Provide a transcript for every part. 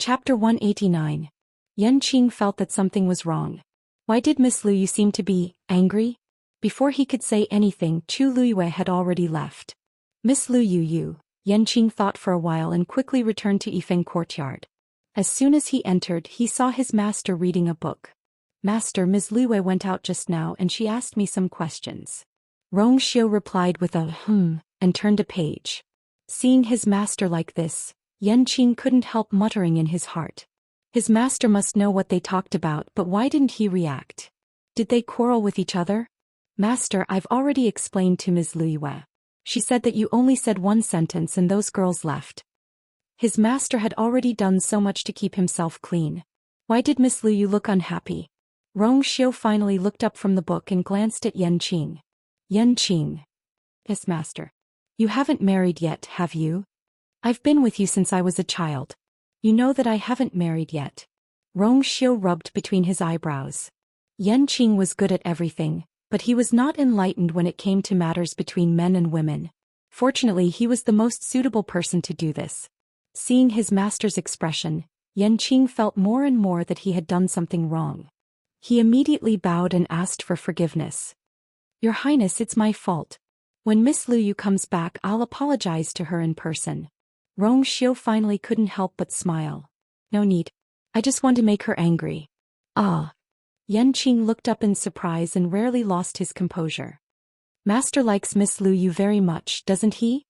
Chapter 189. Yan Qing felt that something was wrong. Why did Miss Lu Yu seem to be angry? Before he could say anything, Chu Luyue had already left. Miss Lu Yu, Yan Qing thought for a while and quickly returned to Yifeng courtyard. As soon as he entered, he saw his master reading a book. Master, Ms. Luyue went out just now and she asked me some questions. Rong Xiu replied with a and turned a page. Seeing his master like this, Yan Qing couldn't help muttering in his heart. His master must know what they talked about, but why didn't he react? Did they quarrel with each other? Master, I've already explained to Ms. Luyue. She said that you only said one sentence and those girls left. His master had already done so much to keep himself clean. Why did Miss Lu Yu look unhappy? Rong Xiu finally looked up from the book and glanced at Yan Qing. Yan Qing. Yes, master. You haven't married yet, have you? I've been with you since I was a child. You know that I haven't married yet. Rong Xiu rubbed between his eyebrows. Yan Qing was good at everything, but he was not enlightened when it came to matters between men and women. Fortunately, he was the most suitable person to do this. Seeing his master's expression, Yan Qing felt more and more that he had done something wrong. He immediately bowed and asked for forgiveness. Your Highness, it's my fault. When Miss Lu Yu comes back, I'll apologize to her in person. Rong Xiu finally couldn't help but smile. No need. I just want to make her angry. Ah. Yan Qing looked up in surprise and rarely lost his composure. Master likes Miss Lu Yu very much, doesn't he?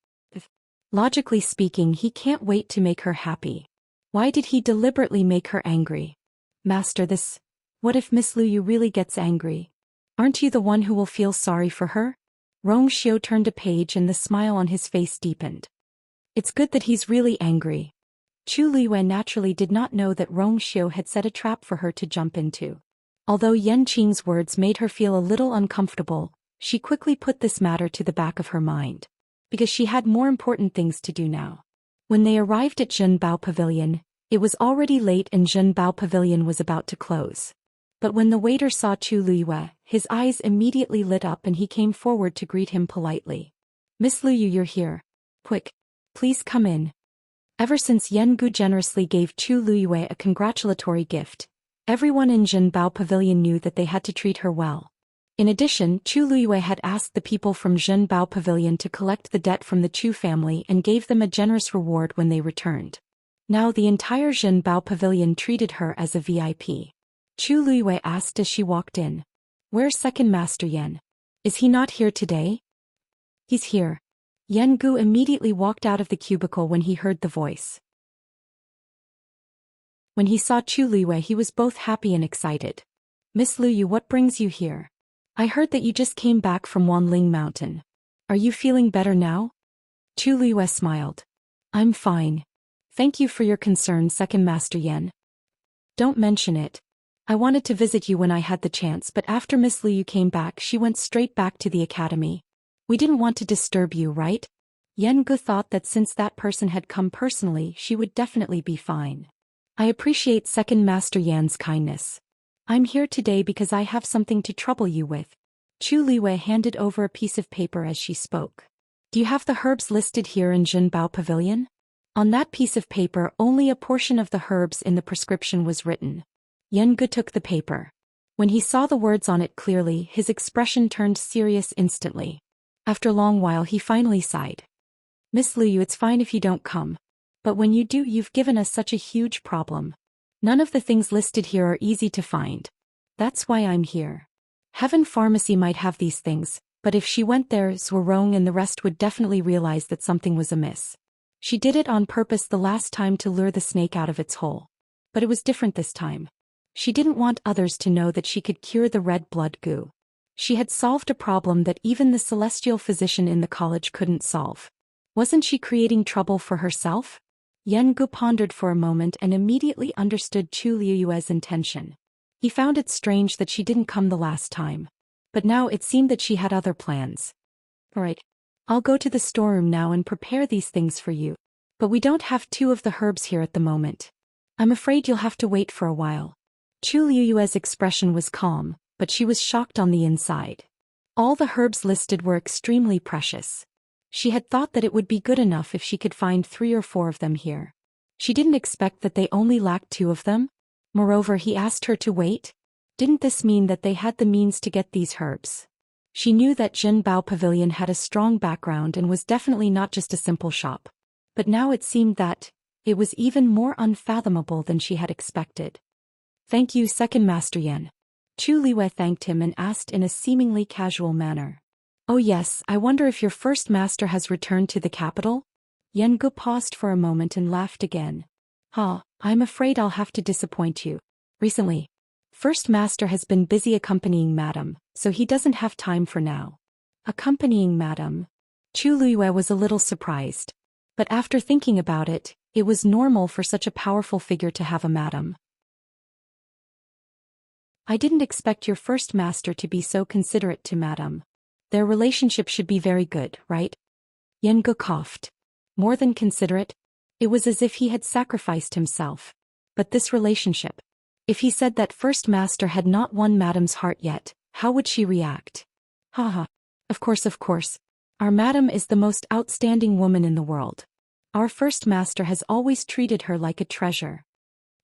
Logically speaking, he can't wait to make her happy. Why did he deliberately make her angry? Master, what if Miss Lu Yu really gets angry? Aren't you the one who will feel sorry for her? Rong Xiu turned a page and the smile on his face deepened. It's good that he's really angry. Chu Liyue naturally did not know that Rong Xiu had set a trap for her to jump into. Although Yan Qing's words made her feel a little uncomfortable, she quickly put this matter to the back of her mind. Because she had more important things to do now. When they arrived at Zhenbao Pavilion, it was already late and Zhenbao Pavilion was about to close. But when the waiter saw Chu Liyue, his eyes immediately lit up and he came forward to greet him politely. Miss Lu Yu, you're here. Quick. Please come in. Ever since Yan Gu generously gave Chu Liyue a congratulatory gift, everyone in Zhenbao Pavilion knew that they had to treat her well. In addition, Chu Liyue had asked the people from Zhenbao Pavilion to collect the debt from the Chu family and gave them a generous reward when they returned. Now the entire Zhenbao Pavilion treated her as a VIP. Chu Liyue asked as she walked in. Where's Second Master Yan? Is he not here today? He's here. Yan Gu immediately walked out of the cubicle when he heard the voice. When he saw Chu Liyue, he was both happy and excited. Miss Lu Yu, what brings you here? I heard that you just came back from Wanling Mountain. Are you feeling better now? Chu Liyue smiled. I'm fine. Thank you for your concern, Second Master Yan. Don't mention it. I wanted to visit you when I had the chance, but after Miss Lu Yu came back, she went straight back to the academy. We didn't want to disturb you, right? Yan Gu thought that since that person had come personally, she would definitely be fine. I appreciate Second Master Yan's kindness. I'm here today because I have something to trouble you with. Chu Liyue handed over a piece of paper as she spoke. Do you have the herbs listed here in Zhenbao Pavilion? On that piece of paper, only a portion of the herbs in the prescription was written. Yan Gu took the paper. When he saw the words on it clearly, his expression turned serious instantly. After a long while, he finally sighed. Miss Lu Yu, it's fine if you don't come. But when you do, you've given us such a huge problem. None of the things listed here are easy to find. That's why I'm here. Heaven Pharmacy might have these things, but if she went there, Zhuorong and the rest would definitely realize that something was amiss. She did it on purpose the last time to lure the snake out of its hole. But it was different this time. She didn't want others to know that she could cure the red blood goo. She had solved a problem that even the celestial physician in the college couldn't solve. Wasn't she creating trouble for herself? Yan Gu pondered for a moment and immediately understood Chu Liyue's intention. He found it strange that she didn't come the last time. But now it seemed that she had other plans. Alright. I'll go to the storeroom now and prepare these things for you. But we don't have 2 of the herbs here at the moment. I'm afraid you'll have to wait for a while. Chu Liyue's expression was calm, but she was shocked on the inside. All the herbs listed were extremely precious. She had thought that it would be good enough if she could find 3 or 4 of them here. She didn't expect that they only lacked 2 of them. Moreover, he asked her to wait. Didn't this mean that they had the means to get these herbs? She knew that Zhenbao Pavilion had a strong background and was definitely not just a simple shop. But now it seemed that it was even more unfathomable than she had expected. Thank you, Second Master Yan. Chu Liwei thanked him and asked in a seemingly casual manner. Oh yes, I wonder if your first master has returned to the capital? Yan Gu paused for a moment and laughed again. I'm afraid I'll have to disappoint you. Recently, First Master has been busy accompanying Madam, so he doesn't have time for now. Accompanying Madam? Chu Liwei was a little surprised. But after thinking about it, it was normal for such a powerful figure to have a Madam. I didn't expect your first master to be so considerate to Madam. Their relationship should be very good, right? Yan Gu coughed. More than considerate? It was as if he had sacrificed himself. But this relationship. If he said that first master had not won Madam's heart yet, how would she react? Haha. Of course. Our Madam is the most outstanding woman in the world. Our first master has always treated her like a treasure.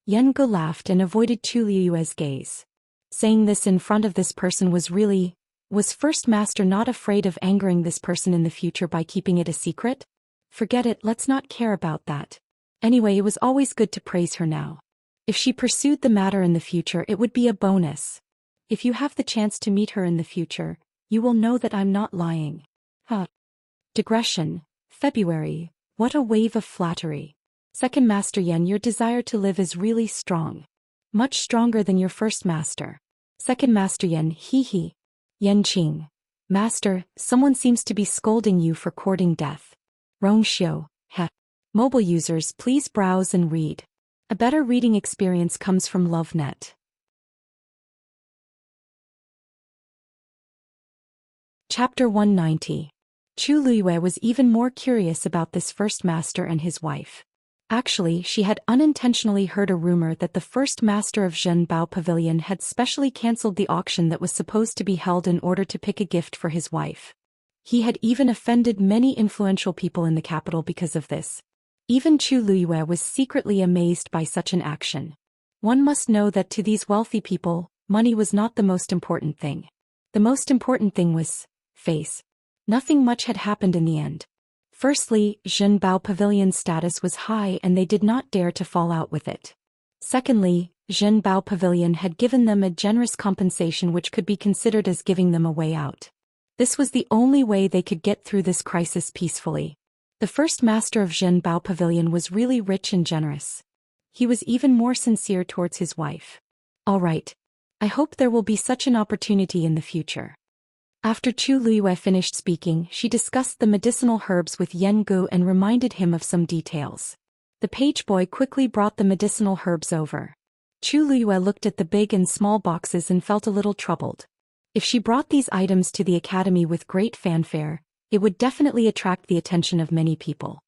Yan Gu laughed and avoided Chu Liue's gaze. Saying this in front of this person was first master not afraid of angering this person in the future by keeping it a secret? Forget it, let's not care about that. Anyway, it was always good to praise her now. If she pursued the matter in the future, it would be a bonus. If you have the chance to meet her in the future, you will know that I'm not lying. Digression. February. What a wave of flattery. Second Master Yan, your desire to live is really strong. Much stronger than your first master. Second Master Yan, hee. Yanqing. Master, someone seems to be scolding you for courting death. Rongxiu. Mobile users, please browse and read. A better reading experience comes from LoveNet. Chapter 190. Chu Liwei was even more curious about this first master and his wife. Actually, she had unintentionally heard a rumor that the first master of Zhenbao Pavilion had specially cancelled the auction that was supposed to be held in order to pick a gift for his wife. He had even offended many influential people in the capital because of this. Even Chu Liwei was secretly amazed by such an action. One must know that to these wealthy people, money was not the most important thing. The most important thing was face. Nothing much had happened in the end. Firstly, Zhenbao Pavilion's status was high and they did not dare to fall out with it. Secondly, Zhenbao Pavilion had given them a generous compensation which could be considered as giving them a way out. This was the only way they could get through this crisis peacefully. The first master of Zhenbao Pavilion was really rich and generous. He was even more sincere towards his wife. All right. I hope there will be such an opportunity in the future. After Chu Liwei finished speaking, she discussed the medicinal herbs with Yan Gu and reminded him of some details. The page boy quickly brought the medicinal herbs over. Chu Liwei looked at the big and small boxes and felt a little troubled. If she brought these items to the academy with great fanfare, it would definitely attract the attention of many people.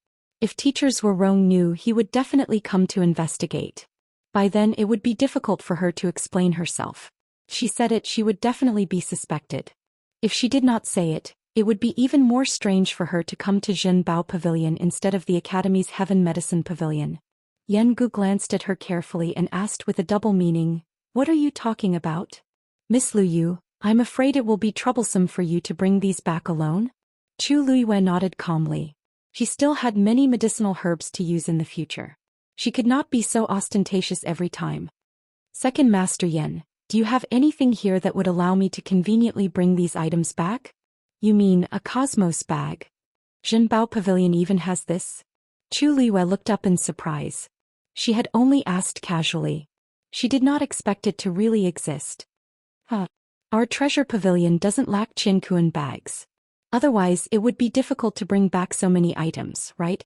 If teachers were wrong knew, he would definitely come to investigate. By then it would be difficult for her to explain herself. If she said it, she would definitely be suspected. If she did not say it, it would be even more strange for her to come to Zhenbao Pavilion instead of the Academy's Heaven Medicine Pavilion. Yan Gu glanced at her carefully and asked with a double meaning, "What are you talking about?" "Miss Lu Yu, I'm afraid it will be troublesome for you to bring these back alone?" Chu Liwei nodded calmly. She still had many medicinal herbs to use in the future. She could not be so ostentatious every time. Second Master Yan, do you have anything here that would allow me to conveniently bring these items back? You mean a cosmos bag? Zhenbao Pavilion even has this? Chu Liwei looked up in surprise. She had only asked casually. She did not expect it to really exist. Our treasure pavilion doesn't lack Qianquan bags. Otherwise, it would be difficult to bring back so many items, right?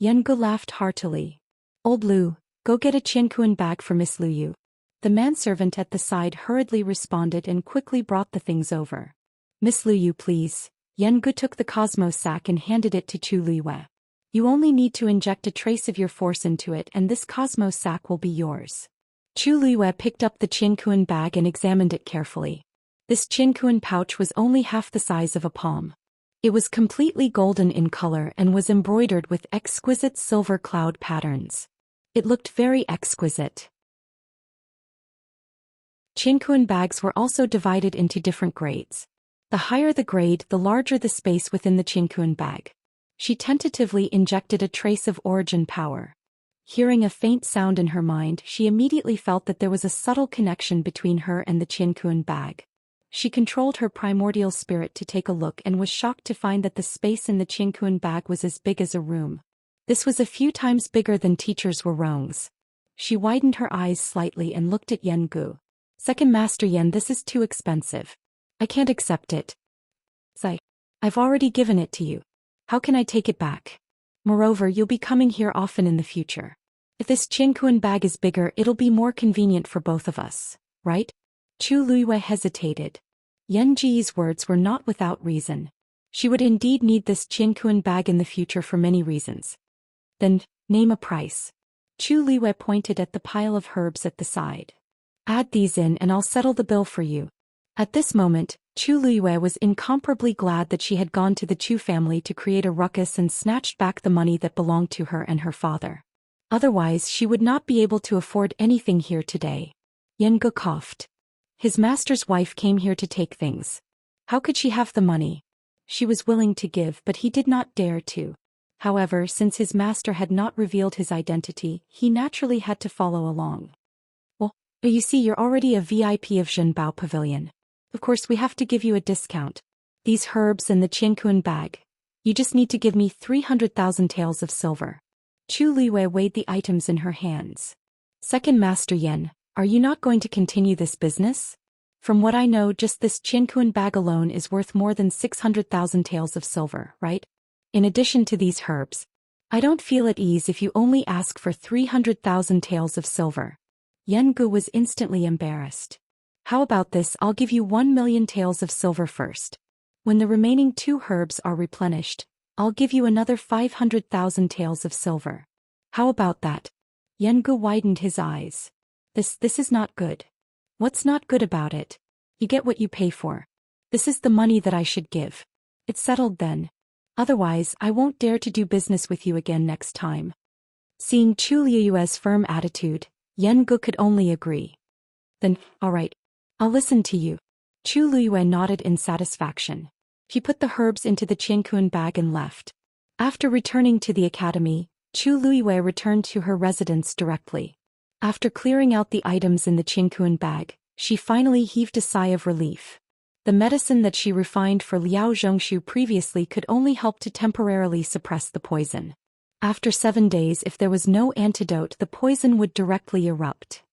Yan Gu laughed heartily. Old Lu, go get a Qianquan bag for Miss Lu Yu. The manservant at the side hurriedly responded and quickly brought the things over. Miss Lu Yu, please. Yan Gu took the cosmos sack and handed it to Chu Liwei. You only need to inject a trace of your force into it and this cosmos sack will be yours. Chu Liwei picked up the Qianquan bag and examined it carefully. This Qianquan pouch was only half the size of a palm. It was completely golden in color and was embroidered with exquisite silver cloud patterns. It looked very exquisite. Qinkuan bags were also divided into different grades. The higher the grade, the larger the space within the Qinkuan bag. She tentatively injected a trace of origin power. Hearing a faint sound in her mind, she immediately felt that there was a subtle connection between her and the Qinkuan bag. She controlled her primordial spirit to take a look and was shocked to find that the space in the Qinkuan bag was as big as a room. This was a few times bigger than teachers were Rong's. She widened her eyes slightly and looked at Yen Gu. Second Master Yen, this is too expensive. I can't accept it. I've already given it to you. How can I take it back? Moreover, you'll be coming here often in the future. If this Qinkuan bag is bigger, it'll be more convenient for both of us, right? Chu Luiyue hesitated. Yan Ji's words were not without reason. She would indeed need this Qinkuan bag in the future for many reasons. Then, name a price. Chu Luiyue pointed at the pile of herbs at the side. Add these in and I'll settle the bill for you. At this moment, Chu Luiyue was incomparably glad that she had gone to the Chu family to create a ruckus and snatched back the money that belonged to her and her father. Otherwise, she would not be able to afford anything here today. Yen Gu coughed. His master's wife came here to take things. How could she have the money? She was willing to give, but he did not dare to. However, since his master had not revealed his identity, he naturally had to follow along. Well, you see, you're already a VIP of Zhenbao Pavilion. Of course, we have to give you a discount. These herbs and the Qinkuan bag. You just need to give me 300,000 taels of silver. Chu Luiyue weighed the items in her hands. Second Master Yen, are you not going to continue this business? From what I know, just this Qinkuan bag alone is worth more than 600,000 taels of silver, right? In addition to these herbs. I don't feel at ease if you only ask for 300,000 taels of silver. Yen Gu was instantly embarrassed. How about this? I'll give you 1 million taels of silver first. When the remaining 2 herbs are replenished, I'll give you another 500,000 taels of silver. How about that? Yen Gu widened his eyes. This is not good. What's not good about it? You get what you pay for. This is the money that I should give. It's settled then. Otherwise, I won't dare to do business with you again next time. Seeing Chu Luiyue's firm attitude, Yen Gu could only agree. Then, all right. I'll listen to you. Chu Luiyue nodded in satisfaction. He put the herbs into the Qinkuan bag and left. After returning to the academy, Chu Luiyue returned to her residence directly. After clearing out the items in the Qinkuan bag, she finally heaved a sigh of relief. The medicine that she refined for Liao Zhongshu previously could only help to temporarily suppress the poison. After 7 days, if there was no antidote, the poison would directly erupt.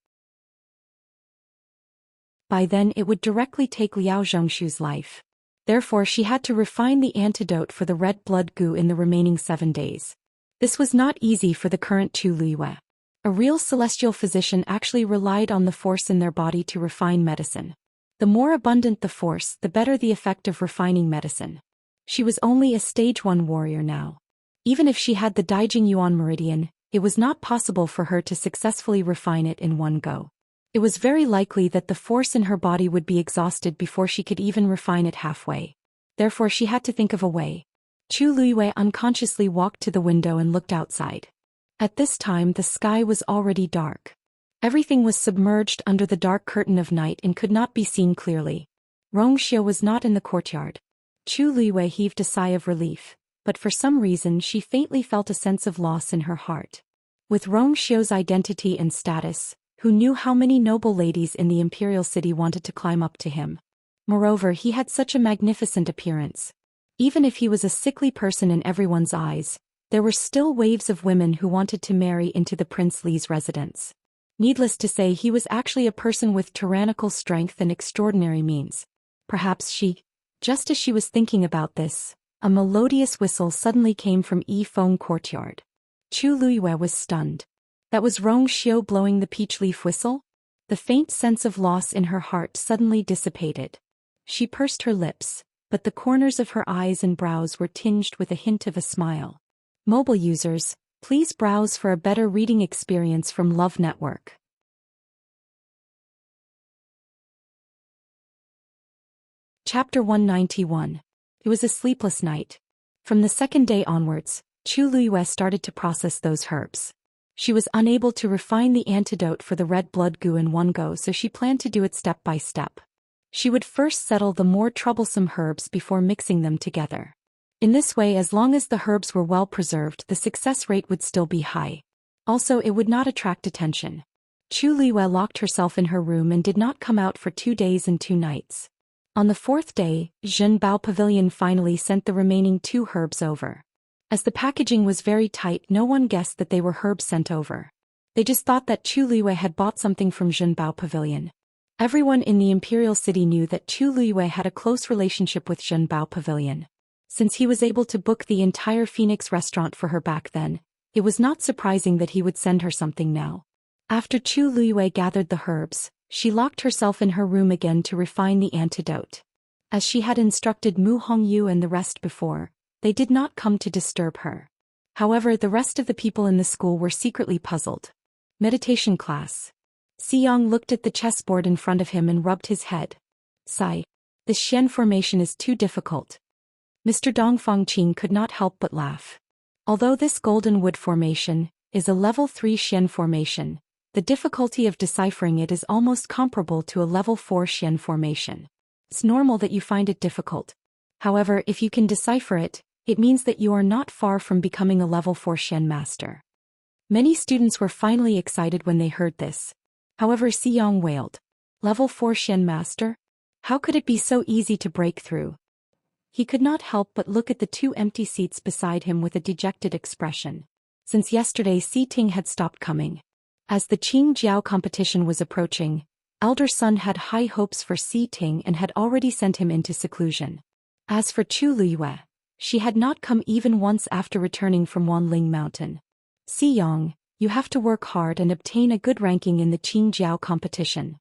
By then it would directly take Liao Zhongshu's life. Therefore she had to refine the antidote for the red blood goo in the remaining 7 days. This was not easy for the current Chu Luiyue. A real celestial physician actually relied on the force in their body to refine medicine. The more abundant the force, the better the effect of refining medicine. She was only a stage 1 warrior now. Even if she had the Daijing Yuan meridian, it was not possible for her to successfully refine it in one go. It was very likely that the force in her body would be exhausted before she could even refine it halfway. Therefore she had to think of a way. Chu Luiyue unconsciously walked to the window and looked outside. At this time the sky was already dark. Everything was submerged under the dark curtain of night and could not be seen clearly. Wuxia was not in the courtyard. Chu Luiyue heaved a sigh of relief, but for some reason she faintly felt a sense of loss in her heart. With Wuxia's identity and status, who knew how many noble ladies in the imperial city wanted to climb up to him? Moreover, he had such a magnificent appearance. Even if he was a sickly person in everyone's eyes, there were still waves of women who wanted to marry into the Prince Li's residence. Needless to say, he was actually a person with tyrannical strength and extraordinary means. Perhaps just as she was thinking about this, a melodious whistle suddenly came from Yifeng courtyard. Chu Luiyue was stunned. That was Wuxia blowing the peach leaf whistle? The faint sense of loss in her heart suddenly dissipated. She pursed her lips, but the corners of her eyes and brows were tinged with a hint of a smile. Mobile users, please browse for a better reading experience from Love Network. Chapter 191. It was a sleepless night. From the second day onwards, Chu Luiyue started to process those herbs. She was unable to refine the antidote for the red blood goo in one go, so she planned to do it step by step. She would first settle the more troublesome herbs before mixing them together. In this way, as long as the herbs were well preserved, the success rate would still be high. Also, it would not attract attention. Chu Liyue locked herself in her room and did not come out for 2 days and 2 nights. On the 4th day, Zhenbao Pavilion finally sent the remaining 2 herbs over. As the packaging was very tight, no one guessed that they were herbs sent over. They just thought that Chu Liyue had bought something from Zhenbao Pavilion. Everyone in the imperial city knew that Chu Liyue had a close relationship with Zhenbao Pavilion. Since he was able to book the entire Phoenix restaurant for her back then, it was not surprising that he would send her something now. After Chu Liyue gathered the herbs, she locked herself in her room again to refine the antidote. As she had instructed Mu Hongyu and the rest before, they did not come to disturb her. However, the rest of the people in the school were secretly puzzled. Meditation class. Xiyang looked at the chessboard in front of him and rubbed his head. Sigh. This Xian formation is too difficult. Mr. Dongfang Qing could not help but laugh. Although this golden wood formation is a level 3 Xian formation, the difficulty of deciphering it is almost comparable to a level 4 Xian formation. It's normal that you find it difficult. However, if you can decipher it, it means that you are not far from becoming a level 4 Xian master. Many students were finally excited when they heard this. However, Xiyang wailed. Level 4 Xian master? How could it be so easy to break through? He could not help but look at the 2 empty seats beside him with a dejected expression. Since yesterday, Si Ting had stopped coming. As the Qing Jiao competition was approaching, elder son had high hopes for Si Ting and had already sent him into seclusion. As for Chu Liyue, she had not come even once after returning from Wanling Mountain. Xiyang, you have to work hard and obtain a good ranking in the Qing Jiao competition.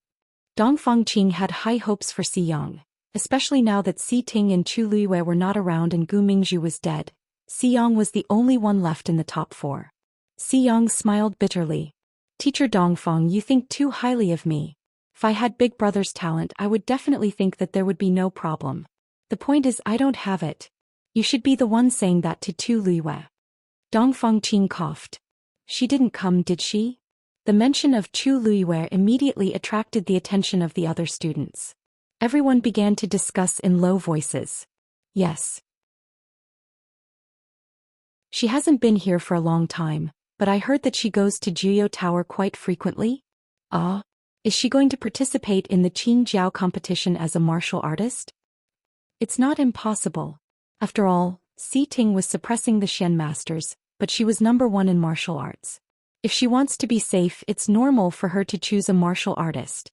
Dongfang Qing had high hopes for Xiyang, especially now that Si Ting and Chu Liyue were not around and Gu Mingzhu was dead. Xiyang was the only one left in the top 4. Xiyang smiled bitterly. Teacher Dongfang, you think too highly of me. If I had Big Brother's talent, I would definitely think that there would be no problem. The point is, I don't have it. You should be the one saying that to Chu Liyue. Dongfang Qing coughed. She didn't come, did she? The mention of Chu Liyue immediately attracted the attention of the other students. Everyone began to discuss in low voices. Yes. She hasn't been here for a long time, but I heard that she goes to Jiuyou Tower quite frequently. Ah, is she going to participate in the Qing Jiao competition as a martial artist? It's not impossible. After all, Si Ting was suppressing the Xian masters, but she was number 1 in martial arts. If she wants to be safe, it's normal for her to choose a martial artist.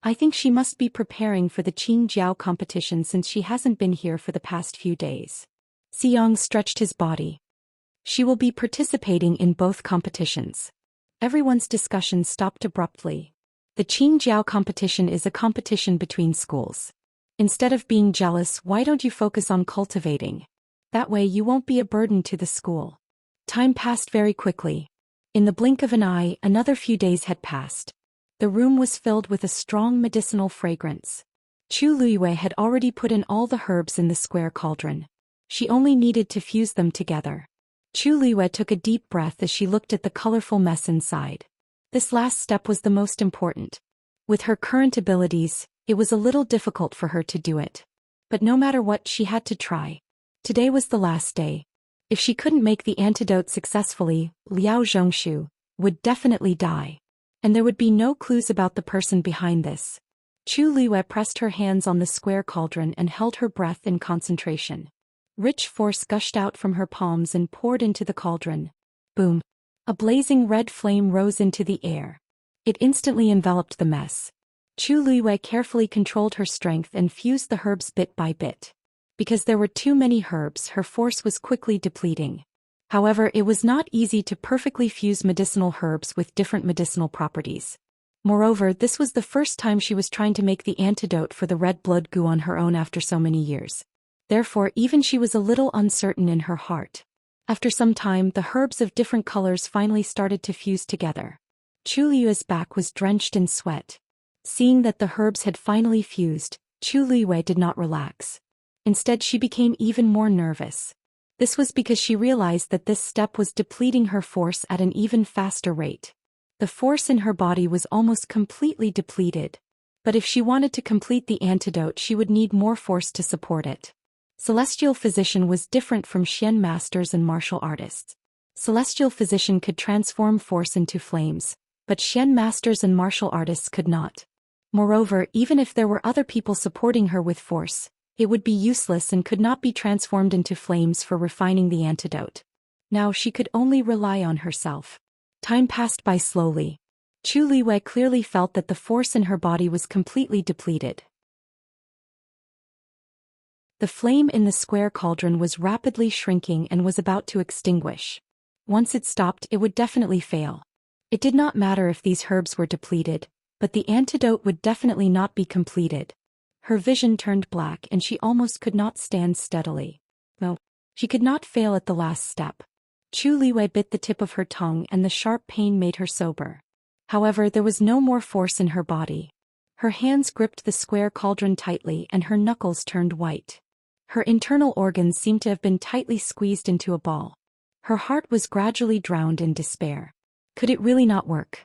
I think she must be preparing for the Qing Jiao competition since she hasn't been here for the past few days. Xiyang stretched his body. She will be participating in both competitions. Everyone's discussion stopped abruptly. The Qing Jiao competition is a competition between schools. Instead of being jealous, why don't you focus on cultivating? That way you won't be a burden to the school. Time passed very quickly. In the blink of an eye, another few days had passed. The room was filled with a strong medicinal fragrance. Chu Liyue had already put in all the herbs in the square cauldron. She only needed to fuse them together. Chu Liyue took a deep breath as she looked at the colorful mess inside. This last step was the most important. With her current abilities, it was a little difficult for her to do it. But no matter what, she had to try. Today was the last day. If she couldn't make the antidote successfully, Liao Zhongshu would definitely die. And there would be no clues about the person behind this. Chu Liyue pressed her hands on the square cauldron and held her breath in concentration. Rich force gushed out from her palms and poured into the cauldron. Boom! A blazing red flame rose into the air. It instantly enveloped the mess. Chu Liyue carefully controlled her strength and fused the herbs bit by bit. Because there were too many herbs, her force was quickly depleting. However, it was not easy to perfectly fuse medicinal herbs with different medicinal properties. Moreover, this was the first time she was trying to make the antidote for the red blood goo on her own after so many years. Therefore, even she was a little uncertain in her heart. After some time, the herbs of different colors finally started to fuse together. Chu Liyue's back was drenched in sweat. Seeing that the herbs had finally fused, Chu Liyue did not relax. Instead, she became even more nervous. This was because she realized that this step was depleting her force at an even faster rate. The force in her body was almost completely depleted. But if she wanted to complete the antidote, she would need more force to support it. Celestial Physician was different from Xian masters and martial artists. Celestial Physician could transform force into flames, but Xian masters and martial artists could not. Moreover, even if there were other people supporting her with force, it would be useless and could not be transformed into flames for refining the antidote. Now she could only rely on herself. Time passed by slowly. Chu Liwei clearly felt that the force in her body was completely depleted. The flame in the square cauldron was rapidly shrinking and was about to extinguish. Once it stopped, it would definitely fail. It did not matter if these herbs were depleted, but the antidote would definitely not be completed. Her vision turned black and she almost could not stand steadily. No, she could not fail at the last step. Chu Liwei bit the tip of her tongue and the sharp pain made her sober. However, there was no more force in her body. Her hands gripped the square cauldron tightly and her knuckles turned white. Her internal organs seemed to have been tightly squeezed into a ball. Her heart was gradually drowned in despair. Could it really not work?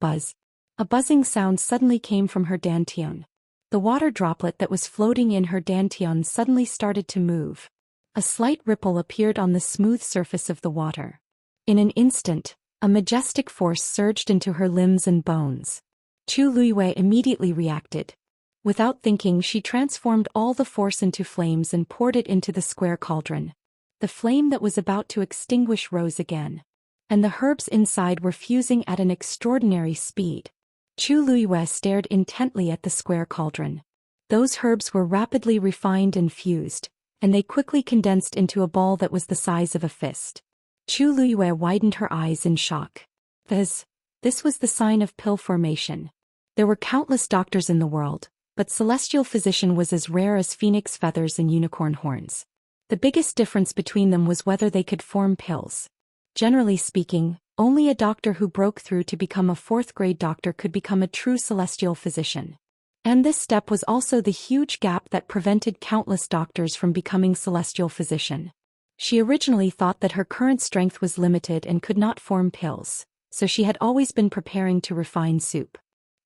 Buzz. A buzzing sound suddenly came from her dantian. The water droplet that was floating in her dantian suddenly started to move. A slight ripple appeared on the smooth surface of the water. In an instant, a majestic force surged into her limbs and bones. Chu Liwei immediately reacted. Without thinking, she transformed all the force into flames and poured it into the square cauldron. The flame that was about to extinguish rose again. And the herbs inside were fusing at an extraordinary speed. Chu Liwei stared intently at the square cauldron. Those herbs were rapidly refined and fused, and they quickly condensed into a ball that was the size of a fist. Chu Liwei widened her eyes in shock. This was the sign of pill formation. There were countless doctors in the world, but Celestial Physician was as rare as phoenix feathers and unicorn horns. The biggest difference between them was whether they could form pills. Generally speaking, only a doctor who broke through to become a fourth-grade doctor could become a true Celestial Physician. And this step was also the huge gap that prevented countless doctors from becoming Celestial Physician. She originally thought that her current strength was limited and could not form pills, so she had always been preparing to refine soup.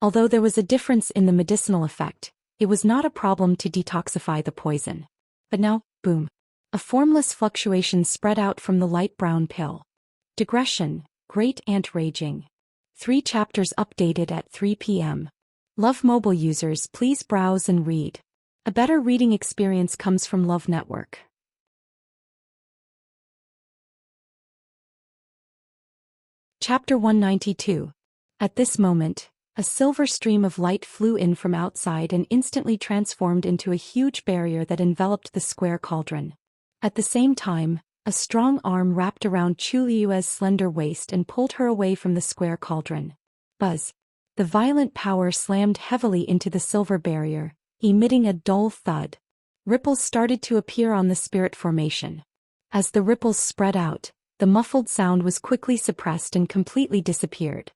Although there was a difference in the medicinal effect, it was not a problem to detoxify the poison. But now, boom. A formless fluctuation spread out from the light brown pill. Digression. Great Ant Raging. 3 chapters updated at 3 p.m. Love mobile users, please browse and read. A better reading experience comes from Love Network. Chapter 192. At this moment, a silver stream of light flew in from outside and instantly transformed into a huge barrier that enveloped the square cauldron. At the same time, a strong arm wrapped around Chu Liue's slender waist and pulled her away from the square cauldron. Buzz. The violent power slammed heavily into the silver barrier, emitting a dull thud. Ripples started to appear on the spirit formation. As the ripples spread out, the muffled sound was quickly suppressed and completely disappeared.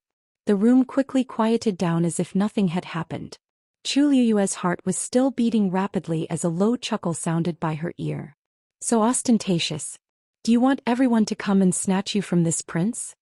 The room quickly quieted down as if nothing had happened. Chu Liue's heart was still beating rapidly as a low chuckle sounded by her ear. So ostentatious. Do you want everyone to come and snatch you from this prince?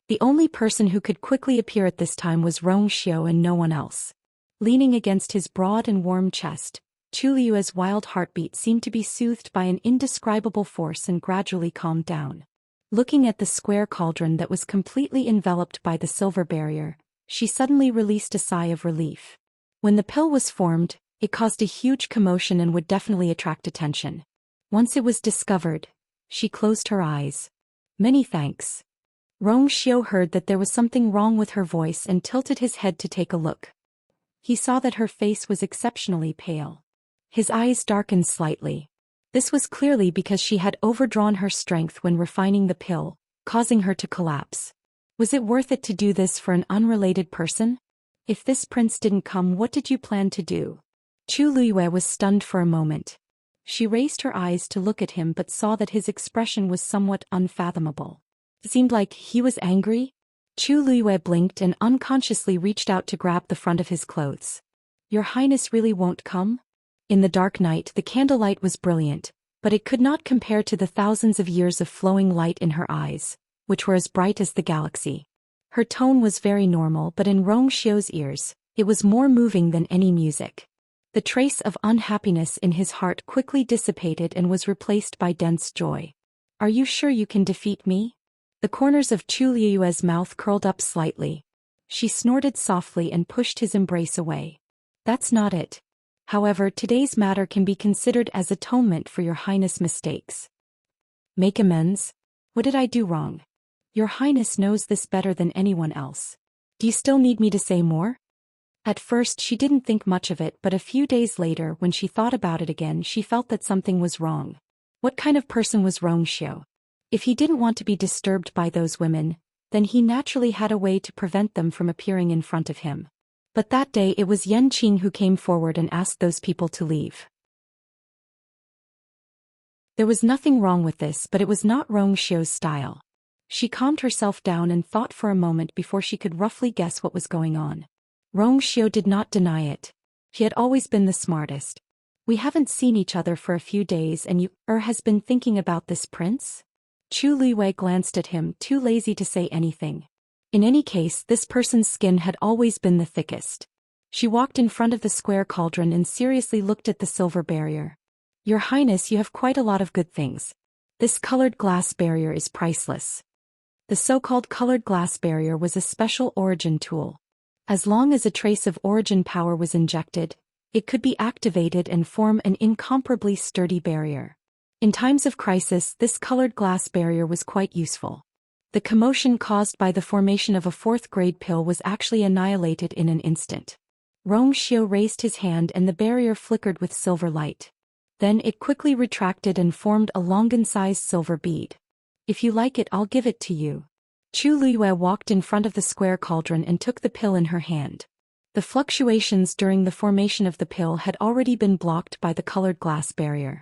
The only person who could quickly appear at this time was Zhou Xian and no one else. Leaning against his broad and warm chest, Chu Liue's wild heartbeat seemed to be soothed by an indescribable force and gradually calmed down. Looking at the square cauldron that was completely enveloped by the silver barrier, she suddenly released a sigh of relief. When the pill was formed, it caused a huge commotion and would definitely attract attention. Once it was discovered, she closed her eyes. Many thanks. Zhou Xian heard that there was something wrong with her voice and tilted his head to take a look. He saw that her face was exceptionally pale. His eyes darkened slightly. This was clearly because she had overdrawn her strength when refining the pill, causing her to collapse. Was it worth it to do this for an unrelated person? If this prince didn't come, what did you plan to do? Chu Liue was stunned for a moment. She raised her eyes to look at him but saw that his expression was somewhat unfathomable. It seemed like he was angry. Chu Liue blinked and unconsciously reached out to grab the front of his clothes. Your Highness really won't come? In the dark night, the candlelight was brilliant, but it could not compare to the thousands of years of flowing light in her eyes, which were as bright as the galaxy. Her tone was very normal, but in Rong Xiu's ears, it was more moving than any music. The trace of unhappiness in his heart quickly dissipated and was replaced by dense joy. "Are you sure you can defeat me?" The corners of Chu Liyue's mouth curled up slightly. She snorted softly and pushed his embrace away. "That's not it. However, today's matter can be considered as atonement for your Highness' mistakes." "Make amends? What did I do wrong?" "Your Highness knows this better than anyone else. Do you still need me to say more?" At first she didn't think much of it, but a few days later when she thought about it again she felt that something was wrong. What kind of person was Rong Xiu? If he didn't want to be disturbed by those women, then he naturally had a way to prevent them from appearing in front of him. But that day it was Yanqing who came forward and asked those people to leave. There was nothing wrong with this, but it was not Rong Xiu's style. She calmed herself down and thought for a moment before she could roughly guess what was going on. Rong Xiu did not deny it. He had always been the smartest. "We haven't seen each other for a few days and you has been thinking about this prince?" Chu Liyue glanced at him, too lazy to say anything. In any case, this person's skin had always been the thickest. She walked in front of the square cauldron and seriously looked at the silver barrier. "Your Highness, you have quite a lot of good things. This colored glass barrier is priceless." The so-called colored glass barrier was a special origin tool. As long as a trace of origin power was injected, it could be activated and form an incomparably sturdy barrier. In times of crisis, this colored glass barrier was quite useful. The commotion caused by the formation of a fourth-grade pill was actually annihilated in an instant. Rong Xiu raised his hand and the barrier flickered with silver light. Then it quickly retracted and formed a longan-sized silver bead. "If you like it, I'll give it to you." Chu Liyue walked in front of the square cauldron and took the pill in her hand. The fluctuations during the formation of the pill had already been blocked by the colored glass barrier.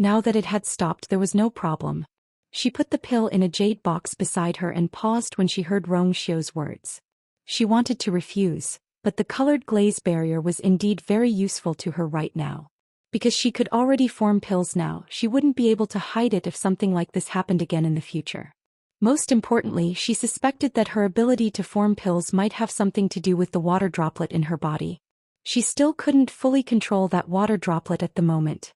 Now that it had stopped, there was no problem. She put the pill in a jade box beside her and paused when she heard Rong Xiu's words. She wanted to refuse, but the colored glaze barrier was indeed very useful to her right now. Because she could already form pills now, she wouldn't be able to hide it if something like this happened again in the future. Most importantly, she suspected that her ability to form pills might have something to do with the water droplet in her body. She still couldn't fully control that water droplet at the moment.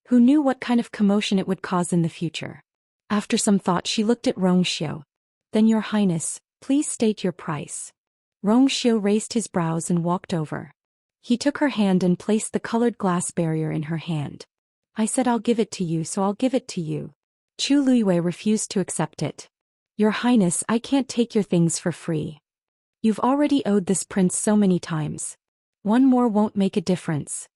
Who knew what kind of commotion it would cause in the future? After some thought she looked at Rong Xiu. "Then Your Highness, please state your price." Rong Xiu raised his brows and walked over. He took her hand and placed the colored glass barrier in her hand. "I said I'll give it to you, so I'll give it to you." Chu Liyue refused to accept it. "Your Highness, I can't take your things for free. You've already owed this prince so many times. One more won't make a difference,"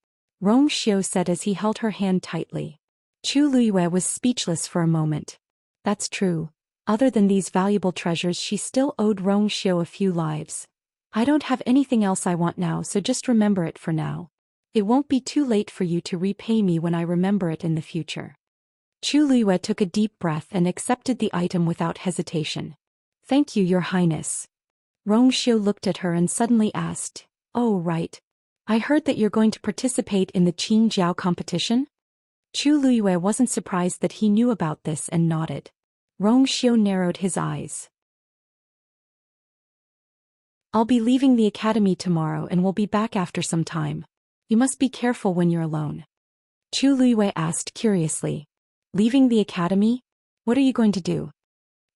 Rong Xiu said as he held her hand tightly. Chu Liyue was speechless for a moment. That's true. Other than these valuable treasures, she still owed Rong Xiu a few lives. "I don't have anything else I want now, so just remember it for now. It won't be too late for you to repay me when I remember it in the future." Chu Liyue took a deep breath and accepted the item without hesitation. "Thank you, Your Highness." Rong Xiu looked at her and suddenly asked, "Oh right. I heard that you're going to participate in the Qin Jiao competition?" Chu Liyue wasn't surprised that he knew about this and nodded. Rong Xiu narrowed his eyes. "I'll be leaving the academy tomorrow and will be back after some time. You must be careful when you're alone." Chu Liyue asked curiously. "Leaving the academy? What are you going to do?"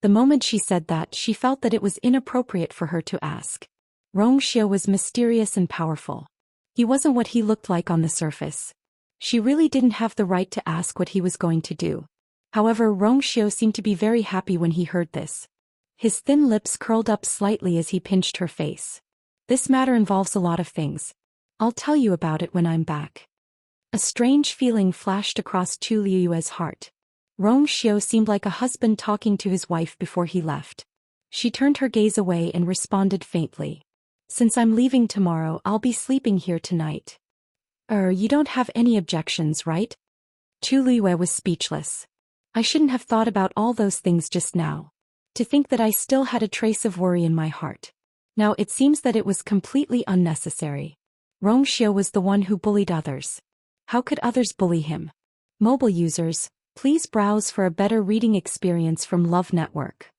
The moment she said that, she felt that it was inappropriate for her to ask. Rong Xiu was mysterious and powerful. He wasn't what he looked like on the surface. She really didn't have the right to ask what he was going to do. However, Rong Xiu seemed to be very happy when he heard this. His thin lips curled up slightly as he pinched her face. "This matter involves a lot of things. I'll tell you about it when I'm back." A strange feeling flashed across Chu Liyue's heart. Rong Xiu seemed like a husband talking to his wife before he left. She turned her gaze away and responded faintly. "Since I'm leaving tomorrow, I'll be sleeping here tonight." You don't have any objections, right?" Chu Liyue was speechless. "I shouldn't have thought about all those things just now. To think that I still had a trace of worry in my heart. Now it seems that it was completely unnecessary. Rong Xiu was the one who bullied others. How could others bully him? Mobile users, Please browse for a better reading experience from Love Network.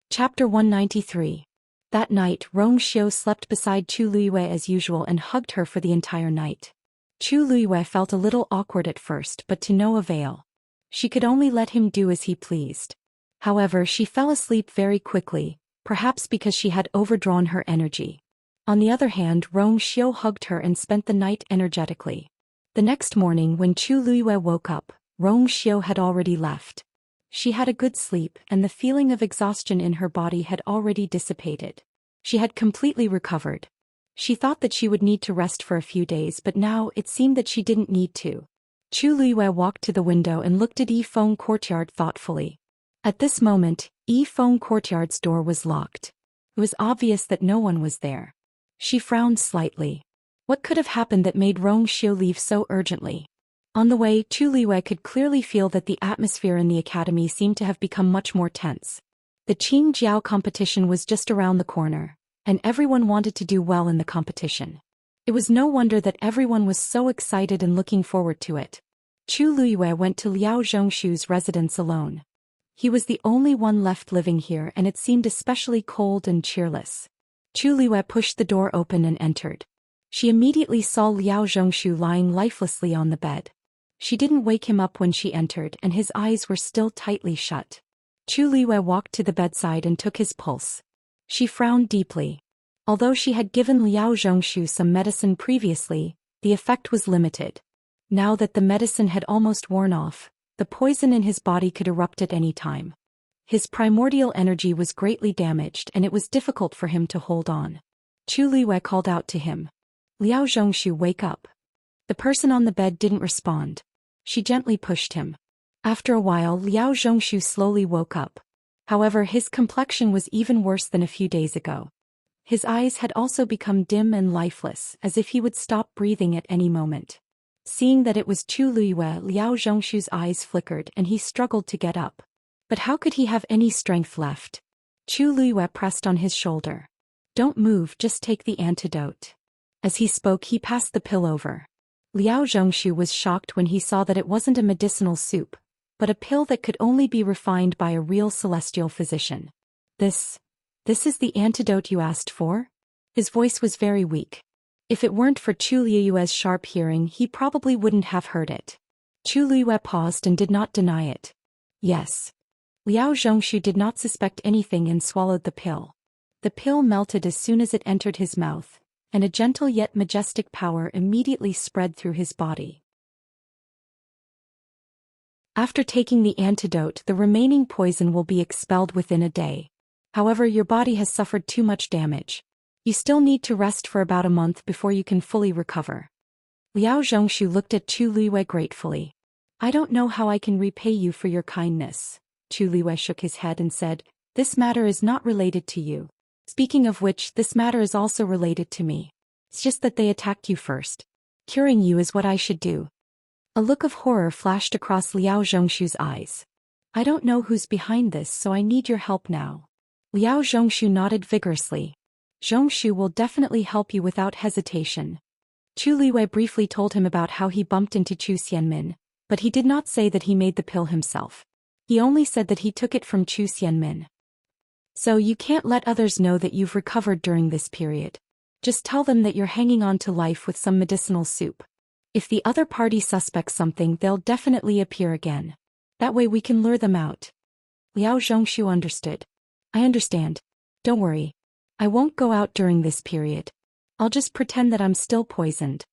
Chapter 193. That night, Rong Xiu slept beside Chu Luiyue as usual and hugged her for the entire night. Chu Luiyue felt a little awkward at first, but to no avail. She could only let him do as he pleased. However, she fell asleep very quickly, perhaps because she had overdrawn her energy. On the other hand, Rong Xiu hugged her and spent the night energetically. The next morning when Chu Luiyue woke up, Rong Xiu had already left. She had a good sleep, and the feeling of exhaustion in her body had already dissipated. She had completely recovered. She thought that she would need to rest for a few days, but now it seemed that she didn't need to. Chu Luiyue walked to the window and looked at Yifeng Courtyard thoughtfully. At this moment, Yifeng Courtyard's door was locked. It was obvious that no one was there. She frowned slightly. What could have happened that made Rong Xiu leave so urgently? On the way, Chu Luiyue could clearly feel that the atmosphere in the academy seemed to have become much more tense. The Qingjiao competition was just around the corner, and everyone wanted to do well in the competition. It was no wonder that everyone was so excited and looking forward to it. Chu Luiyue went to Liao Zhongshu's residence alone. He was the only one left living here, and it seemed especially cold and cheerless. Chu Luiyue pushed the door open and entered. She immediately saw Liao Zhongshu lying lifelessly on the bed. She didn't wake him up when she entered, and his eyes were still tightly shut. Chu Luiyue walked to the bedside and took his pulse. She frowned deeply. Although she had given Liao Zhongshu some medicine previously, the effect was limited. Now that the medicine had almost worn off, the poison in his body could erupt at any time. His primordial energy was greatly damaged, and it was difficult for him to hold on. Chu Luiyue called out to him. Liao Zhongshu, wake up. The person on the bed didn't respond. She gently pushed him. After a while, Liao Zhongshu slowly woke up. However, his complexion was even worse than a few days ago. His eyes had also become dim and lifeless, as if he would stop breathing at any moment. Seeing that it was Chu Luiyue, Liao Zhongshu's eyes flickered and he struggled to get up. But how could he have any strength left? Chu Luiyue pressed on his shoulder. Don't move, just take the antidote. As he spoke, he passed the pill over. Liao Zhongshu was shocked when he saw that it wasn't a medicinal soup, but a pill that could only be refined by a real celestial physician. This is the antidote you asked for? His voice was very weak. If it weren't for Chu Luiyue's sharp hearing, he probably wouldn't have heard it. Chu Luiyue paused and did not deny it. Yes. Liao Zhongshu did not suspect anything and swallowed the pill. The pill melted as soon as it entered his mouth, and a gentle yet majestic power immediately spread through his body. After taking the antidote, the remaining poison will be expelled within a day. However, your body has suffered too much damage. You still need to rest for about a month before you can fully recover. Liao Zhongshu looked at Chu Luiyue gratefully. I don't know how I can repay you for your kindness. Chu Luiyue shook his head and said, This matter is not related to you. Speaking of which, this matter is also related to me. It's just that they attacked you first. Curing you is what I should do. A look of horror flashed across Liao Zhongshu's eyes. I don't know who's behind this, so I need your help now. Liao Zhongshu nodded vigorously. Zhongshu will definitely help you without hesitation. Chu Luiyue briefly told him about how he bumped into Chu Xianmin, but he did not say that he made the pill himself. He only said that he took it from Chu Xianmin. So you can't let others know that you've recovered during this period. Just tell them that you're hanging on to life with some medicinal soup. If the other party suspects something, they'll definitely appear again. That way we can lure them out. Liao Zhongshu understood. I understand. Don't worry. I won't go out during this period. I'll just pretend that I'm still poisoned.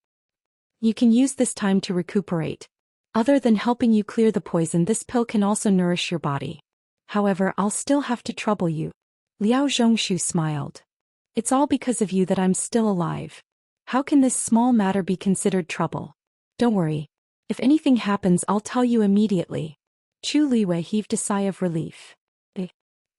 You can use this time to recuperate. Other than helping you clear the poison, this pill can also nourish your body. However, I'll still have to trouble you. Liao Zhongshu smiled. It's all because of you that I'm still alive. How can this small matter be considered trouble? Don't worry. If anything happens, I'll tell you immediately. Chu Luiyue heaved a sigh of relief.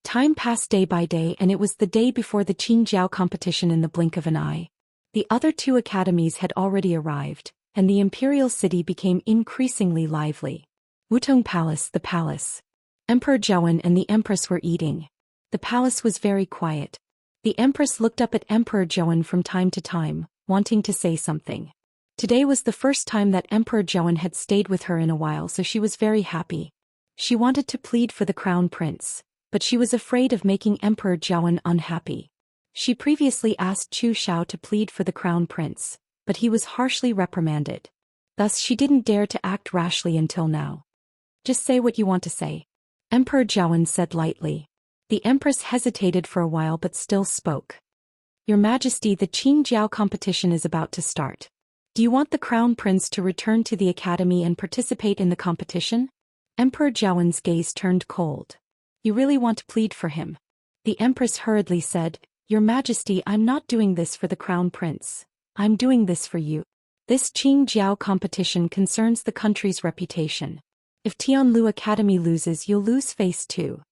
Time passed day by day, and it was the day before the Qingjiao competition. In the blink of an eye, the other two academies had already arrived, and the imperial city became increasingly lively. Wutong Palace, the palace. Emperor Zhou and the Empress were eating. The palace was very quiet. The Empress looked up at Emperor Zhou from time to time, wanting to say something. Today was the first time that Emperor Zhou had stayed with her in a while, so she was very happy. She wanted to plead for the crown prince, but she was afraid of making Emperor Zhou unhappy. She previously asked Zhou Xian to plead for the crown prince, but he was harshly reprimanded. Thus she didn't dare to act rashly until now. Just say what you want to say, Emperor Zhou said lightly. The empress hesitated for a while but still spoke. Your Majesty, the Qingjiao competition is about to start. Do you want the crown prince to return to the academy and participate in the competition? Emperor Zhou's gaze turned cold. You really want to plead for him? The empress hurriedly said, Your Majesty, I'm not doing this for the crown prince. I'm doing this for you. This Qingjiao competition concerns the country's reputation. If Tianlu Academy loses, you'll lose face too.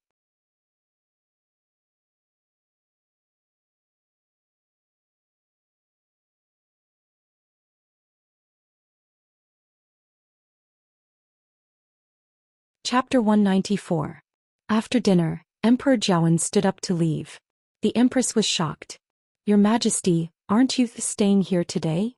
Chapter 194. After dinner, Emperor Zhou stood up to leave. The empress was shocked. Your Majesty, aren't you staying here today?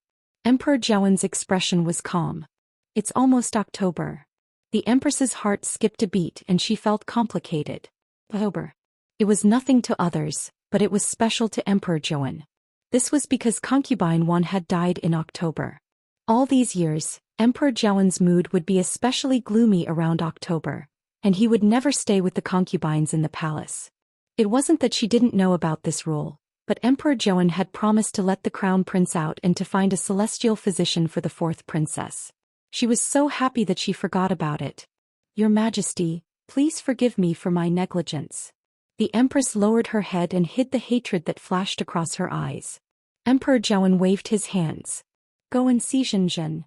Emperor Zhou's expression was calm. It's almost October. The empress's heart skipped a beat and she felt complicated. October. It was nothing to others, but it was special to Emperor Zhou. This was because concubine Wan had died in October. All these years, Emperor Zhou's mood would be especially gloomy around October, and he would never stay with the concubines in the palace. It wasn't that she didn't know about this rule, but Emperor Zhou had promised to let the crown prince out and to find a celestial physician for the fourth princess. She was so happy that she forgot about it. Your Majesty, please forgive me for my negligence. The empress lowered her head and hid the hatred that flashed across her eyes. Emperor Zhou waved his hands. Go and see Xianxia.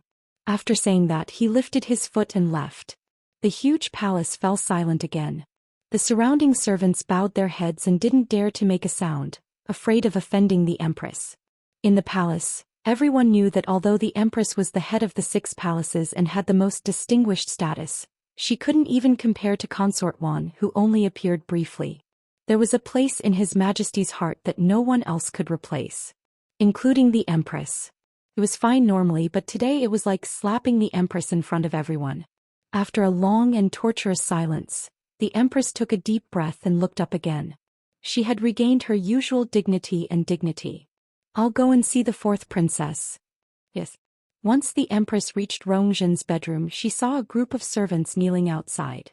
After saying that, he lifted his foot and left. The huge palace fell silent again. The surrounding servants bowed their heads and didn't dare to make a sound, afraid of offending the empress. In the palace, everyone knew that although the empress was the head of the 6 palaces and had the most distinguished status, she couldn't even compare to Consort Wan, who only appeared briefly. There was a place in His Majesty's heart that no one else could replace, including the empress. It was fine normally, but today it was like slapping the empress in front of everyone. After a long and torturous silence, the empress took a deep breath and looked up again. She had regained her usual dignity and dignity. I'll go and see the fourth princess. Yes. Once the empress reached Rongzhen's bedroom, she saw a group of servants kneeling outside.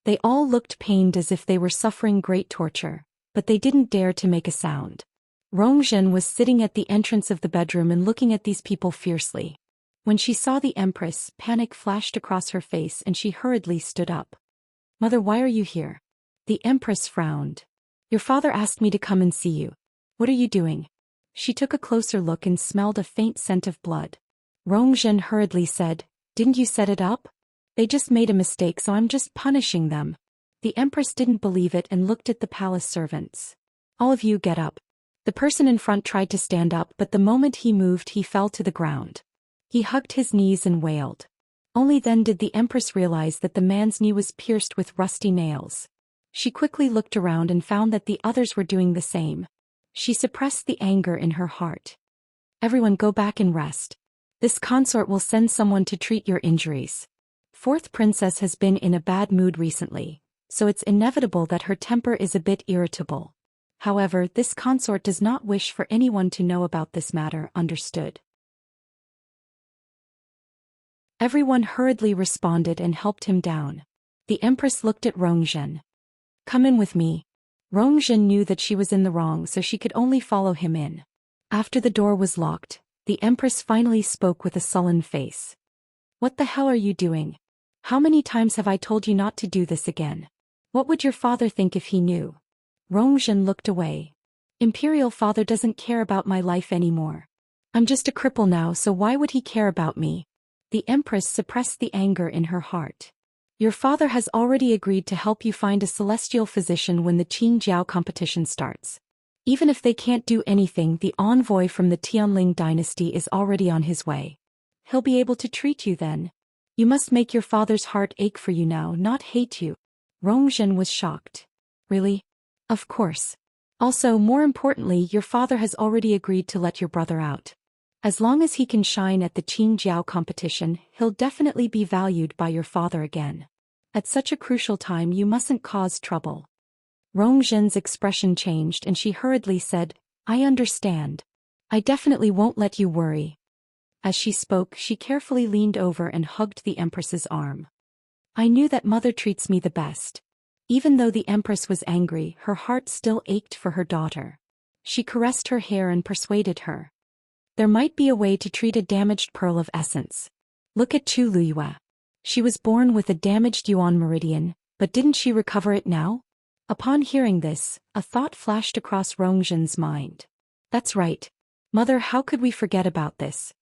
They all looked pained as if they were suffering great torture, but they didn't dare to make a sound. Rongzhen was sitting at the entrance of the bedroom and looking at these people fiercely. When she saw the empress, panic flashed across her face and she hurriedly stood up. Mother, why are you here? The empress frowned. Your father asked me to come and see you. What are you doing? She took a closer look and smelled a faint scent of blood. Rongzhen hurriedly said, Didn't you set it up? They just made a mistake, so I'm just punishing them. The empress didn't believe it and looked at the palace servants. All of you get up. The person in front tried to stand up, but the moment he moved he fell to the ground. He hugged his knees and wailed. Only then did the empress realize that the man's knee was pierced with rusty nails. She quickly looked around and found that the others were doing the same. She suppressed the anger in her heart. Everyone go back and rest. This consort will send someone to treat your injuries. Fourth princess has been in a bad mood recently, so it's inevitable that her temper is a bit irritable. However, this consort does not wish for anyone to know about this matter, understood? Everyone hurriedly responded and helped him down. The empress looked at Rongzhen. Come in with me. Rongzhen knew that she was in the wrong, so she could only follow him in. After the door was locked, the empress finally spoke with a sullen face. What the hell are you doing? How many times have I told you not to do this again? What would your father think if he knew? Rongzhen looked away. Imperial father doesn't care about my life anymore. I'm just a cripple now, so why would he care about me? The empress suppressed the anger in her heart. Your father has already agreed to help you find a celestial physician when the Qingjiao competition starts. Even if they can't do anything, the envoy from the Tianling dynasty is already on his way. He'll be able to treat you then. You must make your father's heart ache for you now, not hate you. Rongzhen was shocked. Really? Of course. Also, more importantly, your father has already agreed to let your brother out. As long as he can shine at the Qingjiao competition, he'll definitely be valued by your father again. At such a crucial time you mustn't cause trouble. Rongzhen's expression changed and she hurriedly said, I understand. I definitely won't let you worry. As she spoke, she carefully leaned over and hugged the Empress's arm. I knew that mother treats me the best. Even though the Empress was angry, her heart still ached for her daughter. She caressed her hair and persuaded her. There might be a way to treat a damaged pearl of essence. Look at Chu Luyue. She was born with a damaged yuan meridian, but didn't she recover it now? Upon hearing this, a thought flashed across Rongzhen's mind. That's right. Mother, how could we forget about this?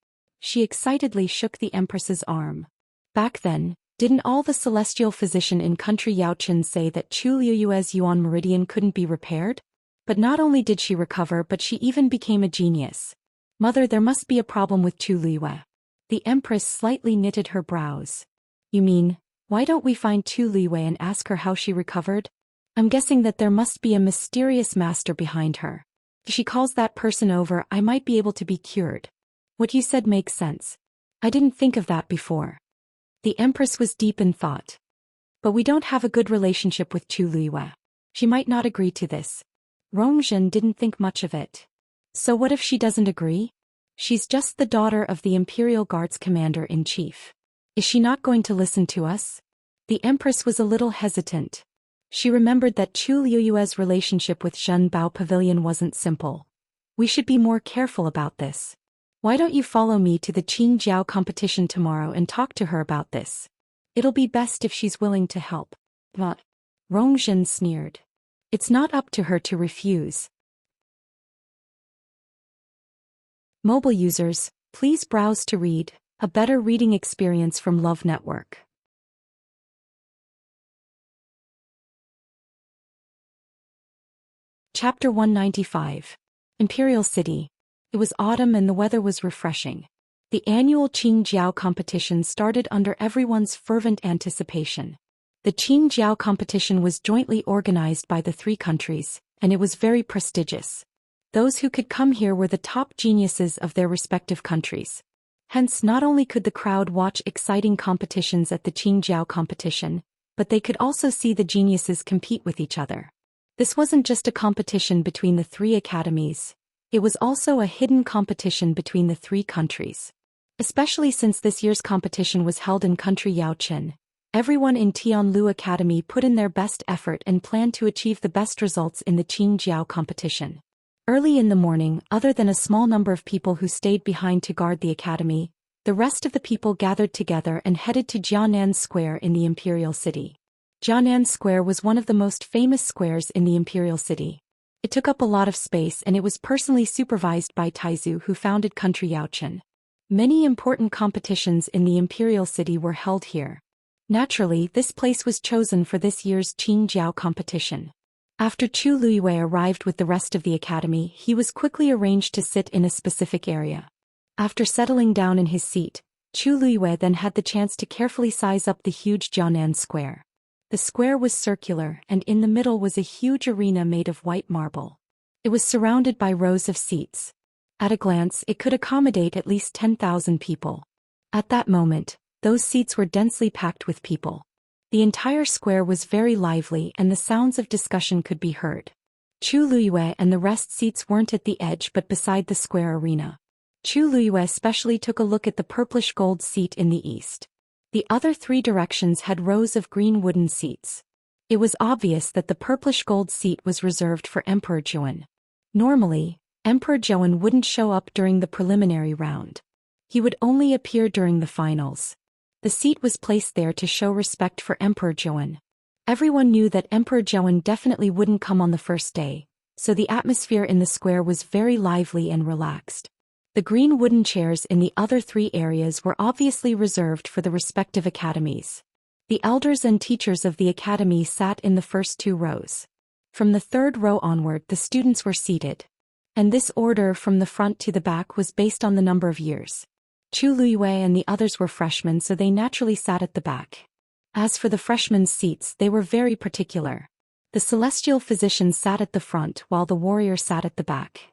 She excitedly shook the Empress's arm. Back then, didn't all the celestial physician in country Yaochen say that Chu Luyue's yuan meridian couldn't be repaired? But not only did she recover, but she even became a genius. Mother, there must be a problem with Chu Luyue. The Empress slightly knitted her brows. You mean, why don't we find Chu Luyue and ask her how she recovered? I'm guessing that there must be a mysterious master behind her. If she calls that person over, I might be able to be cured. What you said makes sense. I didn't think of that before. The Empress was deep in thought. But we don't have a good relationship with Chu Luyue. She might not agree to this. Rongzhen didn't think much of it. So what if she doesn't agree? She's just the daughter of the Imperial Guard's commander-in-chief. Is she not going to listen to us? The Empress was a little hesitant. She remembered that Chu Luyue's relationship with Zhen Bao Pavilion wasn't simple. We should be more careful about this. Why don't you follow me to the Qingjiao competition tomorrow and talk to her about this? It'll be best if she's willing to help. But Rongzhen sneered. It's not up to her to refuse. Mobile users, please browse to read a better reading experience from Love Network. Chapter 195. Imperial City. It was autumn and the weather was refreshing. The annual Qingjiao competition started under everyone's fervent anticipation. The Qingjiao competition was jointly organized by the three countries, and it was very prestigious. Those who could come here were the top geniuses of their respective countries. Hence, not only could the crowd watch exciting competitions at the Qingjiao competition, but they could also see the geniuses compete with each other. This wasn't just a competition between the three academies. It was also a hidden competition between the three countries. Especially since this year's competition was held in country Yaochen, everyone in Tianlu Academy put in their best effort and planned to achieve the best results in the Qingjiao competition. Early in the morning, other than a small number of people who stayed behind to guard the academy, the rest of the people gathered together and headed to Jianan Square in the Imperial City. Jianan Square was one of the most famous squares in the Imperial City. It took up a lot of space and it was personally supervised by Taizu, who founded country Yaochen. Many important competitions in the Imperial City were held here. Naturally, this place was chosen for this year's Qingjiao competition. After Chu Luyue arrived with the rest of the academy, he was quickly arranged to sit in a specific area. After settling down in his seat, Chu Luyue then had the chance to carefully size up the huge Jianan Square. The square was circular, and in the middle was a huge arena made of white marble. It was surrounded by rows of seats. At a glance, it could accommodate at least 10,000 people. At that moment, those seats were densely packed with people. The entire square was very lively and the sounds of discussion could be heard. Chu Luyue and the rest seats weren't at the edge but beside the square arena. Chu Luyue especially took a look at the purplish gold seat in the east. The other three directions had rows of green wooden seats. It was obvious that the purplish gold seat was reserved for Emperor Zhou. Normally, Emperor Zhou wouldn't show up during the preliminary round. He would only appear during the finals. The seat was placed there to show respect for Emperor Zhou. Everyone knew that Emperor Zhou definitely wouldn't come on the first day, so the atmosphere in the square was very lively and relaxed. The green wooden chairs in the other three areas were obviously reserved for the respective academies. The elders and teachers of the academy sat in the first two rows. From the third row onward, the students were seated. And this order from the front to the back was based on the number of years. Chu Luyue and the others were freshmen, so they naturally sat at the back. As for the freshmen's seats, they were very particular. The celestial physician sat at the front while the warrior sat at the back.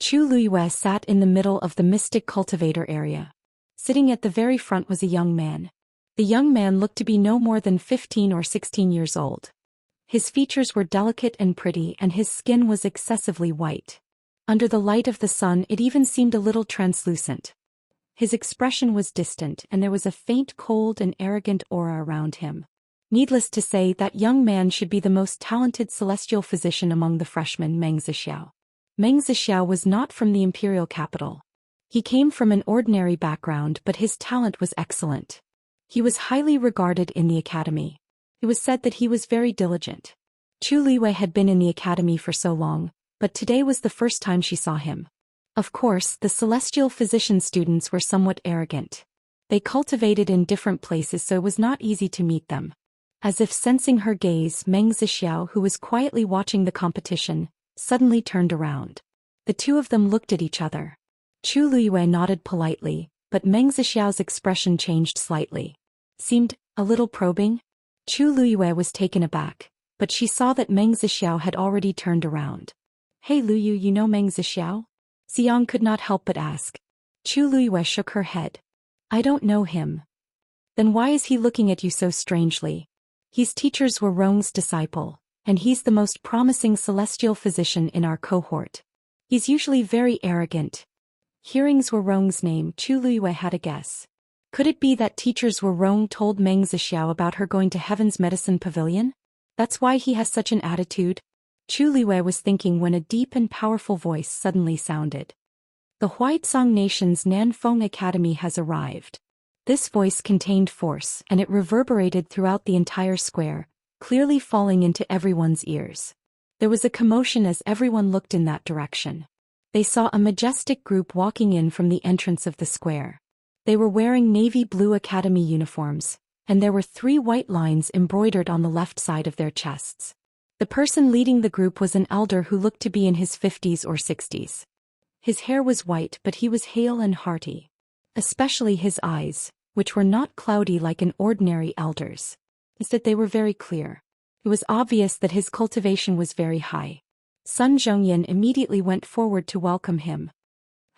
Chu Luiyue sat in the middle of the mystic cultivator area. Sitting at the very front was a young man. The young man looked to be no more than 15 or 16 years old. His features were delicate and pretty, and his skin was excessively white. Under the light of the sun, it even seemed a little translucent. His expression was distant, and there was a faint, cold and arrogant aura around him. Needless to say, that young man should be the most talented celestial physician among the freshmen, Meng Zixiao. Meng Zixiao was not from the imperial capital. He came from an ordinary background, but his talent was excellent. He was highly regarded in the academy. It was said that he was very diligent. Chu Luiyue had been in the academy for so long, but today was the first time she saw him. Of course, the celestial physician students were somewhat arrogant. They cultivated in different places, so it was not easy to meet them. As if sensing her gaze, Meng Zixiao, who was quietly watching the competition, suddenly turned around. The two of them looked at each other. Chu Luiyue nodded politely, but Meng Zixiao's expression changed slightly. Seemed a little probing. Chu Luiyue was taken aback, but she saw that Meng Zixiao had already turned around. "Hey Luyu, you know Meng Zixiao?" Xiang could not help but ask. Chu Luiyue shook her head. "I don't know him." "Then why is he looking at you so strangely?" "His teachers were Rong's disciple, and he's the most promising celestial physician in our cohort. He's usually very arrogant." Hearing Zhou Rong's name, Chu Luiyue had a guess. Could it be that teachers were Rong told Meng Zixiao about her going to Heaven's Medicine Pavilion? That's why he has such an attitude? Chu Luiyue was thinking when a deep and powerful voice suddenly sounded. "The Huaizong Nation's Nanfeng Academy has arrived." This voice contained force, and it reverberated throughout the entire square, clearly falling into everyone's ears. There was a commotion as everyone looked in that direction. They saw a majestic group walking in from the entrance of the square. They were wearing navy blue academy uniforms, and there were 3 white lines embroidered on the left side of their chests. The person leading the group was an elder who looked to be in his 50s or 60s. His hair was white, but he was hale and hearty. Especially his eyes, which were not cloudy like an ordinary elder's. Instead, they were very clear. It was obvious that his cultivation was very high. Sun Zhongyan immediately went forward to welcome him.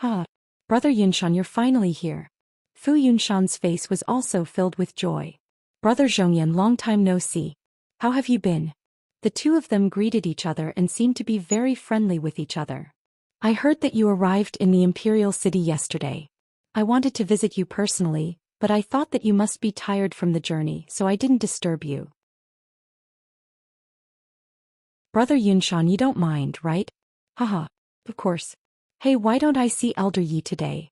"Ah, Brother Yunshan, you're finally here." Fu Yunshan's face was also filled with joy. "Brother Zhongyan, long time no see. How have you been?" The two of them greeted each other and seemed to be very friendly with each other. "I heard that you arrived in the imperial city yesterday. I wanted to visit you personally, but I thought that you must be tired from the journey, so I didn't disturb you." "Brother Yunshan, you don't mind, right?" "Haha, of course. Hey, why don't I see Elder Yi today?"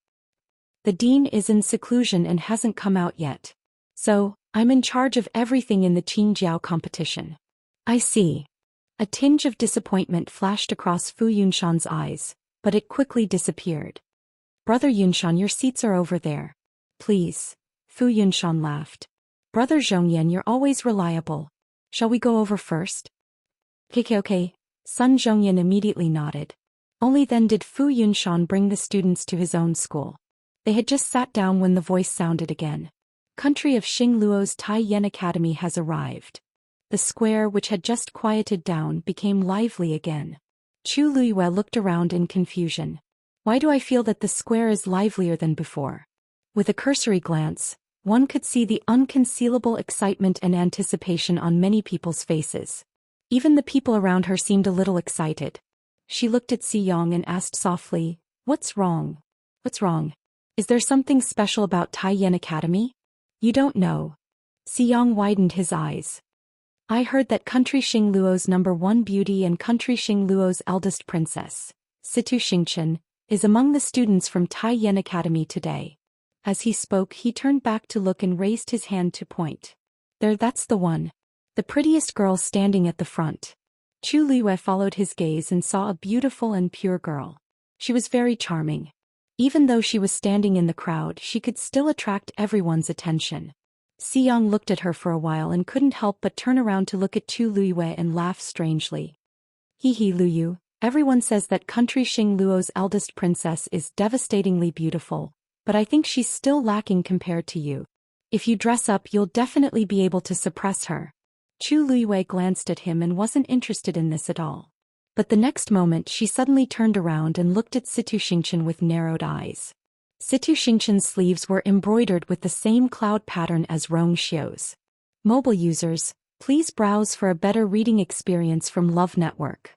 "The dean is in seclusion and hasn't come out yet. So, I'm in charge of everything in the Qingjiao competition." "I see." A tinge of disappointment flashed across Fu Yunshan's eyes, but it quickly disappeared. "Brother Yunshan, your seats are over there. Please." Fu Yunshan laughed. "Brother Zhongyan, you're always reliable. Shall we go over first?" Okay. Sun Zhongyan immediately nodded. Only then did Fu Yunshan bring the students to his own school. They had just sat down when the voice sounded again. "Country of Xing Luo's Tai Yen Academy has arrived." The square, which had just quieted down, became lively again. Chu Luiyue looked around in confusion. Why do I feel that the square is livelier than before? With a cursory glance, one could see the unconcealable excitement and anticipation on many people's faces. Even the people around her seemed a little excited. She looked at Xiyang and asked softly, "What's wrong? What's wrong? Is there something special about Tai Yen Academy?" "You don't know." Xiyang widened his eyes. "I heard that Country Xing Luo's #1 beauty and Country Xing Luo's eldest princess, Situ Xingchen, is among the students from Tai Yen Academy today." As he spoke, he turned back to look and raised his hand to point. "There, that's the one. The prettiest girl standing at the front." Chu Luiyue followed his gaze and saw a beautiful and pure girl. She was very charming. Even though she was standing in the crowd, she could still attract everyone's attention. Xiyang looked at her for a while and couldn't help but turn around to look at Chu Luiyue and laugh strangely. "Hee Luyu, everyone says that Country Xing Luo's eldest princess is devastatingly beautiful, but I think she's still lacking compared to you. If you dress up, you'll definitely be able to suppress her." Chu Luiyue glanced at him and wasn't interested in this at all. But the next moment she suddenly turned around and looked at Zhou Xian with narrowed eyes. Zhou Xian's sleeves were embroidered with the same cloud pattern as Zhou Xiao's. Mobile users, please browse for a better reading experience from Love Network.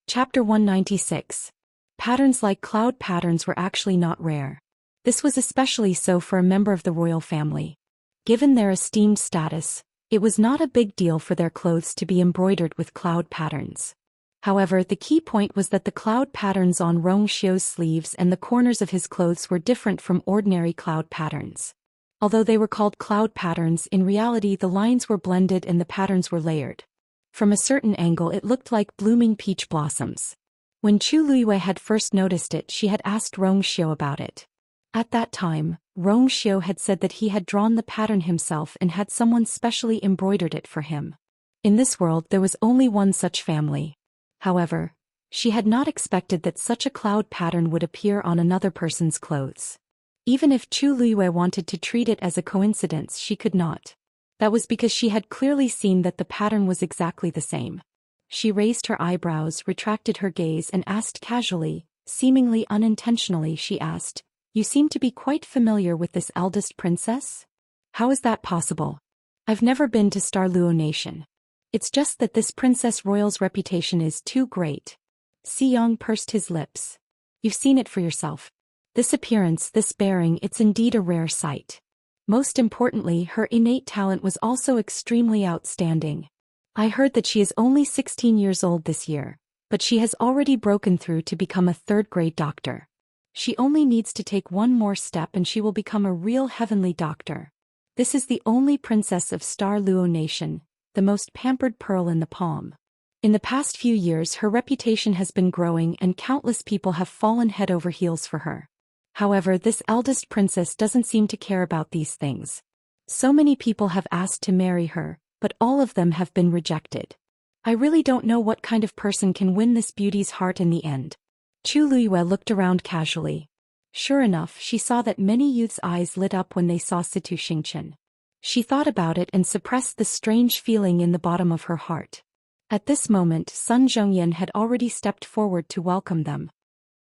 Chapter 196. Patterns like cloud patterns were actually not rare. This was especially so for a member of the royal family. Given their esteemed status, it was not a big deal for their clothes to be embroidered with cloud patterns. However, the key point was that the cloud patterns on Zhou Xiao's sleeves and the corners of his clothes were different from ordinary cloud patterns. Although they were called cloud patterns, in reality the lines were blended and the patterns were layered. From a certain angle it looked like blooming peach blossoms. When Chu Luiyue had first noticed it, she had asked Zhou Xiao about it. At that time, Zhou Xiao had said that he had drawn the pattern himself and had someone specially embroidered it for him. In this world there was only one such family. However, she had not expected that such a cloud pattern would appear on another person's clothes. Even if Chu Luiyue wanted to treat it as a coincidence, she could not. That was because she had clearly seen that the pattern was exactly the same. She raised her eyebrows, retracted her gaze, and asked casually, seemingly unintentionally, she asked, "You seem to be quite familiar with this eldest princess? How is that possible? I've never been to Star Luo Nation. It's just that this Princess Royal's reputation is too great." Xiyang pursed his lips. "You've seen it for yourself. This appearance, this bearing, it's indeed a rare sight. Most importantly, her innate talent was also extremely outstanding. I heard that she is only 16 years old this year, but she has already broken through to become a third-grade doctor. She only needs to take one more step and she will become a real heavenly doctor. This is the only princess of Star Luo Nation, the most pampered pearl in the palm. In the past few years her reputation has been growing and countless people have fallen head over heels for her. However, this eldest princess doesn't seem to care about these things. So many people have asked to marry her, but all of them have been rejected. I really don't know what kind of person can win this beauty's heart in the end." Chu Luiyue looked around casually. Sure enough, she saw that many youths' eyes lit up when they saw Zhou Xian. She thought about it and suppressed the strange feeling in the bottom of her heart. At this moment, Sun Zhongyan had already stepped forward to welcome them.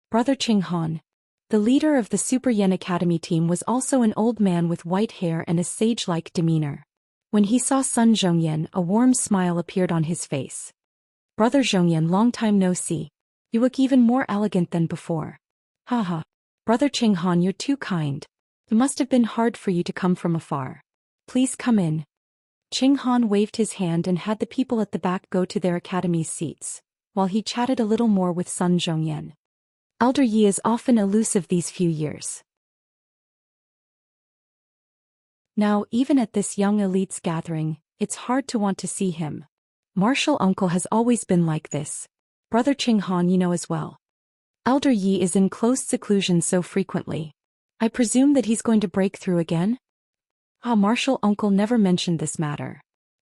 Brother Qinghan. The leader of the Super Yen Academy team was also an old man with white hair and a sage-like demeanor. When he saw Sun Zhongyan, a warm smile appeared on his face. "Brother Zhongyan, long time no see. You look even more elegant than before." "Haha. Brother Qinghan, you're too kind. It must have been hard for you to come from afar. Please come in." Qinghan waved his hand and had the people at the back go to their academy's seats, while he chatted a little more with Sun Zhongyan. Elder Yi is often elusive these few years. Now, even at this young elite's gathering, it's hard to want to see him. Martial uncle has always been like this. Brother Qinghan, you know as well. Elder Yi is in close seclusion so frequently. I presume that he's going to break through again? Martial uncle never mentioned this matter.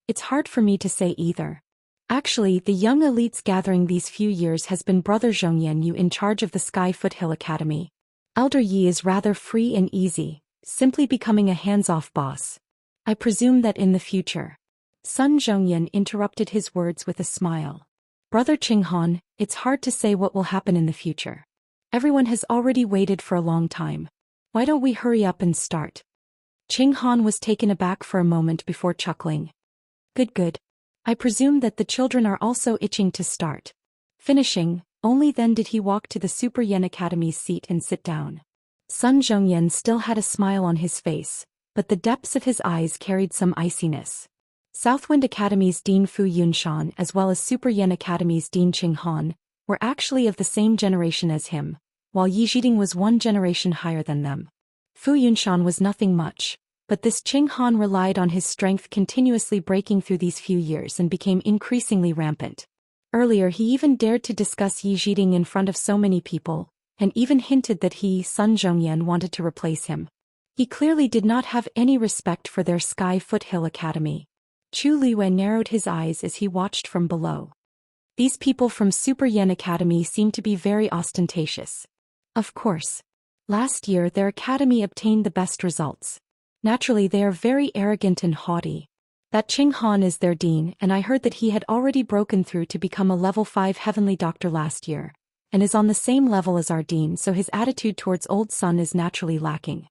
It's hard for me to say either. Actually, the young elite's gathering these few years has been Brother Zhongyan Yu in charge of the Sky Foothill Academy. Elder Yi is rather free and easy, simply becoming a hands-off boss. I presume that in the future. Sun Zhongyan interrupted his words with a smile. Brother Qinghan, it's hard to say what will happen in the future. Everyone has already waited for a long time. Why don't we hurry up and start? Qinghan was taken aback for a moment before chuckling. Good. I presume that the children are also itching to start. Finishing, only then did he walk to the Super Yen Academy's seat and sit down. Sun Zhongyan still had a smile on his face, but the depths of his eyes carried some iciness. Southwind Academy's Dean Fu Yunshan as well as Super Yen Academy's Dean Qinghan were actually of the same generation as him, while Yi Zhiding was one generation higher than them. Fu Yunshan was nothing much, but this Qinghan relied on his strength continuously breaking through these few years and became increasingly rampant. Earlier he even dared to discuss Yi Zhiding in front of so many people, and even hinted that he, Sun Zhongyan, wanted to replace him. He clearly did not have any respect for their Sky Foothill Academy. Chu Liwei narrowed his eyes as he watched from below. These people from Super Yen Academy seem to be very ostentatious. Of course. Last year their academy obtained the best results. Naturally they are very arrogant and haughty. That Qing Han is their dean, and I heard that he had already broken through to become a level 5 heavenly doctor last year, and is on the same level as our dean, so his attitude towards old Sun is naturally lacking.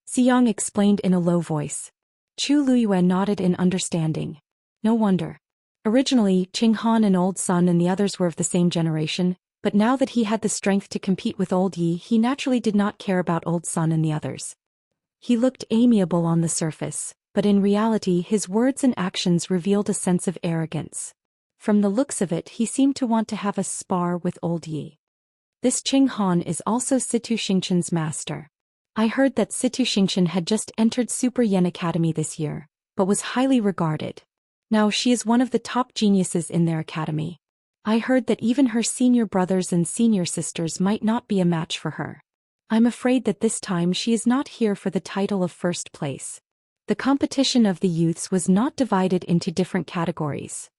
Xiang explained in a low voice. Chu Luyue nodded in understanding. No wonder. Originally, Qing Han and old Sun and the others were of the same generation, but now that he had the strength to compete with old Yi, he naturally did not care about old Sun and the others. He looked amiable on the surface, but in reality his words and actions revealed a sense of arrogance. From the looks of it, he seemed to want to have a spar with old Yi. This Qing Han is also Situ Xingqian's master. I heard that Situ Xingqian had just entered Super Yen Academy this year, but was highly regarded. Now she is one of the top geniuses in their academy. I heard that even her senior brothers and senior sisters might not be a match for her. I'm afraid that this time she is not here for the title of first place. The competition of the youths was not divided into different categories.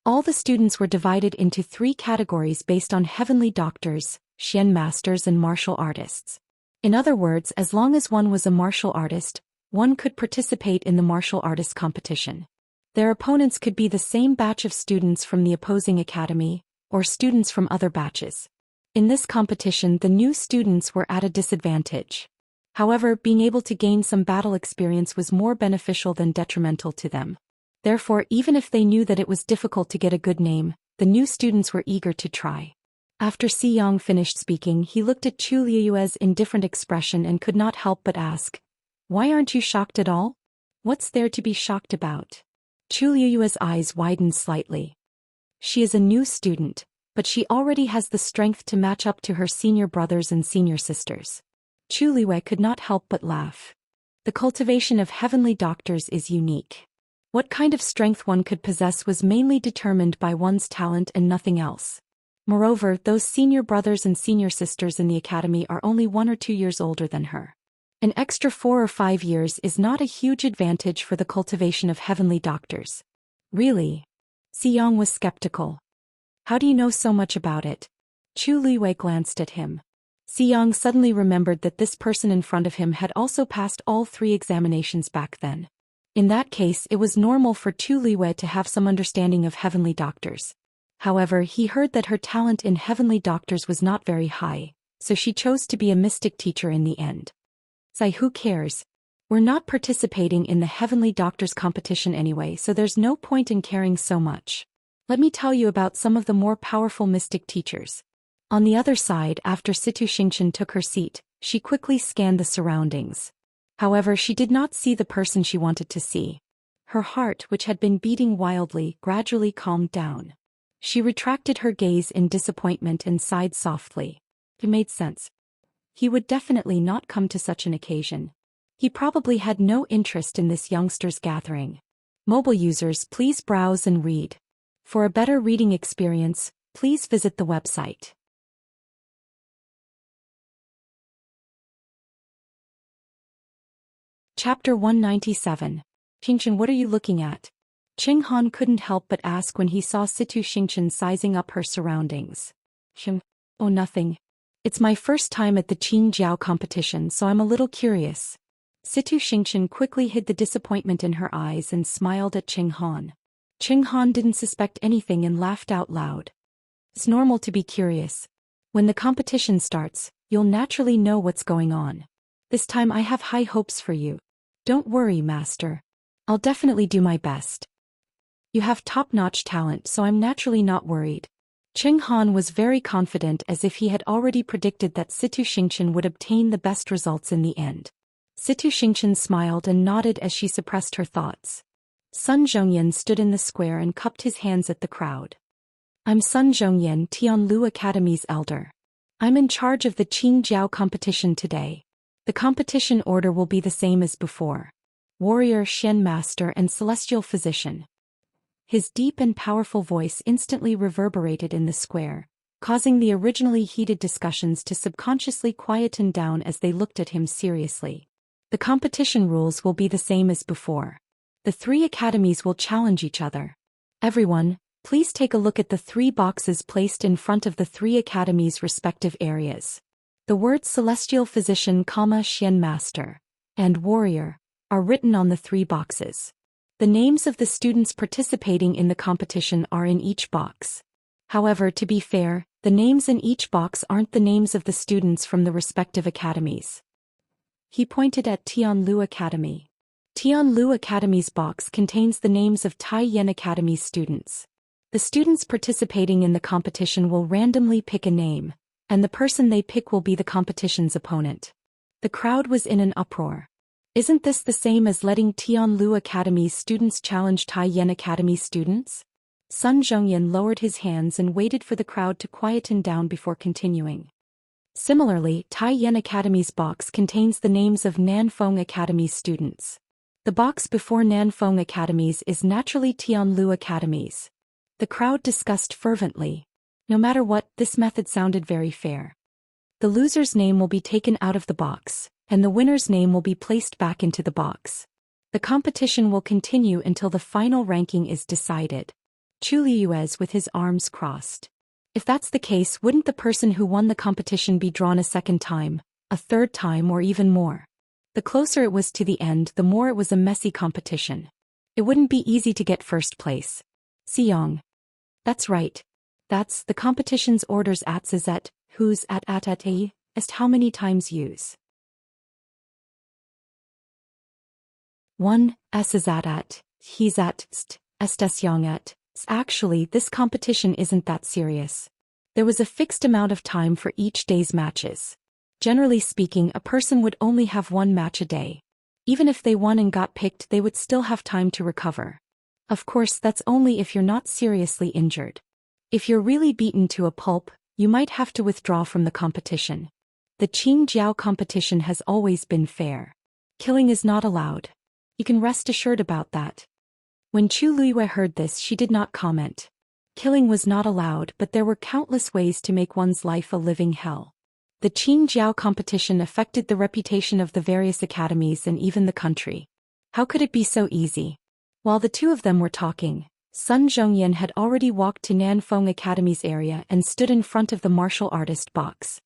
All the students were divided into 3 categories based on heavenly doctors, Xian masters and martial artists. In other words, as long as one was a martial artist, one could participate in the martial artist competition. Their opponents could be the same batch of students from the opposing academy, or students from other batches. In this competition, the new students were at a disadvantage. However, being able to gain some battle experience was more beneficial than detrimental to them. Therefore, even if they knew that it was difficult to get a good name, the new students were eager to try. After Xiang finished speaking, he looked at Chu Liyue's indifferent expression and could not help but ask, "Why aren't you shocked at all? What's there to be shocked about?" Chu Liyue's eyes widened slightly. She is a new student, but she already has the strength to match up to her senior brothers and senior sisters. Chu Liyue could not help but laugh. The cultivation of heavenly doctors is unique. What kind of strength one could possess was mainly determined by one's talent and nothing else. Moreover, those senior brothers and senior sisters in the academy are only 1 or 2 years older than her. An extra 4 or 5 years is not a huge advantage for the cultivation of heavenly doctors. Really? Xiang was skeptical. How do you know so much about it? Chu Liyue glanced at him. Xiang suddenly remembered that this person in front of him had also passed all 3 examinations back then. In that case, it was normal for Chu Liyue to have some understanding of heavenly doctors. However, he heard that her talent in heavenly doctors was not very high, so she chose to be a mystic teacher in the end. Say, who cares? We're not participating in the heavenly doctors competition anyway, so there's no point in caring so much. Let me tell you about some of the more powerful mystic teachers. On the other side, after Situ Xingqian took her seat, she quickly scanned the surroundings. However, she did not see the person she wanted to see. Her heart, which had been beating wildly, gradually calmed down. She retracted her gaze in disappointment and sighed softly. It made sense. He would definitely not come to such an occasion. He probably had no interest in this youngster's gathering. Mobile users, please browse and read. For a better reading experience, please visit the website. Chapter 197. Xingqian, what are you looking at? Qing Han couldn't help but ask when he saw Situ Xingqian sizing up her surroundings. Oh, nothing. It's my first time at the Qing Jiao competition, so I'm a little curious. Situ Xingqian quickly hid the disappointment in her eyes and smiled at Qing Han. Qing Han didn't suspect anything and laughed out loud. It's normal to be curious. When the competition starts, you'll naturally know what's going on. This time I have high hopes for you. Don't worry, master. I'll definitely do my best. You have top-notch talent, so I'm naturally not worried. Qing Han was very confident, as if he had already predicted that Situ Xingqian would obtain the best results in the end. Situ Xingqian smiled and nodded as she suppressed her thoughts. Sun Zhongyan stood in the square and cupped his hands at the crowd. I'm Sun Zhongyan, Tianlu Academy's elder. I'm in charge of the Qing Jiao competition today. The competition order will be the same as before. Warrior, Xian Master and Celestial Physician. His deep and powerful voice instantly reverberated in the square, causing the originally heated discussions to subconsciously quieten down as they looked at him seriously. The competition rules will be the same as before. The 3 academies will challenge each other. Everyone, please take a look at the 3 boxes placed in front of the 3 academies' respective areas. The words Celestial Physician, Xian Master, and Warrior are written on the 3 boxes. The names of the students participating in the competition are in each box. However, to be fair, the names in each box aren't the names of the students from the respective academies. He pointed at Tianlu Academy. Tianlu Academy's box contains the names of Taiyan Academy's students. The students participating in the competition will randomly pick a name, and the person they pick will be the competition's opponent. The crowd was in an uproar. Isn't this the same as letting Tianlu Academy's students challenge Taiyan Academy students? Sun Zhongyan lowered his hands and waited for the crowd to quieten down before continuing. Similarly, Taiyan Academy's box contains the names of Nanfeng Academy's students. The box before Nanfeng Academy's is naturally Tianlu Academy's. The crowd discussed fervently. No matter what, this method sounded very fair. The loser's name will be taken out of the box, and the winner's name will be placed back into the box. The competition will continue until the final ranking is decided. Chu Liyuez with his arms crossed. If that's the case, wouldn't the person who won the competition be drawn a second time, a third time, or even more? The closer it was to the end, the more it was a messy competition. It wouldn't be easy to get first place. Xiang. That's right. That's the competition's orders at Zet, who's at a, est how many times use. 1. S is at, he's at, st, estes young at. Actually, this competition isn't that serious. There was a fixed amount of time for each day's matches. Generally speaking, a person would only have 1 match a day. Even if they won and got picked, they would still have time to recover. Of course, that's only if you're not seriously injured. If you're really beaten to a pulp, you might have to withdraw from the competition. The Qingjiao competition has always been fair. Killing is not allowed. You can rest assured about that. When Chu Luiyue heard this, she did not comment. Killing was not allowed, but there were countless ways to make one's life a living hell. The Qingjiao competition affected the reputation of the various academies and even the country. How could it be so easy? While the two of them were talking, Sun Zhongyan had already walked to Nanfeng Academy's area and stood in front of the martial artist box.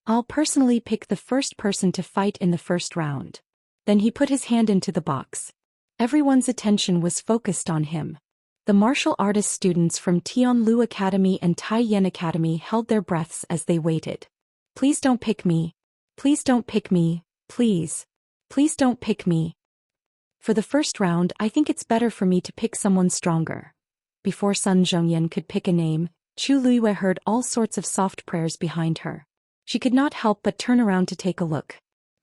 I'll personally pick the first person to fight in the first round. Then he put his hand into the box. Everyone's attention was focused on him. The martial artist students from Tianlu Academy and Taiyan Academy held their breaths as they waited. Please don't pick me. Please don't pick me. Please. Please don't pick me. For the first round, I think it's better for me to pick someone stronger. Before Sun Zhongyan could pick a name, Chu Luiyue heard all sorts of soft prayers behind her. She could not help but turn around to take a look.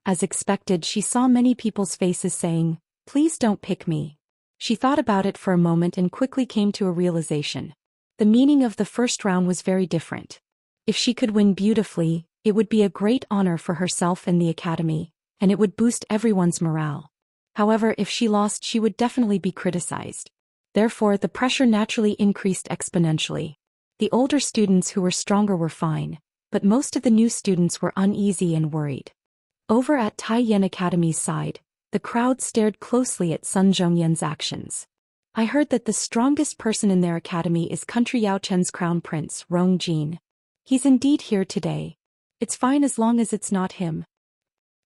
As expected, she saw many people's faces saying, "Please don't pick me." She thought about it for a moment and quickly came to a realization. The meaning of the first round was very different. If she could win beautifully, it would be a great honor for herself and the academy, and it would boost everyone's morale. However, if she lost, she would definitely be criticized. Therefore, the pressure naturally increased exponentially. The older students who were stronger were fine, but most of the new students were uneasy and worried. Over at Taiyan Academy's side, the crowd stared closely at Sun Zhongyan's actions. I heard that the strongest person in their academy is Country Yaochen's crown prince, Rong Jin. He's indeed here today. It's fine as long as it's not him.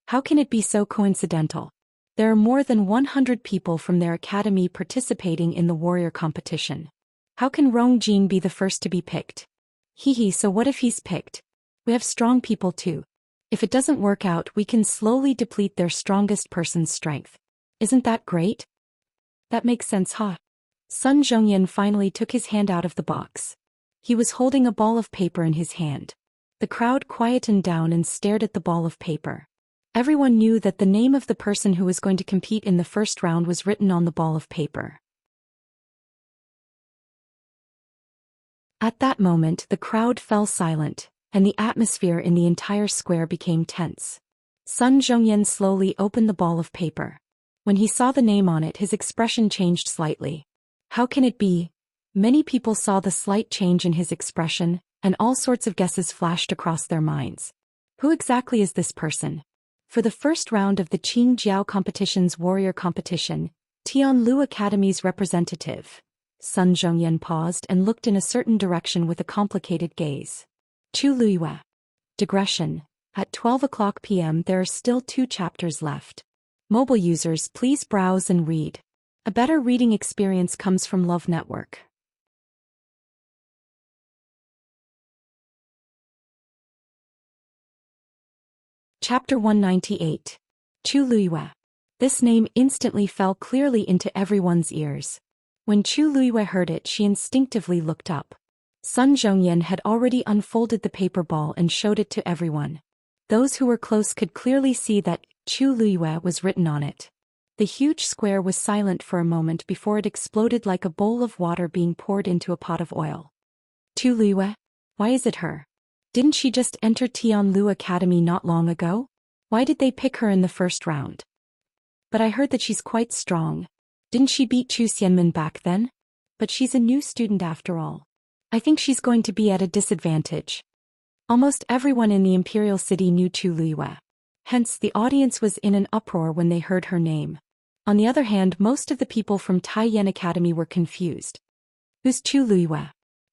How can it be so coincidental? There are more than 100 people from their academy participating in the warrior competition. How can Rong Jin be the first to be picked? So what if he's picked? We have strong people too. If it doesn't work out, we can slowly deplete their strongest person's strength. Isn't that great? That makes sense, huh? Sun Zhongyan finally took his hand out of the box. He was holding a ball of paper in his hand. The crowd quietened down and stared at the ball of paper. Everyone knew that the name of the person who was going to compete in the first round was written on the ball of paper. At that moment, the crowd fell silent, and the atmosphere in the entire square became tense. Sun Zhongyan slowly opened the ball of paper. When he saw the name on it, his expression changed slightly. How can it be? Many people saw the slight change in his expression, and all sorts of guesses flashed across their minds. Who exactly is this person? For the first round of the Qingjiao competition's warrior competition, Tianlu Academy's representative, Sun Zhongyan paused and looked in a certain direction with a complicated gaze. Chu Luiyue. Digression. At 12 o'clock p.m. there are still 2 chapters left. Mobile users, please browse and read. A better reading experience comes from Love Network. Chapter 198. Chu Luiyue. This name instantly fell clearly into everyone's ears. When Chu Luiyue heard it, she instinctively looked up. Sun Zhongyan had already unfolded the paper ball and showed it to everyone. Those who were close could clearly see that Chu Luiyue was written on it. The huge square was silent for a moment before it exploded like a bowl of water being poured into a pot of oil. Chu Luiyue? Why is it her? Didn't she just enter Tianlu Academy not long ago? Why did they pick her in the first round? But I heard that she's quite strong. Didn't she beat Zhou Xian back then? But she's a new student after all. I think she's going to be at a disadvantage. Almost everyone in the Imperial City knew Chu Luiyue. Hence, the audience was in an uproar when they heard her name. On the other hand, most of the people from Taiyan Academy were confused. Who's Chu Luiyue?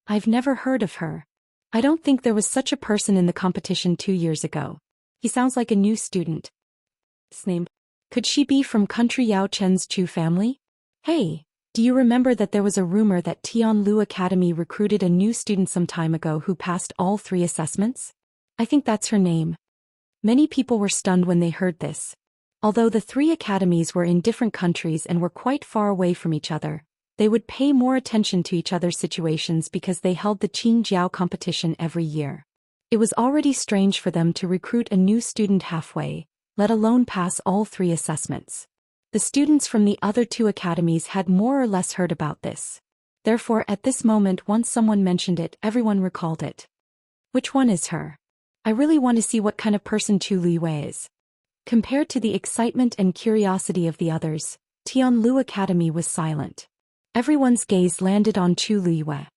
I've never heard of her. I don't think there was such a person in the competition 2 years ago. He sounds like a new student. His name? Could she be from country Yao Chen's Chu family? Hey, do you remember that there was a rumor that Tianlu Academy recruited a new student some time ago who passed all 3 assessments? I think that's her name. Many people were stunned when they heard this. Although the 3 academies were in different countries and were quite far away from each other, they would pay more attention to each other's situations because they held the Qingjiao competition every year. It was already strange for them to recruit a new student halfway, let alone pass all 3 assessments. The students from the other 2 academies had more or less heard about this. Therefore, at this moment, once someone mentioned it, everyone recalled it. Which one is her? I really want to see what kind of person Chu Luiyue is. Compared to the excitement and curiosity of the others, Tianlu Academy was silent. Everyone's gaze landed on Chu Luiyue.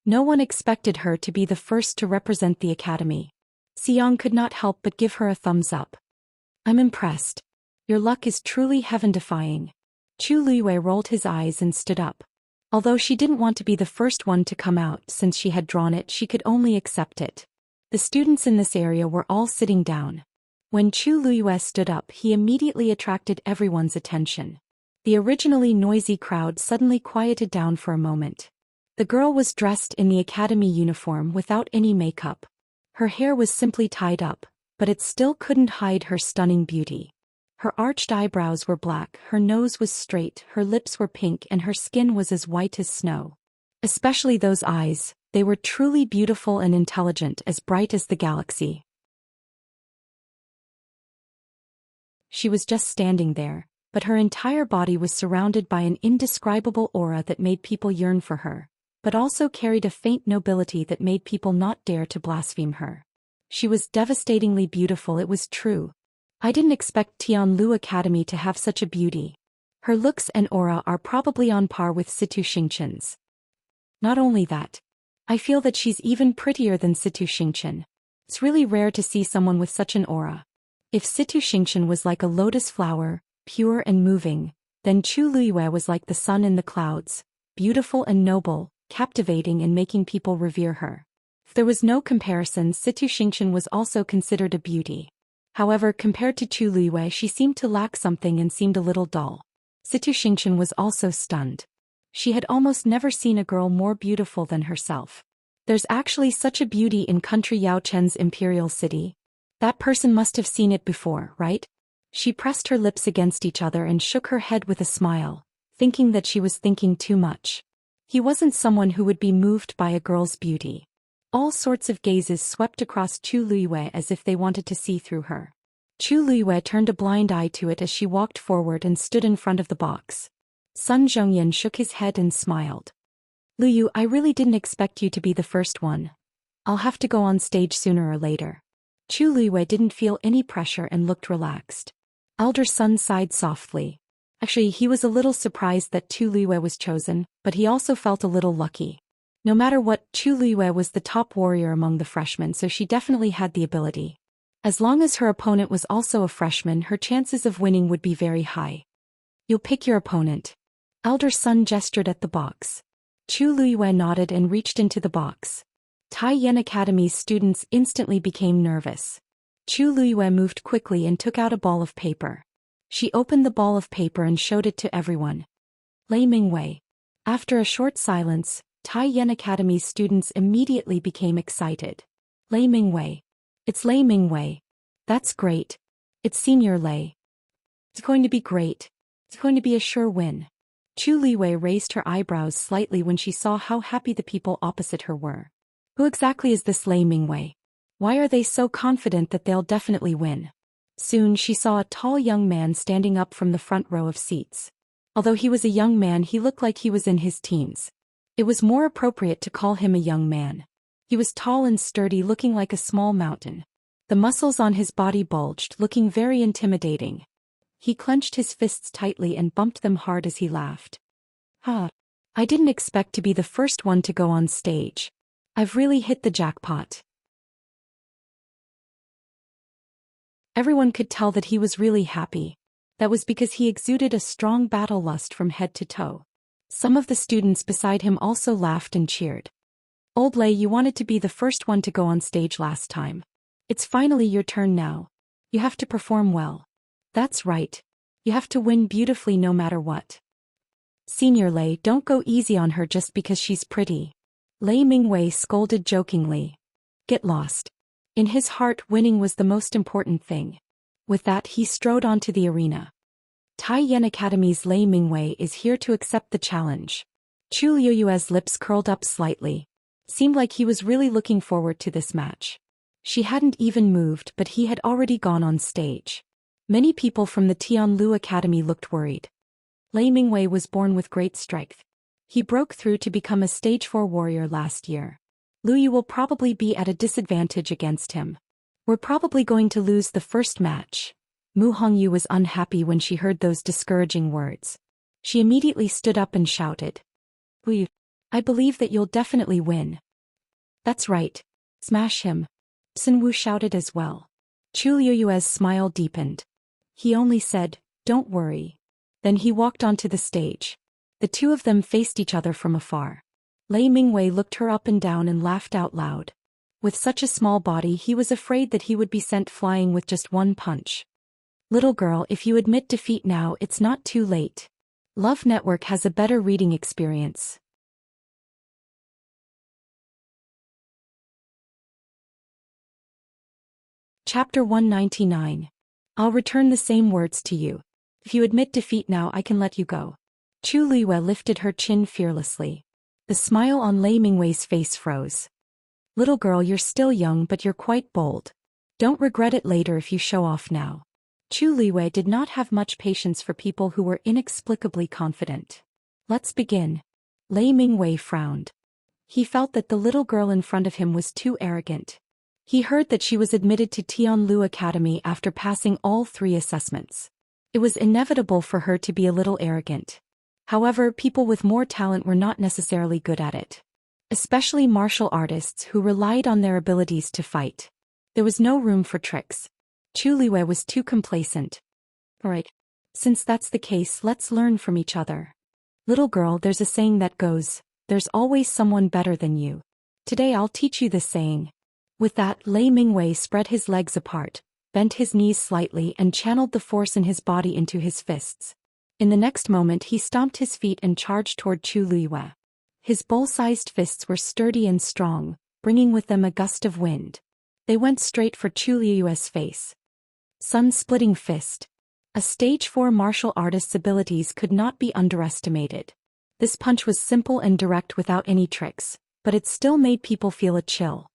No one expected her to be the first to represent the academy. Xiang could not help but give her a thumbs up. I'm impressed. Your luck is truly heaven-defying. Chu Luiyue rolled his eyes and stood up. Although she didn't want to be the first one to come out since she had drawn it, she could only accept it. The students in this area were all sitting down. When Chu Luiyue stood up, he immediately attracted everyone's attention. The originally noisy crowd suddenly quieted down for a moment. The girl was dressed in the academy uniform without any makeup. Her hair was simply tied up, but it still couldn't hide her stunning beauty. Her arched eyebrows were black, her nose was straight, her lips were pink, and her skin was as white as snow. Especially those eyes, they were truly beautiful and intelligent, as bright as the galaxy. She was just standing there, but her entire body was surrounded by an indescribable aura that made people yearn for her, but also carried a faint nobility that made people not dare to blaspheme her. She was devastatingly beautiful, it was true. I didn't expect Tianlu Academy to have such a beauty. Her looks and aura are probably on par with Situ Xingqian's. Not only that, I feel that she's even prettier than Situ Xingqian. It's really rare to see someone with such an aura. If Situ Xingqian was like a lotus flower, pure and moving, then Chu Luiyue was like the sun in the clouds, beautiful and noble, captivating and making people revere her. If there was no comparison, Situ Xingqian was also considered a beauty. However, compared to Chu Luiyue, she seemed to lack something and seemed a little dull. Situ Xingqian was also stunned. She had almost never seen a girl more beautiful than herself. There's actually such a beauty in country Yao Chen's imperial city. That person must have seen it before, right? She pressed her lips against each other and shook her head with a smile, thinking that she was thinking too much. He wasn't someone who would be moved by a girl's beauty. All sorts of gazes swept across Chu Luiyue as if they wanted to see through her. Chu Luiyue turned a blind eye to it as she walked forward and stood in front of the box. Sun Zhongyan shook his head and smiled. Luyu, I really didn't expect you to be the first one. I'll have to go on stage sooner or later. Chu Luiyue didn't feel any pressure and looked relaxed. Elder Sun sighed softly. Actually, he was a little surprised that Chu Luiyue was chosen, but he also felt a little lucky. No matter what, Chu Luiyue was the top warrior among the freshmen, so she definitely had the ability. As long as her opponent was also a freshman, her chances of winning would be very high. You'll pick your opponent. Elder Sun gestured at the box. Chu Luiyue nodded and reached into the box. Taiyan Academy's students instantly became nervous. Chu Luiyue moved quickly and took out a ball of paper. She opened the ball of paper and showed it to everyone. Lei Mingwei. After a short silence, Tai Yan Academy's students immediately became excited. Lei Mingwei. It's Lei Mingwei. That's great. It's Senior Lei. It's going to be great. It's going to be a sure win. Chu Liwei raised her eyebrows slightly when she saw how happy the people opposite her were. Who exactly is this Lei Mingwei? Why are they so confident that they'll definitely win? Soon she saw a tall young man standing up from the front row of seats. Although he was a young man, he looked like he was in his teens. It was more appropriate to call him a young man. He was tall and sturdy, looking like a small mountain. The muscles on his body bulged, looking very intimidating. He clenched his fists tightly and bumped them hard as he laughed. I didn't expect to be the first one to go on stage. I've really hit the jackpot. Everyone could tell that he was really happy. That was because he exuded a strong battle lust from head to toe. Some of the students beside him also laughed and cheered. Old Lei, you wanted to be the first one to go on stage last time. It's finally your turn now. You have to perform well. That's right. You have to win beautifully no matter what. Senior Lei, don't go easy on her just because she's pretty. Lei Mingwei scolded jokingly. Get lost. In his heart, winning was the most important thing. With that, he strode onto the arena. Tai Yan Academy's Lei Mingwei is here to accept the challenge. Chu Liuyue's lips curled up slightly. Seemed like he was really looking forward to this match. She hadn't even moved, but he had already gone on stage. Many people from the Tianlu Academy looked worried. Lei Mingwei was born with great strength. He broke through to become a stage 4 warrior last year. Lu Yu will probably be at a disadvantage against him. We're probably going to lose the first match. Mu Hongyu was unhappy when she heard those discouraging words. She immediately stood up and shouted. Lu Yu, I believe that you'll definitely win. That's right. Smash him. Sun Wu shouted as well. Chu Liuyue's smile deepened. He only said, don't worry. Then he walked onto the stage. The two of them faced each other from afar. Lei Mingwei looked her up and down and laughed out loud. With such a small body, he was afraid that he would be sent flying with just one punch. Little girl, if you admit defeat now, it's not too late. Love Network has a better reading experience. Chapter 199. I'll return the same words to you. If you admit defeat now, I can let you go. Chu Liyue lifted her chin fearlessly. The smile on Lei Mingwei's face froze. Little girl, you're still young, but you're quite bold. Don't regret it later if you show off now. Chu Liyue did not have much patience for people who were inexplicably confident. Let's begin. Lei Mingwei frowned. He felt that the little girl in front of him was too arrogant. He heard that she was admitted to Tianlu Academy after passing all 3 assessments. It was inevitable for her to be a little arrogant. However, people with more talent were not necessarily good at it. Especially martial artists who relied on their abilities to fight. There was no room for tricks. Chu Liyue was too complacent. Alright. Since that's the case, let's learn from each other. Little girl, there's a saying that goes, there's always someone better than you. Today I'll teach you this saying. With that, Lei Mingwei spread his legs apart, bent his knees slightly and channeled the force in his body into his fists. In the next moment he stomped his feet and charged toward Chu Liyue. His bowl-sized fists were sturdy and strong, bringing with them a gust of wind. They went straight for Chu Liyue's face. Sun-splitting fist. A stage 4 martial artist's abilities could not be underestimated. This punch was simple and direct without any tricks, but it still made people feel a chill.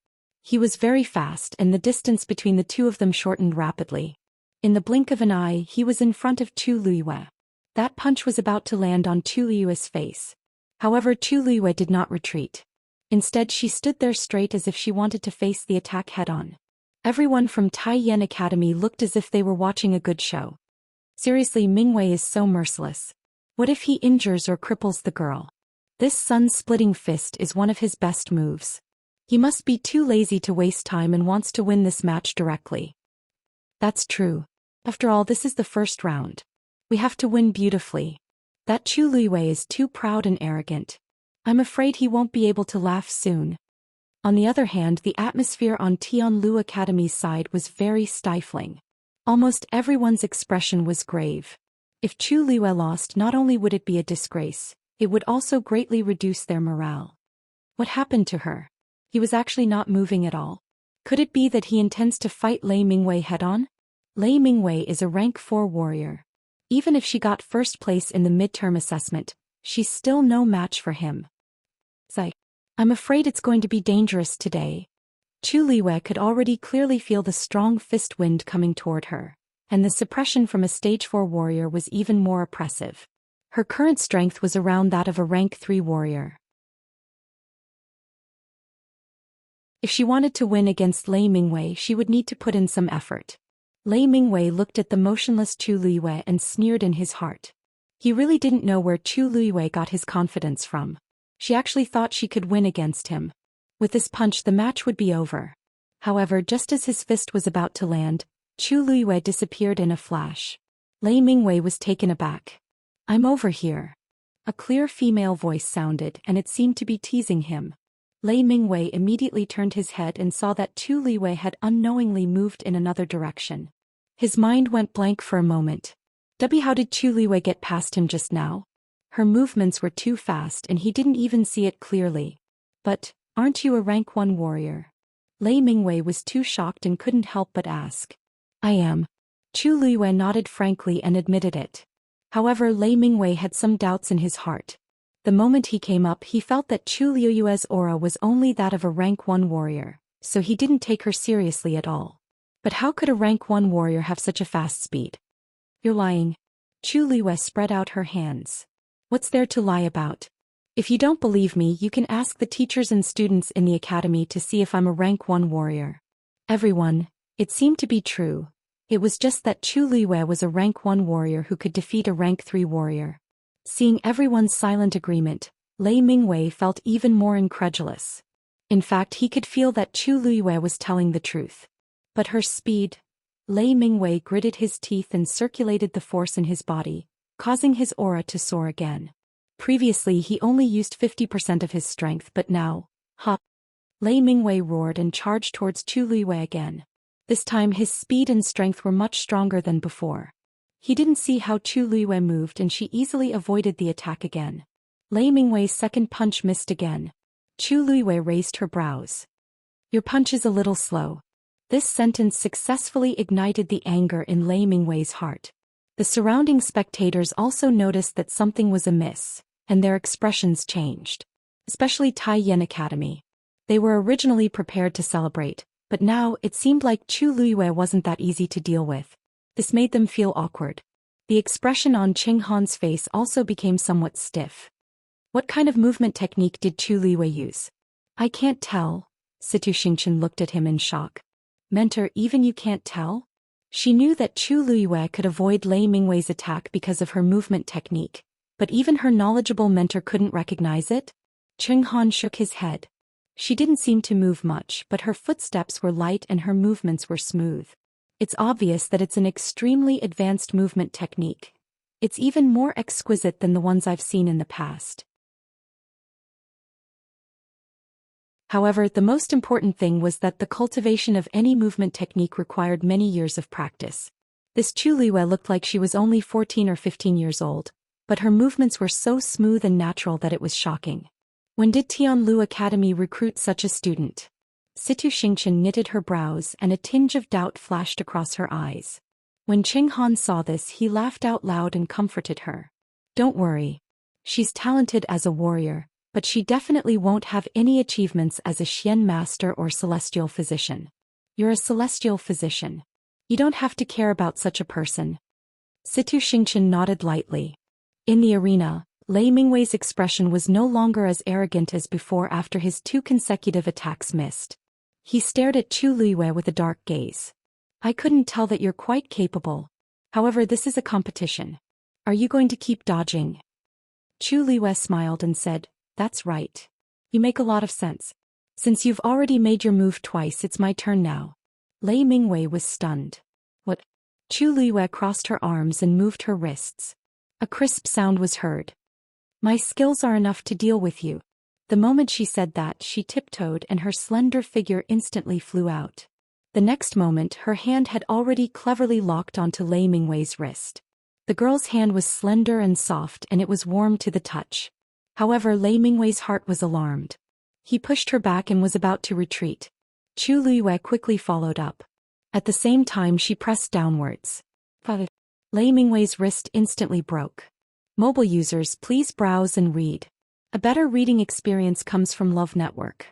He was very fast and the distance between the two of them shortened rapidly. In the blink of an eye, he was in front of Chu Liyue. That punch was about to land on Chu Liyue's face. However, Chu Liyue did not retreat. Instead, she stood there straight as if she wanted to face the attack head-on. Everyone from Tai Yan Academy looked as if they were watching a good show. Seriously, Mingwei is so merciless. What if he injures or cripples the girl? This sun-splitting fist is one of his best moves. He must be too lazy to waste time and wants to win this match directly. That's true. After all, this is the first round. We have to win beautifully. That Chu Liyue is too proud and arrogant. I'm afraid he won't be able to laugh soon. On the other hand, the atmosphere on Tianlu Academy's side was very stifling. Almost everyone's expression was grave. If Chu Liyue lost, not only would it be a disgrace, it would also greatly reduce their morale. What happened to her? He was actually not moving at all. Could it be that he intends to fight Lei Mingwei head-on? Lei Mingwei is a rank 4 warrior. Even if she got first place in the midterm assessment, she's still no match for him. I'm afraid it's going to be dangerous today. Chu Liyue could already clearly feel the strong fist wind coming toward her, and the suppression from a stage 4 warrior was even more oppressive. Her current strength was around that of a rank 3 warrior. If she wanted to win against Lei Mingwei, she would need to put in some effort. Lei Mingwei looked at the motionless Chu Liyue and sneered in his heart. He really didn't know where Chu Liyue got his confidence from. She actually thought she could win against him. With this punch, the match would be over. However, just as his fist was about to land, Chu Liyue disappeared in a flash. Lei Mingwei was taken aback. "I'm over here." A clear female voice sounded, and it seemed to be teasing him. Lei Mingwei immediately turned his head and saw that Chu Liyue had unknowingly moved in another direction. His mind went blank for a moment. How did Chu Liyue get past him just now? Her movements were too fast and he didn't even see it clearly. "But, aren't you a rank 1 warrior?" Lei Mingwei was too shocked and couldn't help but ask. "I am." Chu Liyue nodded frankly and admitted it. However, Lei Mingwei had some doubts in his heart. The moment he came up, he felt that Chu Liyue's aura was only that of a rank 1 warrior, so he didn't take her seriously at all. But how could a rank 1 warrior have such a fast speed? "You're lying." Chu Liyue spread out her hands. "What's there to lie about? If you don't believe me, you can ask the teachers and students in the academy to see if I'm a rank 1 warrior." Everyone, it seemed to be true. It was just that Chu Liyue was a rank 1 warrior who could defeat a rank 3 warrior. Seeing everyone's silent agreement, Lei Mingwei felt even more incredulous. In fact, he could feel that Chu Liyue was telling the truth. But her speed... Lei Mingwei gritted his teeth and circulated the force in his body, causing his aura to soar again. Previously he only used 50% of his strength, but now... Lei Mingwei roared and charged towards Chu Liyue again. This time his speed and strength were much stronger than before. He didn't see how Chu Liyue moved and she easily avoided the attack again. Lei Mingwei's second punch missed again. Chu Liyue raised her brows. "Your punch is a little slow." This sentence successfully ignited the anger in Lei Mingwei's heart. The surrounding spectators also noticed that something was amiss, and their expressions changed. Especially Tai Yan Academy. They were originally prepared to celebrate, but now it seemed like Chu Liyue wasn't that easy to deal with. This made them feel awkward. The expression on Qing Han's face also became somewhat stiff. What kind of movement technique did Chu Liyue use? "I can't tell." Situ Xingqian looked at him in shock. "Mentor, even you can't tell?" She knew that Chu Liyue could avoid Lei Mingwei's attack because of her movement technique, but even her knowledgeable mentor couldn't recognize it? Qing Han shook his head. She didn't seem to move much, but her footsteps were light and her movements were smooth. It's obvious that it's an extremely advanced movement technique. It's even more exquisite than the ones I've seen in the past. However, the most important thing was that the cultivation of any movement technique required many years of practice. This Chu Liyue looked like she was only 14 or 15 years old, but her movements were so smooth and natural that it was shocking. When did Tianlu Academy recruit such a student? Situ Xingqian knitted her brows and a tinge of doubt flashed across her eyes. When Qing Han saw this, he laughed out loud and comforted her. "Don't worry. She's talented as a warrior, but she definitely won't have any achievements as a Xian master or celestial physician." "You're a celestial physician. You don't have to care about such a person." Situ Xingqian nodded lightly. In the arena, Lei Mingwei's expression was no longer as arrogant as before after his 2 consecutive attacks missed. He stared at Chu Liyue with a dark gaze. "I couldn't tell that you're quite capable. However, this is a competition. Are you going to keep dodging?" Chu Liyue smiled and said, "That's right. You make a lot of sense. Since you've already made your move twice, it's my turn now." Lei Mingwei was stunned. "What?" Chu Liyue crossed her arms and moved her wrists. A crisp sound was heard. "My skills are enough to deal with you." The moment she said that, she tiptoed and her slender figure instantly flew out. The next moment her hand had already cleverly locked onto Lei Mingwei's wrist. The girl's hand was slender and soft and it was warm to the touch. However, Lei Mingwei's heart was alarmed. He pushed her back and was about to retreat. Chu Liyue quickly followed up. At the same time she pressed downwards. Lei Mingwei's wrist instantly broke. Mobile users, please browse and read. A better reading experience comes from Love Network.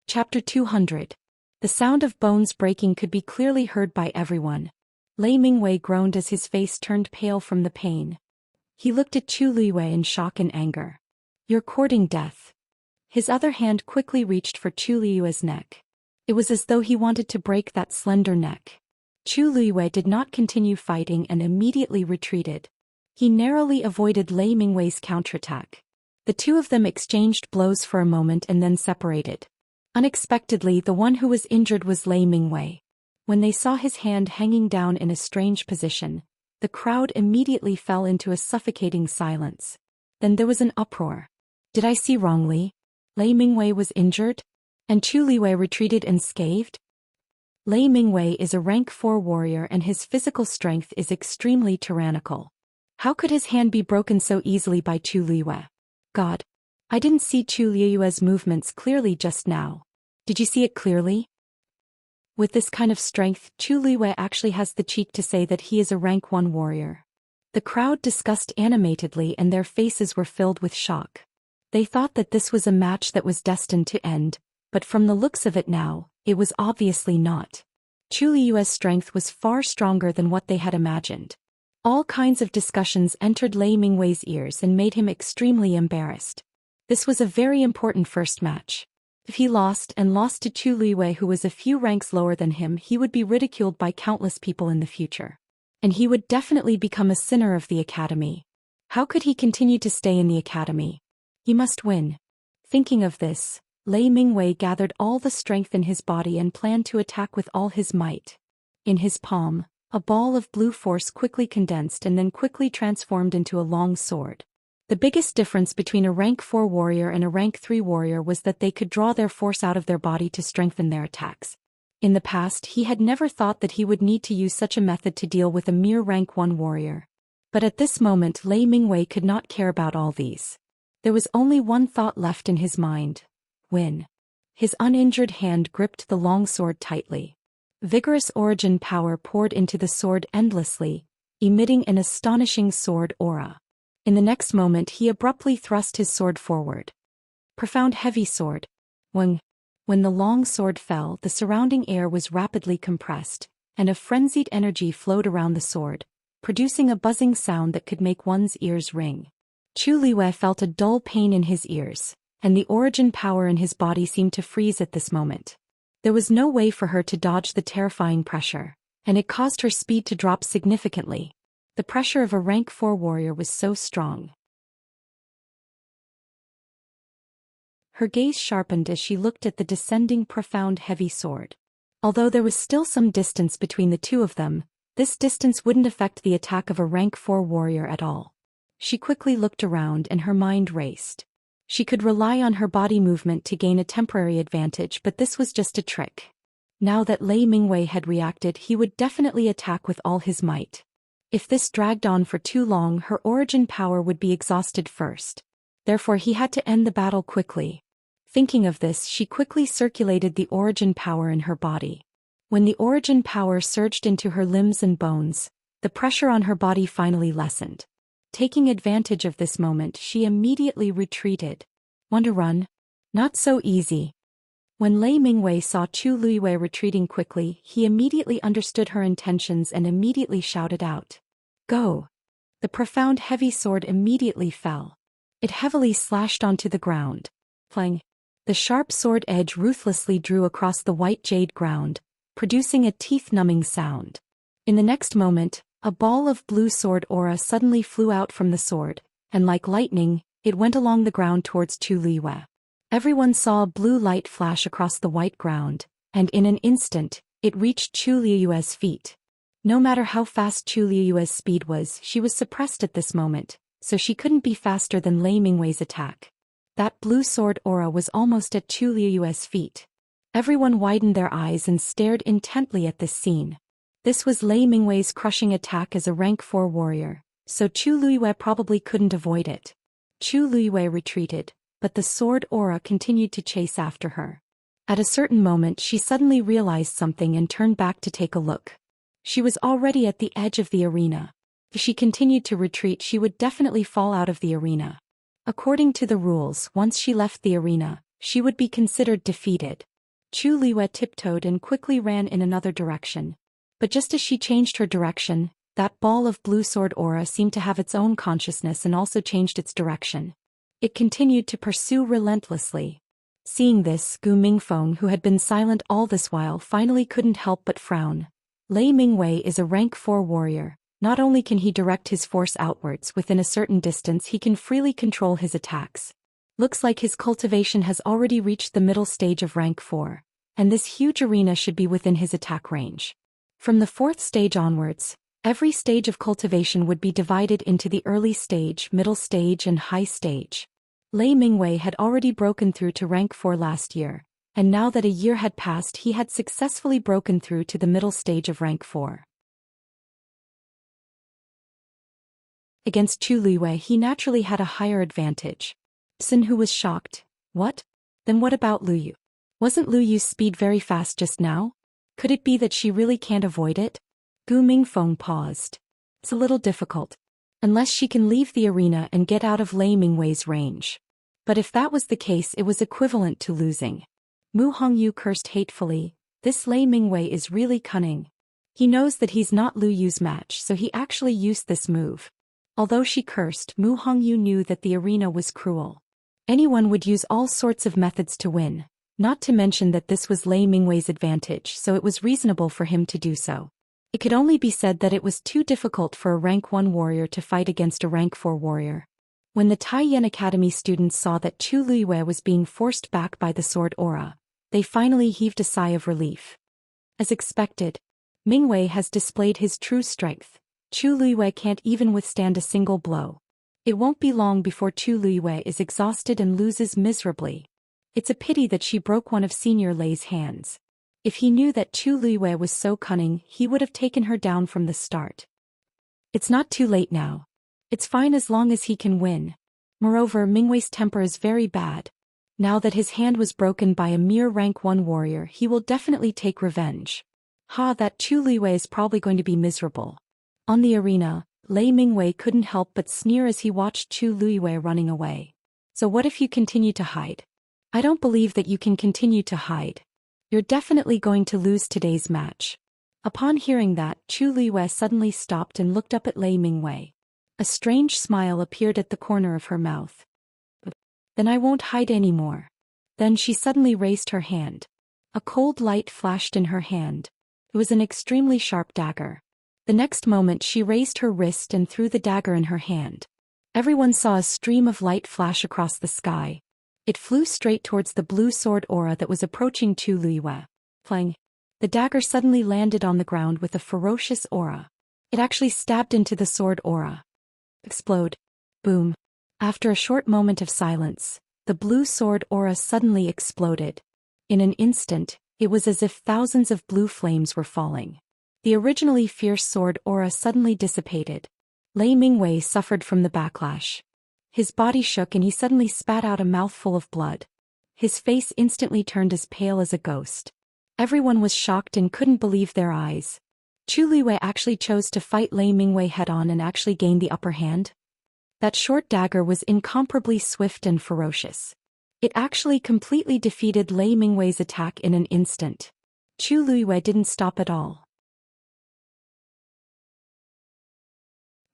Chapter 200. The sound of bones breaking could be clearly heard by everyone. Lei Mingwei groaned as his face turned pale from the pain. He looked at Chu Liyue in shock and anger. You're courting death. His other hand quickly reached for Chu Liyue's neck. It was as though he wanted to break that slender neck. Chu Liyue did not continue fighting and immediately retreated. He narrowly avoided Lei Mingwei's counterattack. The two of them exchanged blows for a moment and then separated. Unexpectedly, the one who was injured was Lei Mingwei. When they saw his hand hanging down in a strange position, the crowd immediately fell into a suffocating silence. Then there was an uproar. Did I see wrongly? Lei Mingwei was injured? And Chu Liyue retreated unscathed? Lei Mingwei is a rank 4 warrior and his physical strength is extremely tyrannical. How could his hand be broken so easily by Chu Liyue? God! I didn't see Chu Liyue's movements clearly just now. Did you see it clearly? With this kind of strength, Chu Liyue actually has the cheek to say that he is a rank 1 warrior. The crowd discussed animatedly and their faces were filled with shock. They thought that this was a match that was destined to end, but from the looks of it now, it was obviously not. Chu Liyue's strength was far stronger than what they had imagined. All kinds of discussions entered Lei Mingwei's ears and made him extremely embarrassed. This was a very important first match. If he lost to Chu Liyue, who was a few ranks lower than him, he would be ridiculed by countless people in the future. And he would definitely become a sinner of the academy. How could he continue to stay in the academy? He must win. Thinking of this, Lei Mingwei gathered all the strength in his body and planned to attack with all his might. In his palm, a ball of blue force quickly condensed and then quickly transformed into a long sword. The biggest difference between a rank 4 warrior and a rank 3 warrior was that they could draw their force out of their body to strengthen their attacks. In the past, he had never thought that he would need to use such a method to deal with a mere rank 1 warrior. But at this moment, Lei Mingwei could not care about all these. There was only one thought left in his mind: win. His uninjured hand gripped the long sword tightly. Vigorous origin power poured into the sword endlessly, emitting an astonishing sword aura. In the next moment he abruptly thrust his sword forward. Profound heavy sword. When the long sword fell, the surrounding air was rapidly compressed, and a frenzied energy flowed around the sword, producing a buzzing sound that could make one's ears ring. Chu Liyue felt a dull pain in his ears, and the origin power in his body seemed to freeze at this moment. There was no way for her to dodge the terrifying pressure, and it caused her speed to drop significantly. The pressure of a rank 4 warrior was so strong. Her gaze sharpened as she looked at the descending profound heavy sword. Although there was still some distance between the two of them, this distance wouldn't affect the attack of a rank 4 warrior at all. She quickly looked around and her mind raced. She could rely on her body movement to gain a temporary advantage, but this was just a trick. Now that Lei Mingwei had reacted, he would definitely attack with all his might. If this dragged on for too long, her origin power would be exhausted first. Therefore he had to end the battle quickly. Thinking of this, she quickly circulated the origin power in her body. When the origin power surged into her limbs and bones, the pressure on her body finally lessened. Taking advantage of this moment, she immediately retreated. Want to run? Not so easy. When Lei Mingwei saw Chu Liyue retreating quickly, he immediately understood her intentions and immediately shouted out, "Go!" The profound heavy sword immediately fell. It heavily slashed onto the ground. Plang! The sharp sword edge ruthlessly drew across the white jade ground, producing a teeth-numbing sound. In the next moment, a ball of blue sword aura suddenly flew out from the sword, and like lightning, it went along the ground towards Chu Liyue. Everyone saw a blue light flash across the white ground, and in an instant, it reached Chu Liyue's feet. No matter how fast Chu Liyue's speed was, she was suppressed at this moment, so she couldn't be faster than Lei Mingwei's attack. That blue sword aura was almost at Chu Liyue's feet. Everyone widened their eyes and stared intently at this scene. This was Lei Mingwei's crushing attack as a rank 4 warrior, so Chu Liyue probably couldn't avoid it. Chu Liyue retreated, but the sword aura continued to chase after her. At a certain moment she suddenly realized something and turned back to take a look. She was already at the edge of the arena. If she continued to retreat she would definitely fall out of the arena. According to the rules, once she left the arena, she would be considered defeated. Chu Liyue tiptoed and quickly ran in another direction. But just as she changed her direction, that ball of blue sword aura seemed to have its own consciousness and also changed its direction. It continued to pursue relentlessly. Seeing this, Gu Mingfeng, who had been silent all this while, finally couldn't help but frown. Lei Mingwei is a rank 4 warrior. Not only can he direct his force outwards within a certain distance, he can freely control his attacks. Looks like his cultivation has already reached the middle stage of rank 4, and this huge arena should be within his attack range. From the 4th stage onwards, every stage of cultivation would be divided into the early stage, middle stage and high stage. Lei Mingwei had already broken through to rank 4 last year, and now that a year had passed he had successfully broken through to the middle stage of rank 4. Against Chu Liyue he naturally had a higher advantage. Sun, who was shocked. What? Then what about Lu Yu? Wasn't Lu Yu's speed very fast just now? Could it be that she really can't avoid it? Gu Mingfeng paused. It's a little difficult. Unless she can leave the arena and get out of Lei Mingwei's range. But if that was the case it was equivalent to losing. Mu Hongyu cursed hatefully. This Lei Mingwei is really cunning. He knows that he's not Lu Yu's match, so he actually used this move. Although she cursed, Mu Hongyu knew that the arena was cruel. Anyone would use all sorts of methods to win, not to mention that this was Lei Mingwei's advantage, so it was reasonable for him to do so. It could only be said that it was too difficult for a rank 1 warrior to fight against a rank 4 warrior. When the Taiyan Academy students saw that Chu Liyue was being forced back by the sword aura, they finally heaved a sigh of relief. As expected, Mingwei has displayed his true strength. Chu Liyue can't even withstand a single blow. It won't be long before Chu Liyue is exhausted and loses miserably. It's a pity that she broke one of Senior Lei's hands. If he knew that Chu Liyue was so cunning, he would have taken her down from the start. It's not too late now. It's fine as long as he can win. Moreover, Mingwei's temper is very bad. Now that his hand was broken by a mere rank 1 warrior, he will definitely take revenge. That Chu Liyue is probably going to be miserable. On the arena, Lei Mingwei couldn't help but sneer as he watched Chu Liyue running away. So what if you continue to hide? I don't believe that you can continue to hide. You're definitely going to lose today's match. Upon hearing that, Chu Liyue suddenly stopped and looked up at Lei Mingwei. A strange smile appeared at the corner of her mouth. Then I won't hide anymore. Then she suddenly raised her hand. A cold light flashed in her hand. It was an extremely sharp dagger. The next moment she raised her wrist and threw the dagger in her hand. Everyone saw a stream of light flash across the sky. It flew straight towards the blue sword aura that was approaching Chu Liyue. Clang. The dagger suddenly landed on the ground with a ferocious aura. It actually stabbed into the sword aura. Explode. Boom. After a short moment of silence, the blue sword aura suddenly exploded. In an instant, it was as if thousands of blue flames were falling. The originally fierce sword aura suddenly dissipated. Lei Mingwei suffered from the backlash. His body shook and he suddenly spat out a mouthful of blood. His face instantly turned as pale as a ghost. Everyone was shocked and couldn't believe their eyes. Chu Liyue actually chose to fight Lei Mingwei head-on and actually gained the upper hand? That short dagger was incomparably swift and ferocious. It actually completely defeated Lei Mingwei's attack in an instant. Chu Liyue didn't stop at all.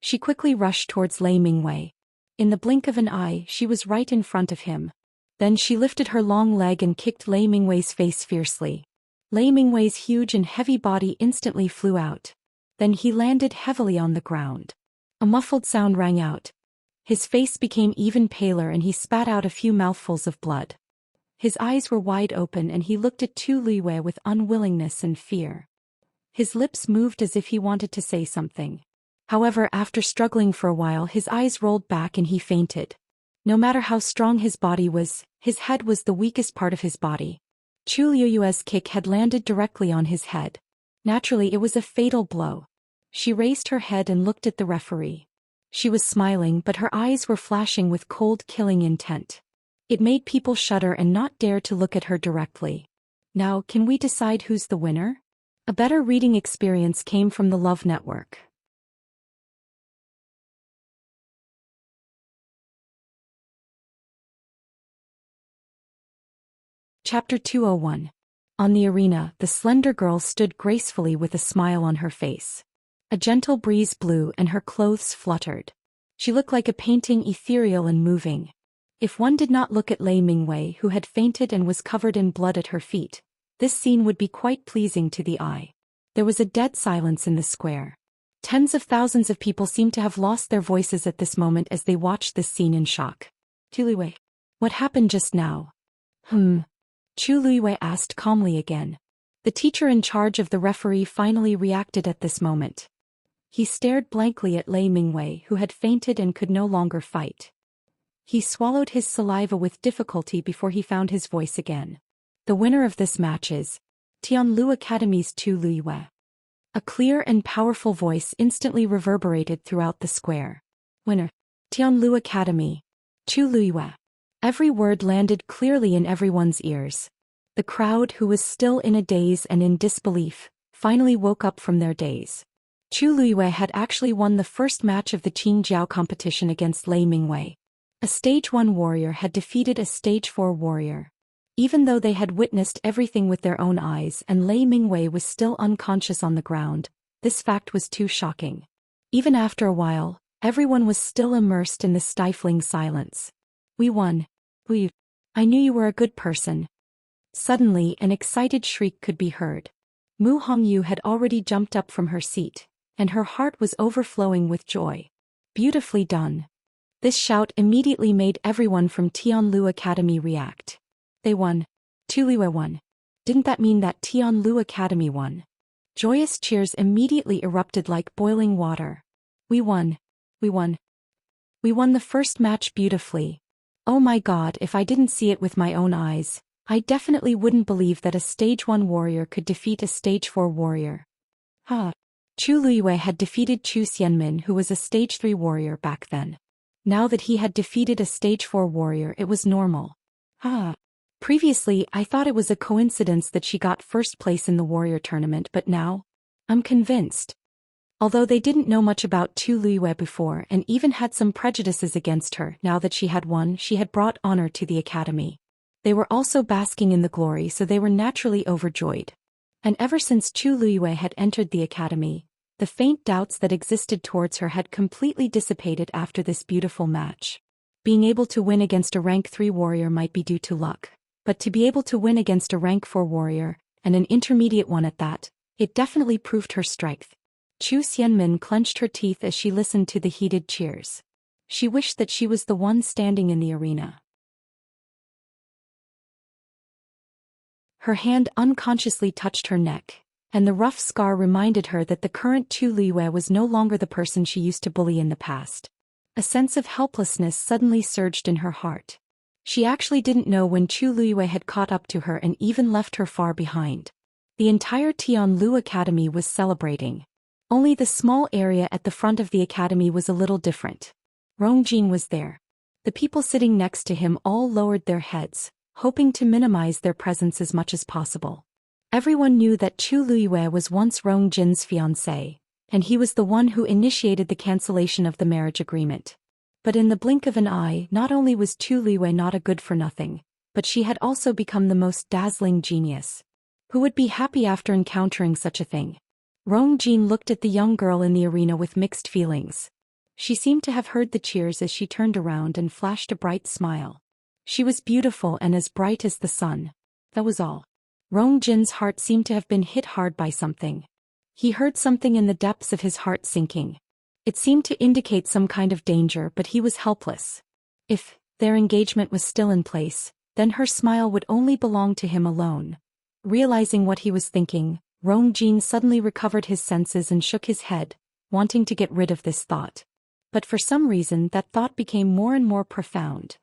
She quickly rushed towards Lei Mingwei. In the blink of an eye, she was right in front of him. Then she lifted her long leg and kicked Lei Mingwei's face fiercely. Lei Mingwei's huge and heavy body instantly flew out. Then he landed heavily on the ground. A muffled sound rang out. His face became even paler and he spat out a few mouthfuls of blood. His eyes were wide open and he looked at Chu Liyue with unwillingness and fear. His lips moved as if he wanted to say something. However, after struggling for a while, his eyes rolled back and he fainted. No matter how strong his body was, his head was the weakest part of his body. Chu Liyue's kick had landed directly on his head. Naturally, it was a fatal blow. She raised her head and looked at the referee. She was smiling, but her eyes were flashing with cold, killing intent. It made people shudder and not dare to look at her directly. Now, can we decide who's the winner? A better reading experience came from the Love Network. Chapter 201. On the arena, the slender girl stood gracefully with a smile on her face. A gentle breeze blew and her clothes fluttered. She looked like a painting, ethereal and moving. If one did not look at Lei Mingwei, who had fainted and was covered in blood at her feet, this scene would be quite pleasing to the eye. There was a dead silence in the square. Tens of thousands of people seemed to have lost their voices at this moment as they watched this scene in shock. Chu Liyue, what happened just now? Chu Liyue asked calmly again. The teacher in charge of the referee finally reacted at this moment. He stared blankly at Lei Mingwei, who had fainted and could no longer fight. He swallowed his saliva with difficulty before he found his voice again. The winner of this match is Tianlu Academy's Chu Liyue. A clear and powerful voice instantly reverberated throughout the square. Winner, Tianlu Academy, Chu Liyue. Every word landed clearly in everyone's ears. The crowd, who was still in a daze and in disbelief, finally woke up from their daze. Chu Liyue had actually won the first match of the Qingjiao competition against Lei Mingwei. A Stage 1 warrior had defeated a Stage 4 warrior. Even though they had witnessed everything with their own eyes and Lei Mingwei was still unconscious on the ground, this fact was too shocking. Even after a while, everyone was still immersed in the stifling silence. We won. I knew you were a good person. Suddenly, an excited shriek could be heard. Mu Hongyu had already jumped up from her seat, and her heart was overflowing with joy. Beautifully done. This shout immediately made everyone from Tianlu Academy react. They won. Chu Liyue won. Didn't that mean that Tianlu Academy won? Joyous cheers immediately erupted like boiling water. We won. We won. We won the first match beautifully. Oh my god, if I didn't see it with my own eyes, I definitely wouldn't believe that a Stage 1 warrior could defeat a Stage 4 warrior. Chu Liyue had defeated Zhou Xian, who was a Stage 3 warrior back then. Now that he had defeated a Stage 4 warrior, it was normal. Previously, I thought it was a coincidence that she got first place in the warrior tournament, but now, I'm convinced. Although they didn't know much about Chu Liyue before and even had some prejudices against her, now that she had won, she had brought honor to the academy. They were also basking in the glory, so they were naturally overjoyed. And ever since Chu Liyue had entered the academy, the faint doubts that existed towards her had completely dissipated after this beautiful match. Being able to win against a rank 3 warrior might be due to luck, but to be able to win against a rank 4 warrior, and an intermediate one at that, it definitely proved her strength. Zhou Xian clenched her teeth as she listened to the heated cheers. She wished that she was the one standing in the arena. Her hand unconsciously touched her neck, and the rough scar reminded her that the current Chu Liyue was no longer the person she used to bully in the past. A sense of helplessness suddenly surged in her heart. She actually didn't know when Chu Liyue had caught up to her and even left her far behind. The entire Tianlu Academy was celebrating. Only the small area at the front of the academy was a little different. Rongjin was there. The people sitting next to him all lowered their heads, hoping to minimize their presence as much as possible. Everyone knew that Chu Liyue was once Rongjin's fiancé, and he was the one who initiated the cancellation of the marriage agreement. But in the blink of an eye, not only was Chu Liyue not a good-for-nothing, but she had also become the most dazzling genius. Who would be happy after encountering such a thing? Rongjin looked at the young girl in the arena with mixed feelings. She seemed to have heard the cheers as she turned around and flashed a bright smile. She was beautiful and as bright as the sun. That was all. Rongjin's heart seemed to have been hit hard by something. He heard something in the depths of his heart sinking. It seemed to indicate some kind of danger, but he was helpless. If their engagement was still in place, then her smile would only belong to him alone. Realizing what he was thinking, Rongjin suddenly recovered his senses and shook his head. wanting to get rid of this thought. But for some reason that thought became more and more profound.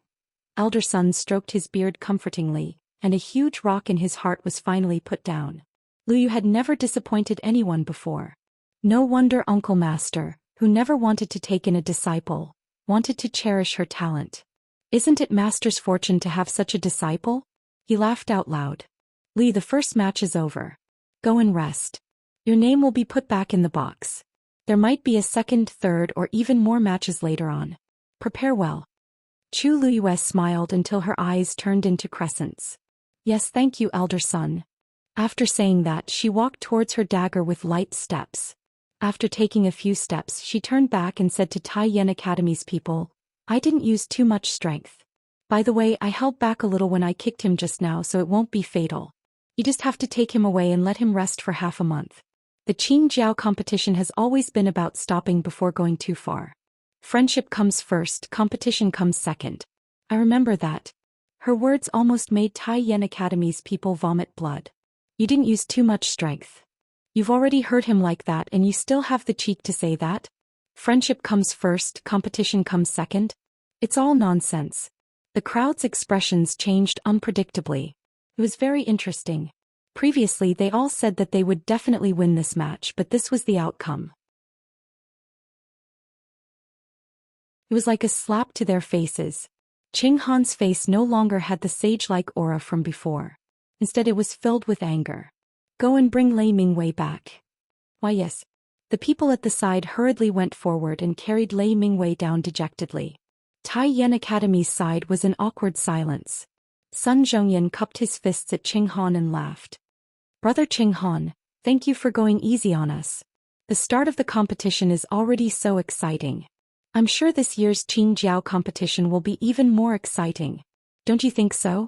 Elder Sun stroked his beard comfortingly, and a huge rock in his heart was finally put down. Lu Yu had never disappointed anyone before. No wonder Uncle Master, who never wanted to take in a disciple, wanted to cherish her talent. Isn't it Master's fortune to have such a disciple? He laughed out loud. Li, the first match is over. Go and rest. Your name will be put back in the box. There might be a second, third, or even more matches later on. Prepare well. Chu Luyue smiled until her eyes turned into crescents. Yes, thank you, Elder Sun. After saying that, she walked towards her dagger with light steps. After taking a few steps, she turned back and said to Tai Yen Academy's people, I didn't use too much strength. By the way, I held back a little when I kicked him just now, so it won't be fatal. You just have to take him away and let him rest for half a month. The Qingjiao competition has always been about stopping before going too far. Friendship comes first, competition comes second. I remember that. Her words almost made Tai Yen Academy's people vomit blood. You didn't use too much strength. You've already heard him like that and you still have the cheek to say that? Friendship comes first, competition comes second? It's all nonsense. The crowd's expressions changed unpredictably. It was very interesting. Previously they all said that they would definitely win this match, but this was the outcome. It was like a slap to their faces. Qing Han's face no longer had the sage-like aura from before. Instead it was filled with anger. Go and bring Lei Mingwei back. Why yes. The people at the side hurriedly went forward and carried Lei Mingwei down dejectedly. Tai Yen Academy's side was in awkward silence. Sun Zhongyan cupped his fists at Qing Han and laughed. Brother Qing Han, thank you for going easy on us. The start of the competition is already so exciting. I'm sure this year's Qingjiao competition will be even more exciting. Don't you think so?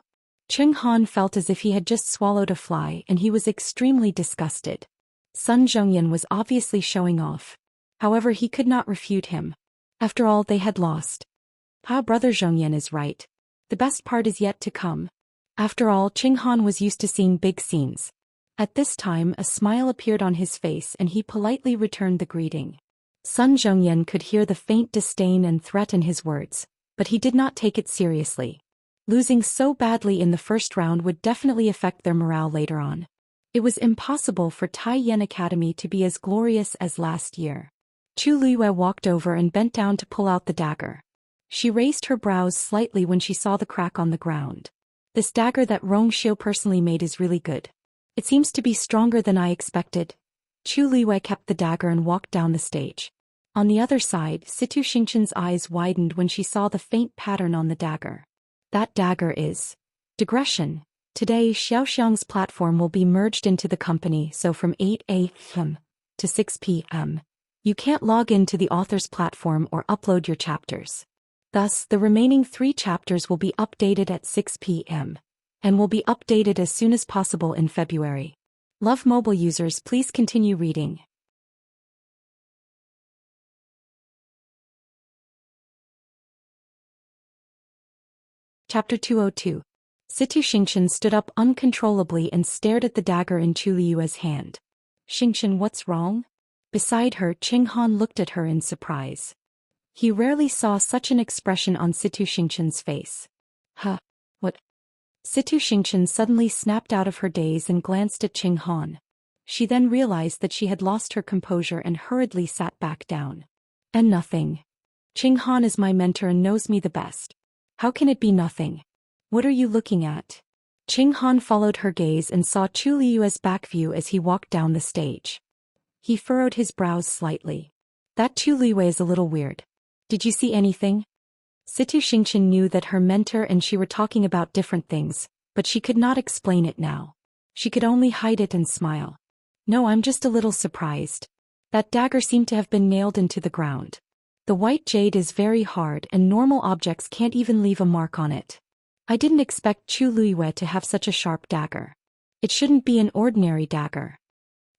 Qing Han felt as if he had just swallowed a fly and he was extremely disgusted. Sun Zhongyan was obviously showing off. However, he could not refute him. After all, they had lost. Brother Zhongyan is right. The best part is yet to come. After all, Qing Han was used to seeing big scenes. At this time, a smile appeared on his face and he politely returned the greeting. Sun Zhongyan could hear the faint disdain and threat in his words, but he did not take it seriously. Losing so badly in the first round would definitely affect their morale later on. It was impossible for Tai Yen Academy to be as glorious as last year. Chu Liyue walked over and bent down to pull out the dagger. She raised her brows slightly when she saw the crack on the ground. This dagger that Rong Xiu personally made is really good. It seems to be stronger than I expected. Chu Liyue kept the dagger and walked down the stage. On the other side, Situ Xingqian's eyes widened when she saw the faint pattern on the dagger. That dagger is digression. Today, Xiaoxiang's platform will be merged into the company, so from 8 a.m. to 6 p.m. you can't log into the author's platform or upload your chapters. Thus, the remaining 3 chapters will be updated at 6 p.m. and will be updated as soon as possible in February. Love mobile users, please continue reading. Chapter 202. Situ Xingqian stood up uncontrollably and stared at the dagger in Chu Liyue's hand. Xingqian, what's wrong? Beside her, Qing Han looked at her in surprise. He rarely saw such an expression on Situ Xingqian's face. Huh? What? Situ Xingqian suddenly snapped out of her daze and glanced at Qing Han. She then realized that she had lost her composure and hurriedly sat back down. And nothing. Qing Han is my mentor and knows me the best. How can it be nothing? What are you looking at? Qing Han followed her gaze and saw Chu Liyue's back view as he walked down the stage. He furrowed his brows slightly. That Chu Liyue is a little weird. Did you see anything? Situ Xingqian knew that her mentor and she were talking about different things, but she could not explain it now. She could only hide it and smile. No, I'm just a little surprised. That dagger seemed to have been nailed into the ground. The white jade is very hard and normal objects can't even leave a mark on it. I didn't expect Chu Liyue to have such a sharp dagger. It shouldn't be an ordinary dagger.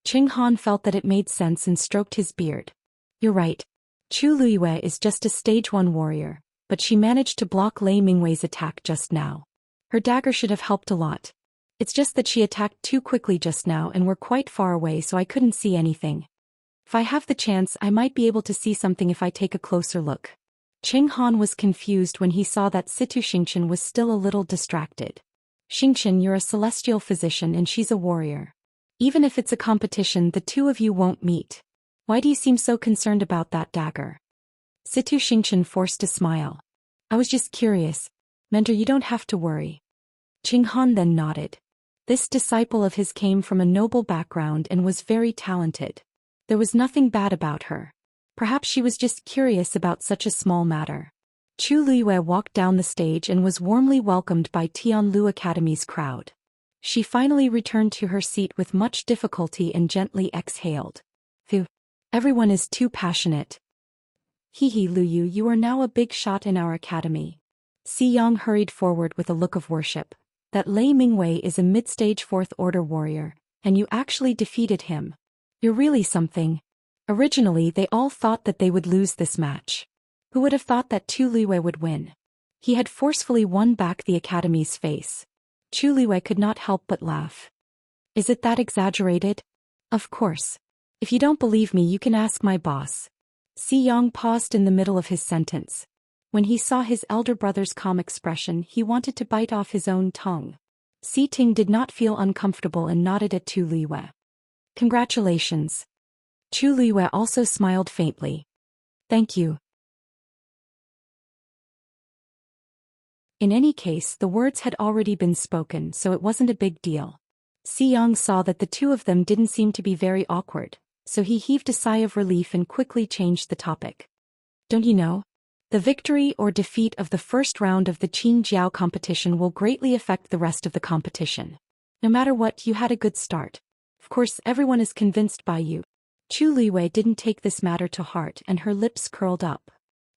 Qing Han felt that it made sense and stroked his beard. You're right. Chu Liyue is just a stage 1 warrior, but she managed to block Lei Mingwei's attack just now. Her dagger should have helped a lot. It's just that she attacked too quickly just now and we're quite far away, so I couldn't see anything. If I have the chance, I might be able to see something if I take a closer look. Qing Han was confused when he saw that Situ Xianxian was still a little distracted. Xianxian, you're a celestial physician and she's a warrior. Even if it's a competition, the two of you won't meet. Why do you seem so concerned about that dagger? Situ Xianxian forced a smile. I was just curious. Mentor, you don't have to worry. Qing Han then nodded. This disciple of his came from a noble background and was very talented. There was nothing bad about her. Perhaps she was just curious about such a small matter. Chu Luiyue walked down the stage and was warmly welcomed by Tianlu Academy's crowd. She finally returned to her seat with much difficulty and gently exhaled. Phew. Everyone is too passionate. Hehe, Luyu, you are now a big shot in our academy. Si Yang hurried forward with a look of worship. That Lei Mingwei is a mid-stage Fourth Order warrior, and you actually defeated him. You're really something. Originally they all thought that they would lose this match. Who would have thought that Tu Luiyue would win? He had forcefully won back the academy's face. Chu Luiyue could not help but laugh. Is it that exaggerated? Of course. If you don't believe me, you can ask my boss. Si Yang paused in the middle of his sentence. When he saw his elder brother's calm expression, he wanted to bite off his own tongue. Si Ting did not feel uncomfortable and nodded at Tu Luiyue. Congratulations. Chu Luiyue also smiled faintly. Thank you. In any case, the words had already been spoken, so it wasn't a big deal. Si Yang saw that the two of them didn't seem to be very awkward, so he heaved a sigh of relief and quickly changed the topic. Don't you know? The victory or defeat of the first round of the Qin Jiao competition will greatly affect the rest of the competition. No matter what, you had a good start. Of course, everyone is convinced by you. Chu Luiyue didn't take this matter to heart and her lips curled up.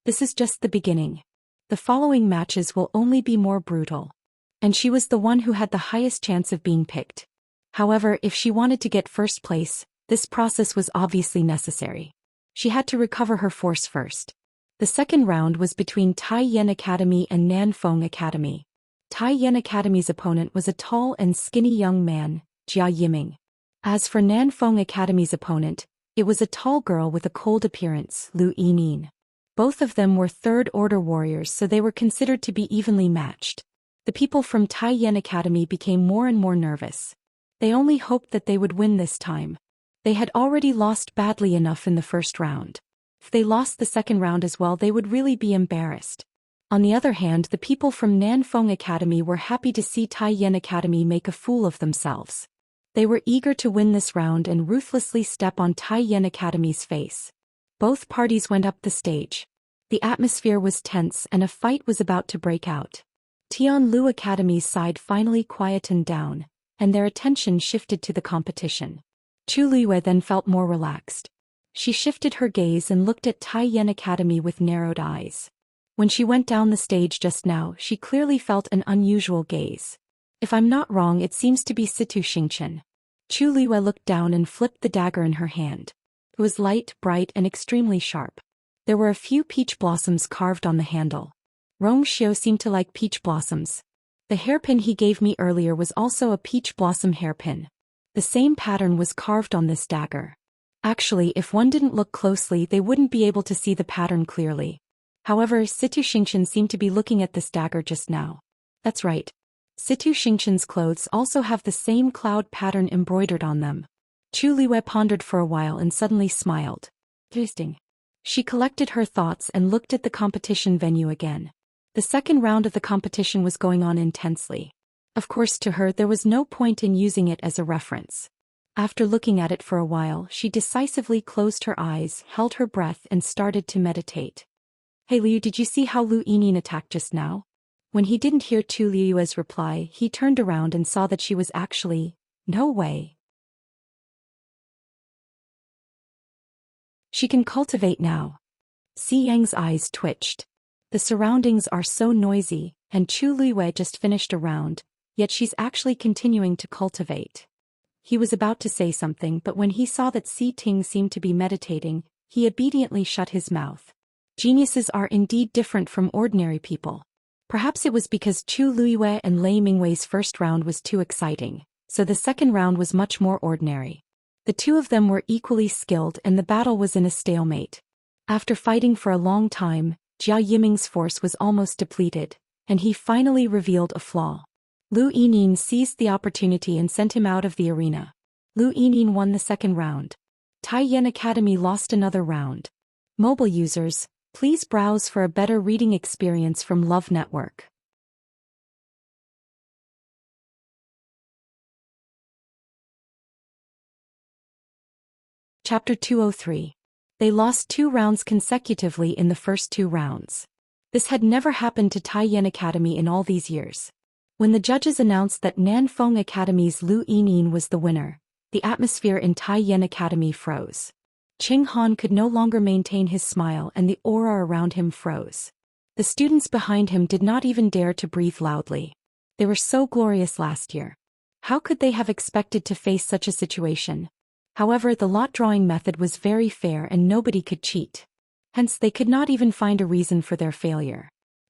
This is just the beginning. The following matches will only be more brutal. And she was the one who had the highest chance of being picked. However, if she wanted to get first place, this process was obviously necessary. She had to recover her force first. The second round was between Tai Yan Academy and Nanfeng Academy. Tai Yan Academy's opponent was a tall and skinny young man, Jia Yiming. As for Nanfeng Academy's opponent, it was a tall girl with a cold appearance, Lu Yinin. Both of them were third-order warriors, so they were considered to be evenly matched. The people from Tai Yan Academy became more and more nervous. They only hoped that they would win this time. They had already lost badly enough in the first round. If they lost the second round as well, they would really be embarrassed. On the other hand, the people from Nanfeng Academy were happy to see Tai Yan Academy make a fool of themselves. They were eager to win this round and ruthlessly step on Tai Yan Academy's face. Both parties went up the stage. The atmosphere was tense and a fight was about to break out. Tianlu Academy's side finally quietened down, and their attention shifted to the competition. Chu Luiyue then felt more relaxed. She shifted her gaze and looked at Tai Yan Academy with narrowed eyes. When she went down the stage just now, she clearly felt an unusual gaze. If I'm not wrong, it seems to be Situ Xianxian. Chu Luiyue looked down and flipped the dagger in her hand. It was light, bright, and extremely sharp. There were a few peach blossoms carved on the handle. Rong Xiu seemed to like peach blossoms. The hairpin he gave me earlier was also a peach blossom hairpin. The same pattern was carved on this dagger. Actually, if one didn't look closely, they wouldn't be able to see the pattern clearly. However, Situ Xianxian seemed to be looking at this dagger just now. That's right. Situ Xianxian's clothes also have the same cloud pattern embroidered on them. Chu Luiyue pondered for a while and suddenly smiled. Interesting. She collected her thoughts and looked at the competition venue again. The second round of the competition was going on intensely. Of course, to her there was no point in using it as a reference. After looking at it for a while, she decisively closed her eyes, held her breath, and started to meditate. Hey Liu, did you see how Lu Yinin attacked just now? When he didn't hear Tu Liu's reply, he turned around and saw that she was actually, no way. She can cultivate now. Si Yang's eyes twitched. The surroundings are so noisy, and Chu Luiyue just finished a round, yet she's actually continuing to cultivate. He was about to say something, but when he saw that Si Ting seemed to be meditating, he obediently shut his mouth. Geniuses are indeed different from ordinary people. Perhaps it was because Chu Luiyue and Lei Mingwei's first round was too exciting, so the second round was much more ordinary. The two of them were equally skilled and the battle was in a stalemate. After fighting for a long time, Jia Yiming's force was almost depleted, and he finally revealed a flaw. Lu Yining seized the opportunity and sent him out of the arena. Lu Yining won the second round. Taiyan Academy lost another round. Mobile users, please browse for a better reading experience from Love Network. Chapter 203. They lost 2 rounds consecutively in the first 2 rounds. This had never happened to Taiyan Academy in all these years. When the judges announced that Nanfeng Academy's Lu Yining was the winner, the atmosphere in Taiyan Academy froze. Qing Han could no longer maintain his smile and the aura around him froze. The students behind him did not even dare to breathe loudly. They were so glorious last year. How could they have expected to face such a situation? However, the lot-drawing method was very fair and nobody could cheat. Hence they could not even find a reason for their failure.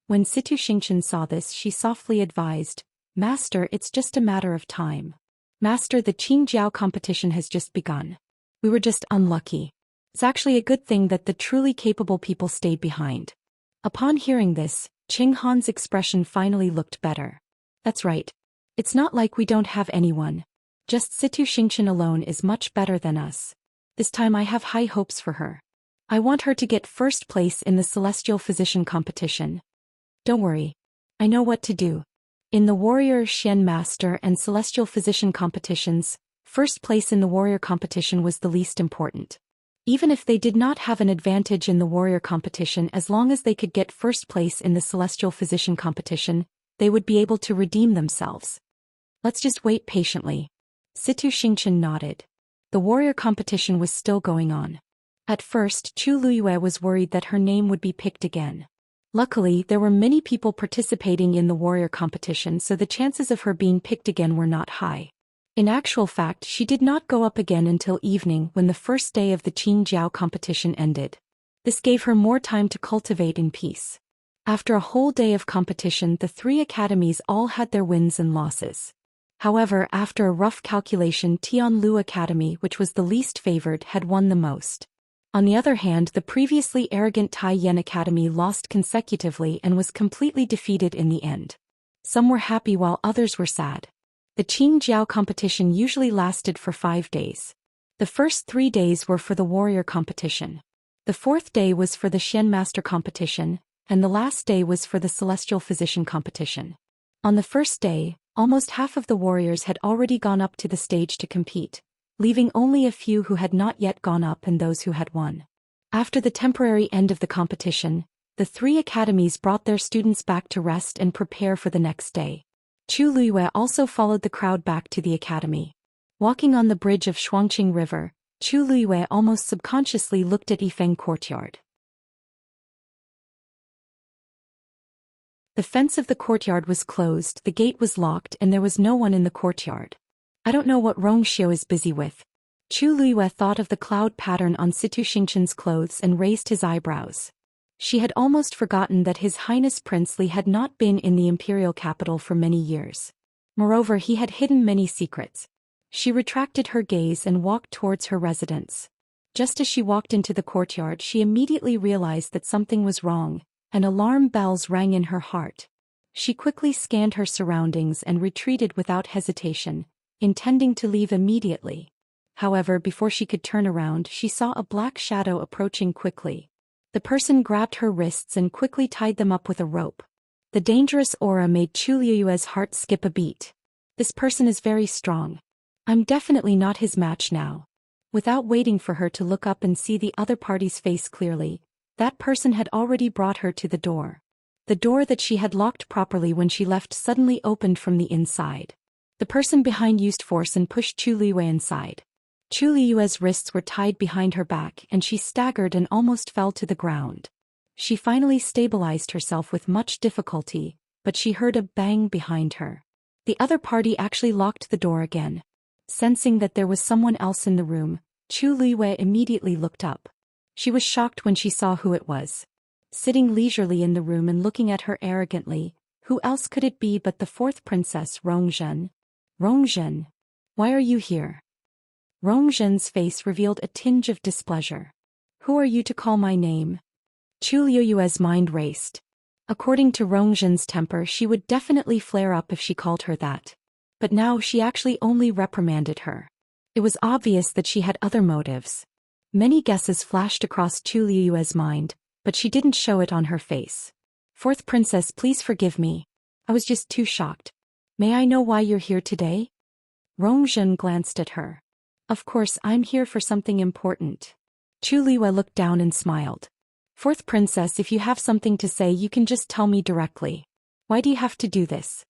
When Situ Xingchen saw this, she softly advised, "Master, it's just a matter of time. Master, the Qingjiao competition has just begun. We were just unlucky. It's actually a good thing that the truly capable people stayed behind." Upon hearing this, Qing Han's expression finally looked better. "That's right. It's not like we don't have anyone. Just Situ Xingchen alone is much better than us. This time I have high hopes for her. I want her to get first place in the Celestial Physician competition. Don't worry. I know what to do. In the Warrior Xian Master and Celestial Physician competitions, first place in the Warrior competition was the least important. Even if they did not have an advantage in the Warrior competition, as long as they could get first place in the Celestial Physician competition, they would be able to redeem themselves. Let's just wait patiently." Situ Xingchen nodded. The warrior competition was still going on. At first, Chu Luyue was worried that her name would be picked again. Luckily, there were many people participating in the warrior competition, so the chances of her being picked again were not high. In actual fact, she did not go up again until evening when the first day of the Qingjiao competition ended. This gave her more time to cultivate in peace. After a whole day of competition, the 3 academies all had their wins and losses. However, after a rough calculation, Tianlu Academy, which was the least favored, had won the most. On the other hand, the previously arrogant Taiyan Academy lost consecutively and was completely defeated in the end. Some were happy while others were sad. The Qingjiao competition usually lasted for 5 days. The first 3 days were for the warrior competition. The 4th day was for the Xian Master competition, and the last day was for the Celestial Physician competition. On the first day, almost half of the warriors had already gone up to the stage to compete, leaving only a few who had not yet gone up and those who had won. After the temporary end of the competition, the 3 academies brought their students back to rest and prepare for the next day. Chu Luyue also followed the crowd back to the academy. Walking on the bridge of Shuangqing River, Chu Luyue almost subconsciously looked at Yifeng Courtyard. The fence of the courtyard was closed, the gate was locked, and there was no one in the courtyard. I don't know what Rongxiu is busy with. Chu Luyue thought of the cloud pattern on Situ Xingchen's clothes and raised his eyebrows. She had almost forgotten that His Highness Prince Li had not been in the imperial capital for many years. Moreover, he had hidden many secrets. She retracted her gaze and walked towards her residence. Just as she walked into the courtyard, she immediately realized that something was wrong, and alarm bells rang in her heart. She quickly scanned her surroundings and retreated without hesitation, intending to leave immediately. However, before she could turn around, she saw a black shadow approaching quickly. The person grabbed her wrists and quickly tied them up with a rope. The dangerous aura made Chu Luyue's heart skip a beat. This person is very strong. I'm definitely not his match now. Without waiting for her to look up and see the other party's face clearly, that person had already brought her to the door. The door that she had locked properly when she left suddenly opened from the inside. The person behind used force and pushed Chu Luyue inside. Chu Luyue's wrists were tied behind her back and she staggered and almost fell to the ground. She finally stabilized herself with much difficulty, but she heard a bang behind her. The other party actually locked the door again. Sensing that there was someone else in the room, Chu Luyue immediately looked up. She was shocked when she saw who it was. Sitting leisurely in the room and looking at her arrogantly, who else could it be but the 4th princess, Rongzhen? Rongzhen, why are you here? Rongzhen's face revealed a tinge of displeasure. Who are you to call my name? Chu Liuyue's mind raced. According to Rongzhen's temper, she would definitely flare up if she called her that. But now she actually only reprimanded her. It was obvious that she had other motives. Many guesses flashed across Chu Liuyue's mind, but she didn't show it on her face. Fourth princess, please forgive me. I was just too shocked. May I know why you're here today? Rongzhen glanced at her. Of course, I'm here for something important. Chu Liyue looked down and smiled. Fourth princess, if you have something to say, you can just tell me directly. Why do you have to do this?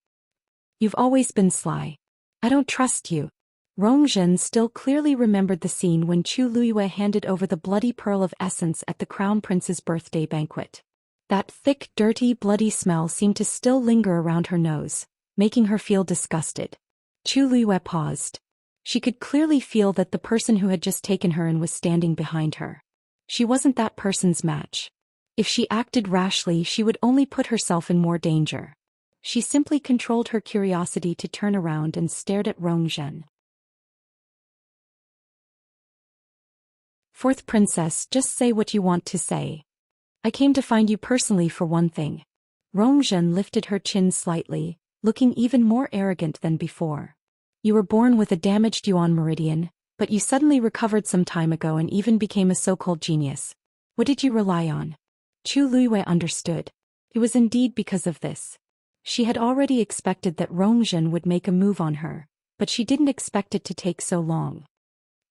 You've always been sly. I don't trust you. Rongzhen still clearly remembered the scene when Chu Liyue handed over the bloody pearl of essence at the crown prince's birthday banquet. That thick, dirty, bloody smell seemed to still linger around her nose, making her feel disgusted. Chu Liyue paused. She could clearly feel that the person who had just taken her in was standing behind her. She wasn't that person's match. If she acted rashly, she would only put herself in more danger. She simply controlled her curiosity to turn around and stared at Rongzhen. Fourth princess, just say what you want to say. I came to find you personally for one thing. Rongzhen lifted her chin slightly, looking even more arrogant than before. You were born with a damaged yuan meridian, but you suddenly recovered some time ago and even became a so-called genius. What did you rely on? Chu Liyue understood. It was indeed because of this. She had already expected that Rongzhen would make a move on her, but she didn't expect it to take so long.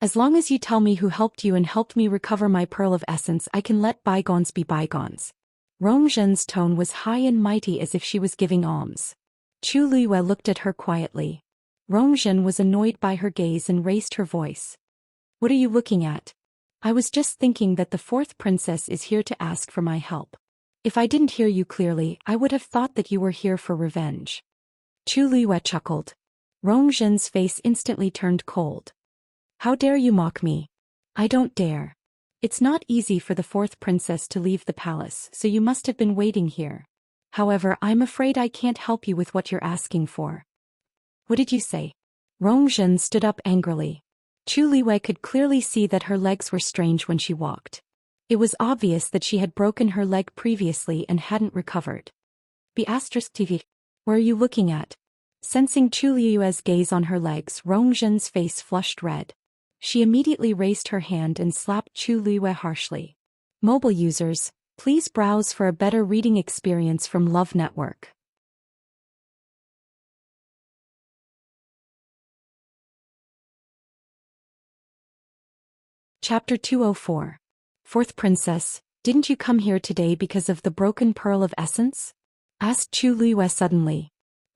As long as you tell me who helped you and helped me recover my pearl of essence, I can let bygones be bygones. Rongzhen's tone was high and mighty, as if she was giving alms. Chu Liyue looked at her quietly. Rongzhen was annoyed by her gaze and raised her voice. What are you looking at? I was just thinking that the fourth princess is here to ask for my help. If I didn't hear you clearly, I would have thought that you were here for revenge. Chu Liyue chuckled. Rongzhen's face instantly turned cold. How dare you mock me? I don't dare. It's not easy for the fourth princess to leave the palace, so you must have been waiting here. However, I'm afraid I can't help you with what you're asking for. What did you say? Rongzhen stood up angrily. Chu Liyue could clearly see that her legs were strange when she walked. It was obvious that she had broken her leg previously and hadn't recovered. TV. Where are you looking at? Sensing Chu Liyue's gaze on her legs, Rongzhen's face flushed red. She immediately raised her hand and slapped Chu Liyue harshly. Mobile users, please browse for a better reading experience from Love Network. Chapter 204. Fourth princess, didn't you come here today because of the broken pearl of essence? Asked Chu Liyue suddenly.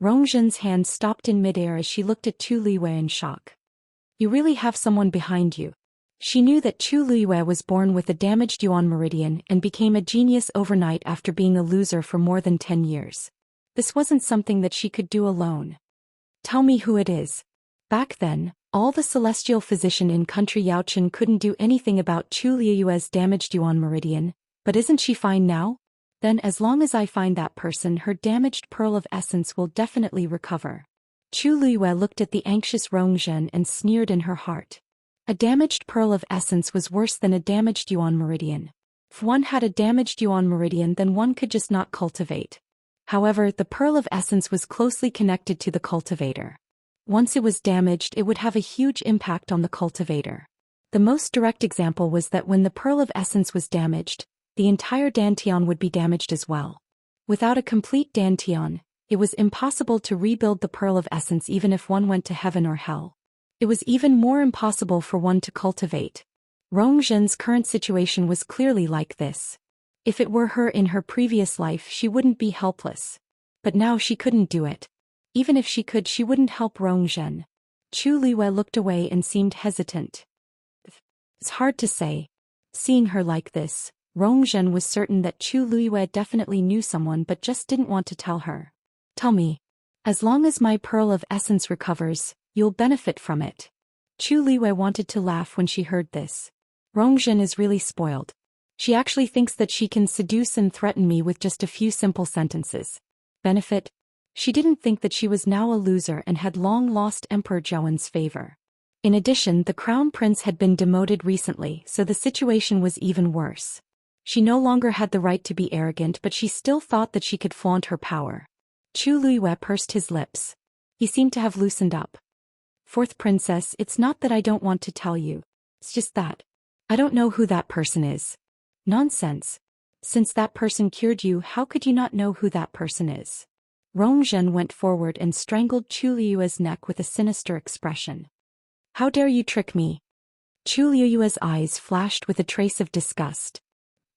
Rongzhen's hand stopped in midair as she looked at Chu Liyue in shock. You really have someone behind you. She knew that Chu Liyue was born with a damaged yuan meridian and became a genius overnight after being a loser for more than 10 years. This wasn't something that she could do alone. Tell me who it is. Back then, all the celestial physician in country Yaochen couldn't do anything about Chu Liyue's damaged yuan meridian, but isn't she fine now? Then as long as I find that person, her damaged pearl of essence will definitely recover. Chu Liyue looked at the anxious Rongzhen and sneered in her heart. A damaged pearl of essence was worse than a damaged yuan meridian. If one had a damaged yuan meridian, then one could just not cultivate. However, the pearl of essence was closely connected to the cultivator. Once it was damaged, it would have a huge impact on the cultivator. The most direct example was that when the pearl of essence was damaged, the entire Dantian would be damaged as well. Without a complete Dantian, it was impossible to rebuild the pearl of essence even if one went to heaven or hell. It was even more impossible for one to cultivate. Rongzhen's current situation was clearly like this. If it were her in her previous life, she wouldn't be helpless. But now she couldn't do it. Even if she could, she wouldn't help Rongzhen. Chu Liyue looked away and seemed hesitant. It's hard to say. Seeing her like this, Rongzhen was certain that Chu Liyue definitely knew someone but just didn't want to tell her. Tell me. As long as my pearl of essence recovers, you'll benefit from it. Chu Liyue wanted to laugh when she heard this. Rongzhen is really spoiled. She actually thinks that she can seduce and threaten me with just a few simple sentences. Benefit? She didn't think that she was now a loser and had long lost Emperor Zhouen's favor. In addition, the crown prince had been demoted recently, so the situation was even worse. She no longer had the right to be arrogant, but she still thought that she could flaunt her power. Chu Luiyue pursed his lips. He seemed to have loosened up. Fourth princess, it's not that I don't want to tell you. It's just that I don't know who that person is. Nonsense. Since that person cured you, how could you not know who that person is? Rongzhen went forward and strangled Chu Luiyue's neck with a sinister expression. How dare you trick me? Chu Luiyue's eyes flashed with a trace of disgust.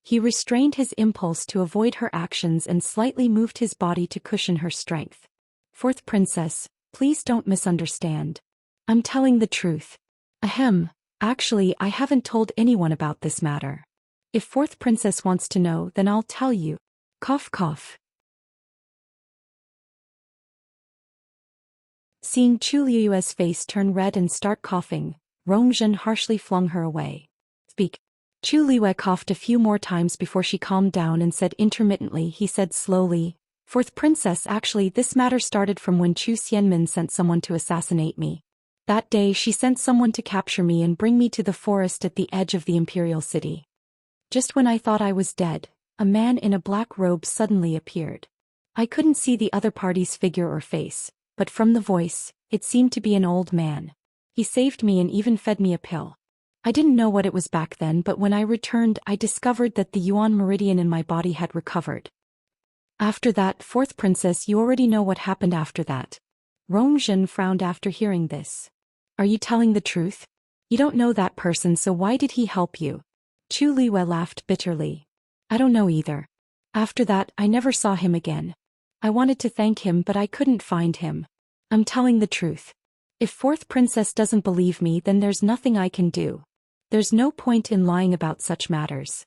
He restrained his impulse to avoid her actions and slightly moved his body to cushion her strength. Fourth princess, please don't misunderstand. I'm telling the truth. Ahem, actually I haven't told anyone about this matter. If fourth princess wants to know, then I'll tell you. Cough cough. Seeing Chu Luiyue's face turn red and start coughing, Rongzhen harshly flung her away. Speak. Chu Luiyue coughed a few more times before she calmed down and said intermittently. He said slowly, Fourth princess, actually this matter started from when Zhou Xian sent someone to assassinate me. That day she sent someone to capture me and bring me to the forest at the edge of the imperial city. Just when I thought I was dead, a man in a black robe suddenly appeared. I couldn't see the other party's figure or face, but from the voice, it seemed to be an old man. He saved me and even fed me a pill. I didn't know what it was back then, but when I returned I discovered that the Yuan meridian in my body had recovered. After that, fourth princess, you already know what happened after that. Rongzhen frowned after hearing this. Are you telling the truth? You don't know that person, so why did he help you? Chu Luiyue laughed bitterly. I don't know either. After that, I never saw him again. I wanted to thank him, but I couldn't find him. I'm telling the truth. If fourth princess doesn't believe me, then there's nothing I can do. There's no point in lying about such matters.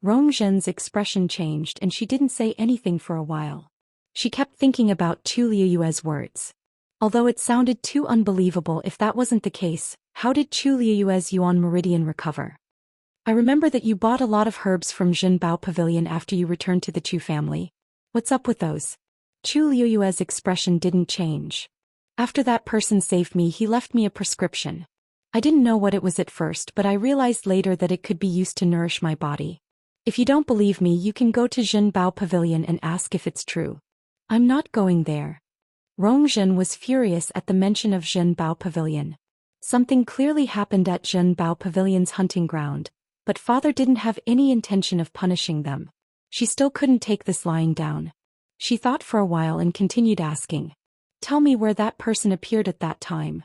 Rongzhen's expression changed and she didn't say anything for a while. She kept thinking about Chu Luiyue's words. Although it sounded too unbelievable, if that wasn't the case, how did Chu Luiyue's Yuan meridian recover? I remember that you bought a lot of herbs from Zhenbao Pavilion after you returned to the Chu family. What's up with those? Chu Luiyue's expression didn't change. After that person saved me, he left me a prescription. I didn't know what it was at first, but I realized later that it could be used to nourish my body. If you don't believe me, you can go to Zhenbao Pavilion and ask if it's true. I'm not going there. Rongzhen was furious at the mention of Zhenbao Pavilion. Something clearly happened at Zhenbao Pavilion's hunting ground, but father didn't have any intention of punishing them. She still couldn't take this lying down. She thought for a while and continued asking. Tell me where that person appeared at that time.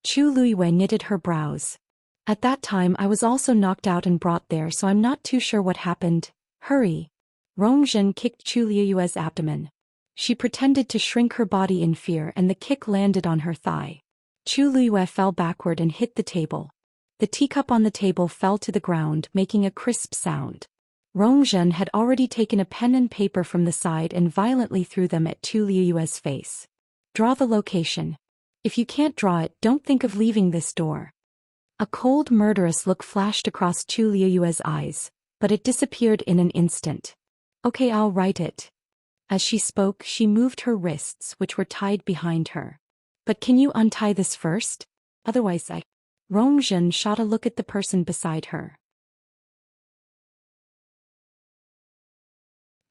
Chu Luiyue knitted her brows. At that time I was also knocked out and brought there, so I'm not too sure what happened. Hurry. Rongzhen kicked Chu Luiyue's abdomen. She pretended to shrink her body in fear and the kick landed on her thigh. Chu Luiyue fell backward and hit the table. The teacup on the table fell to the ground, making a crisp sound. Rongzhen had already taken a pen and paper from the side and violently threw them at Chu Luiyue's face. Draw the location. If you can't draw it, don't think of leaving this door. A cold, murderous look flashed across Chu Luiyue's eyes, but it disappeared in an instant. Okay, I'll write it. As she spoke, she moved her wrists, which were tied behind her. But can you untie this first? Otherwise Rongzhen shot a look at the person beside her.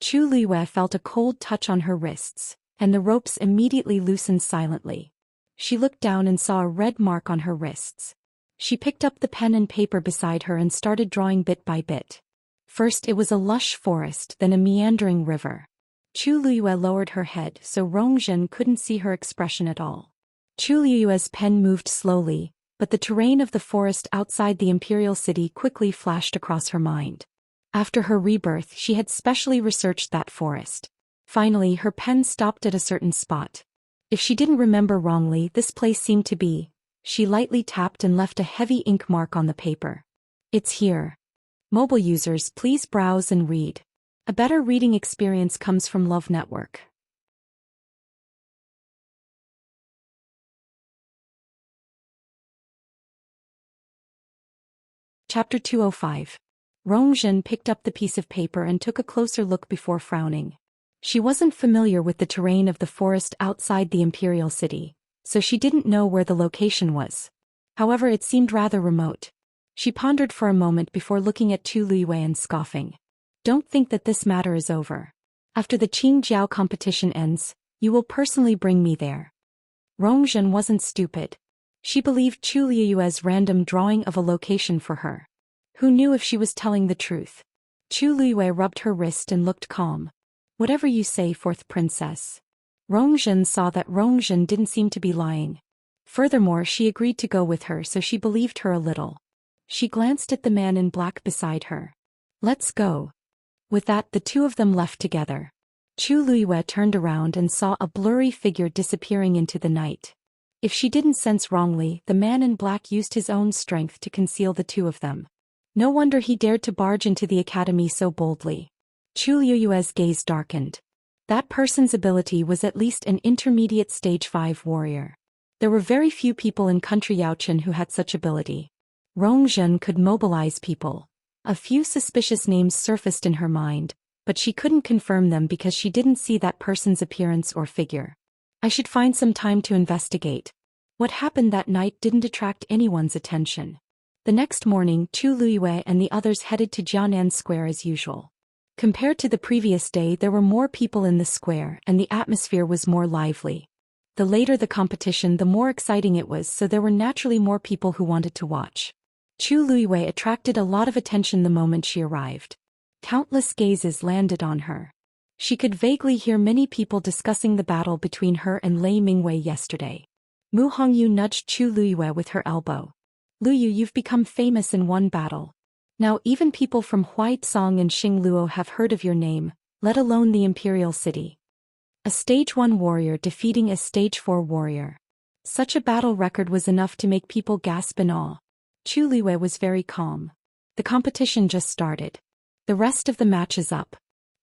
Chu Luiyue felt a cold touch on her wrists, and the ropes immediately loosened silently. She looked down and saw a red mark on her wrists. She picked up the pen and paper beside her and started drawing bit by bit. First it was a lush forest, then a meandering river. Chu Luiyue lowered her head so Rongzhen couldn't see her expression at all. Chu Luiyue's pen moved slowly, but the terrain of the forest outside the imperial city quickly flashed across her mind. After her rebirth, she had specially researched that forest. Finally, her pen stopped at a certain spot. If she didn't remember wrongly, this place seemed to be. She lightly tapped and left a heavy ink mark on the paper. It's here. Mobile users, please browse and read. A better reading experience comes from Love Network. Chapter 205. Rongzhen picked up the piece of paper and took a closer look before frowning. She wasn't familiar with the terrain of the forest outside the imperial city, so she didn't know where the location was. However, it seemed rather remote. She pondered for a moment before looking at Tu Luiyue and scoffing. Don't think that this matter is over. After the Qingjiao competition ends, you will personally bring me there. Rongzhen wasn't stupid. She believed Chu Luiyue's random drawing of a location for her. Who knew if she was telling the truth? Chu Luiyue rubbed her wrist and looked calm. Whatever you say, fourth princess. Rongzhen saw that Rongzhen didn't seem to be lying. Furthermore, she agreed to go with her, so she believed her a little. She glanced at the man in black beside her. Let's go. With that, the two of them left together. Chu Luiyue turned around and saw a blurry figure disappearing into the night. If she didn't sense wrongly, the man in black used his own strength to conceal the two of them. No wonder he dared to barge into the academy so boldly. Chu Luiyue's gaze darkened. That person's ability was at least an intermediate stage 5 warrior. There were very few people in country Yaochen who had such ability. Rongzhen could mobilize people. A few suspicious names surfaced in her mind, but she couldn't confirm them because she didn't see that person's appearance or figure. I should find some time to investigate. What happened that night didn't attract anyone's attention. The next morning, Chu Luiyue and the others headed to Jianan Square as usual. Compared to the previous day, there were more people in the square and the atmosphere was more lively. The later the competition, the more exciting it was, so there were naturally more people who wanted to watch. Chu Luiyue attracted a lot of attention the moment she arrived. Countless gazes landed on her. She could vaguely hear many people discussing the battle between her and Lei Mingwei yesterday. Mu Hongyu nudged Chu Luiyue with her elbow. Luyu, you've become famous in one battle. Now even people from Huaicong and Xingluo have heard of your name, let alone the Imperial City. A Stage 1 warrior defeating a Stage 4 warrior. Such a battle record was enough to make people gasp in awe. Chu Luiyue was very calm. The competition just started. The rest of the match is up.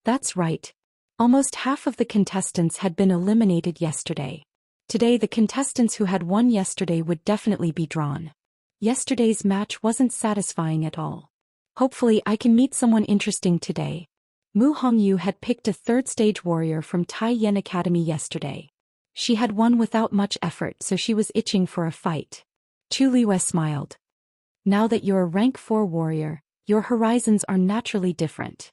That's right. Almost half of the contestants had been eliminated yesterday. Today the contestants who had won yesterday would definitely be drawn. Yesterday's match wasn't satisfying at all. Hopefully I can meet someone interesting today. Mu Hongyu had picked a third-stage warrior from Tai Yen Academy yesterday. She had won without much effort, so she was itching for a fight. Chu Luiyue smiled. Now that you're a rank 4 warrior, your horizons are naturally different.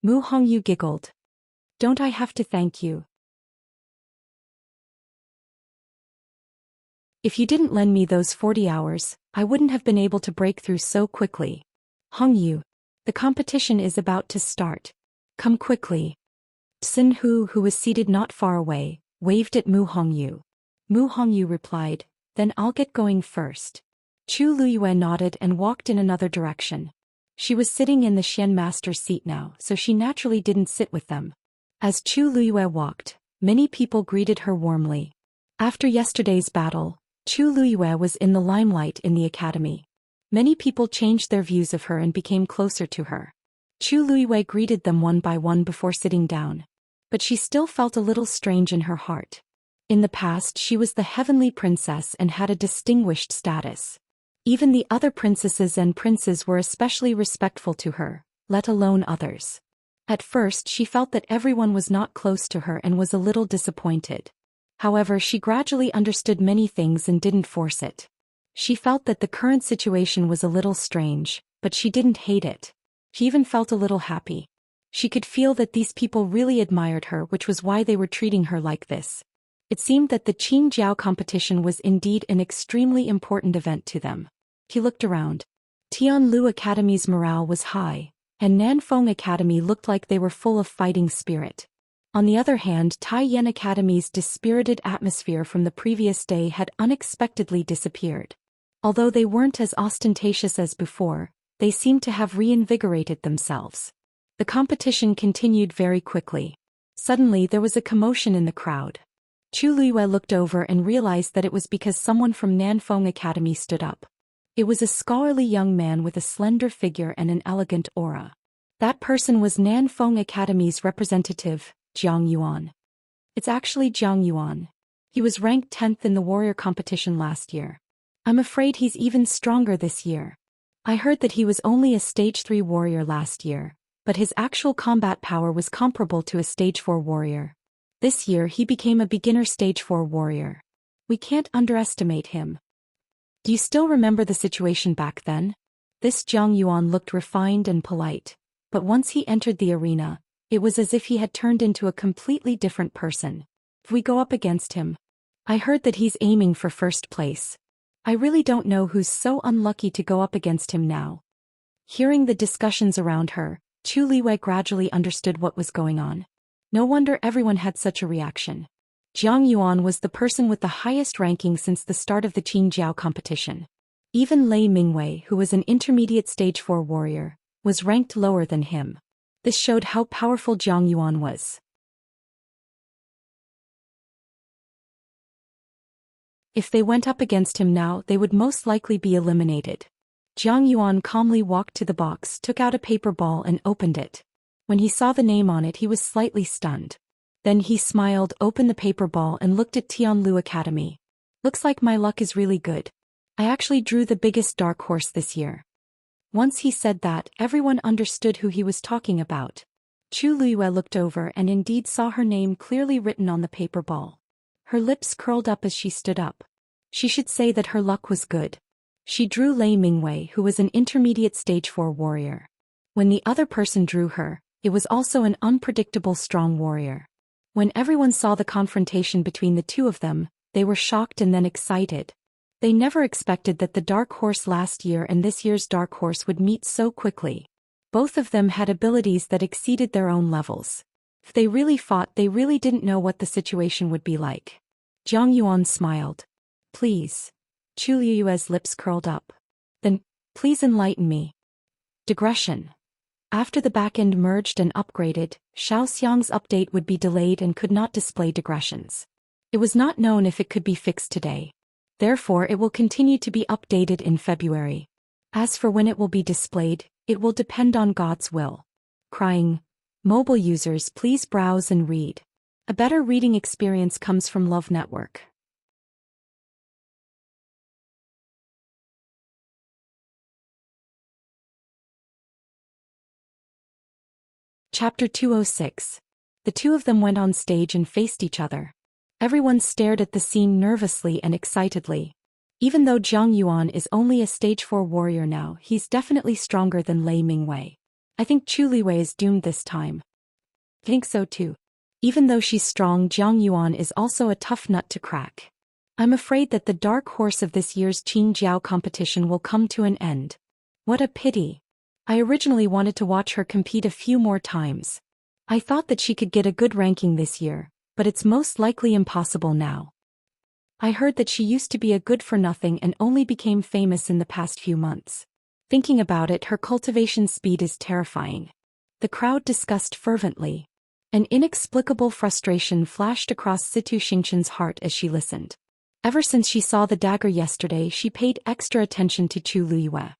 Mu Hongyu giggled. Don't I have to thank you? If you didn't lend me those 40 hours, I wouldn't have been able to break through so quickly. Hongyu, the competition is about to start. Come quickly. Xin Hu, who was seated not far away, waved at Mu Hongyu. Mu Hongyu replied, then I'll get going first. Chu Luiyue nodded and walked in another direction. She was sitting in the Xian master's seat now, so she naturally didn't sit with them. As Chu Luiyue walked, many people greeted her warmly. After yesterday's battle, Chu Luiyue was in the limelight in the academy. Many people changed their views of her and became closer to her. Chu Luiyue greeted them one by one before sitting down. But she still felt a little strange in her heart. In the past, she was the heavenly princess and had a distinguished status. Even the other princesses and princes were especially respectful to her, let alone others. At first, she felt that everyone was not close to her and was a little disappointed. However, she gradually understood many things and didn't force it. She felt that the current situation was a little strange, but she didn't hate it. She even felt a little happy. She could feel that these people really admired her, which was why they were treating her like this. It seemed that the Qingjiao competition was indeed an extremely important event to them. He looked around. Tianlu Academy's morale was high, and Nanfeng Academy looked like they were full of fighting spirit. On the other hand, Tai Yen Academy's dispirited atmosphere from the previous day had unexpectedly disappeared. Although they weren't as ostentatious as before, they seemed to have reinvigorated themselves. The competition continued very quickly. Suddenly there was a commotion in the crowd. Chu Luiyue looked over and realized that it was because someone from Nanfeng Academy stood up. It was a scholarly young man with a slender figure and an elegant aura. That person was Nanfeng Academy's representative, Jiang Yuan. It's actually Jiang Yuan. He was ranked 10th in the warrior competition last year. I'm afraid he's even stronger this year. I heard that he was only a stage 3 warrior last year, but his actual combat power was comparable to a stage 4 warrior. This year he became a beginner stage 4 warrior. We can't underestimate him. Do you still remember the situation back then? This Jiang Yuan looked refined and polite, but once he entered the arena, it was as if he had turned into a completely different person. If we go up against him, I heard that he's aiming for first place. I really don't know who's so unlucky to go up against him now. Hearing the discussions around her, Chu Liwei gradually understood what was going on. No wonder everyone had such a reaction. Jiang Yuan was the person with the highest ranking since the start of the Qingjiao competition. Even Lei Mingwei, who was an intermediate stage 4 warrior, was ranked lower than him. This showed how powerful Jiang Yuan was. If they went up against him now, they would most likely be eliminated. Jiang Yuan calmly walked to the box, took out a paper ball and opened it. When he saw the name on it, he was slightly stunned. Then he smiled, opened the paper ball and looked at Tianlu Academy. Looks like my luck is really good. I actually drew the biggest dark horse this year. Once he said that, everyone understood who he was talking about. Chu Liyue looked over and indeed saw her name clearly written on the paper ball. Her lips curled up as she stood up. She should say that her luck was good. She drew Lei Mingwei, who was an intermediate stage 4 warrior. When the other person drew her, it was also an unpredictable strong warrior. When everyone saw the confrontation between the two of them, they were shocked and then excited. They never expected that the dark horse last year and this year's dark horse would meet so quickly. Both of them had abilities that exceeded their own levels. If they really fought, they really didn't know what the situation would be like. Jiang Yuan smiled. Please. Chu Liyue's lips curled up. Then, please enlighten me. Digression. After the backend merged and upgraded, Xiaoxiang's update would be delayed and could not display digressions. It was not known if it could be fixed today. Therefore, it will continue to be updated in February. As for when it will be displayed, it will depend on God's will. Crying. Mobile users, please browse and read. A better reading experience comes from Love Network. Chapter 206. The two of them went on stage and faced each other. Everyone stared at the scene nervously and excitedly. Even though Jiang Yuan is only a stage 4 warrior now, he's definitely stronger than Lei Mingwei. I think Chu Liwei is doomed this time. Think so too. Even though she's strong, Jiang Yuan is also a tough nut to crack. I'm afraid that the dark horse of this year's Qingjiao competition will come to an end. What a pity. I originally wanted to watch her compete a few more times. I thought that she could get a good ranking this year, but it's most likely impossible now. I heard that she used to be a good-for-nothing and only became famous in the past few months. Thinking about it, her cultivation speed is terrifying. The crowd discussed fervently. An inexplicable frustration flashed across Situ Xingqian's heart as she listened. Ever since she saw the dagger yesterday, she paid extra attention to Chu Liyue.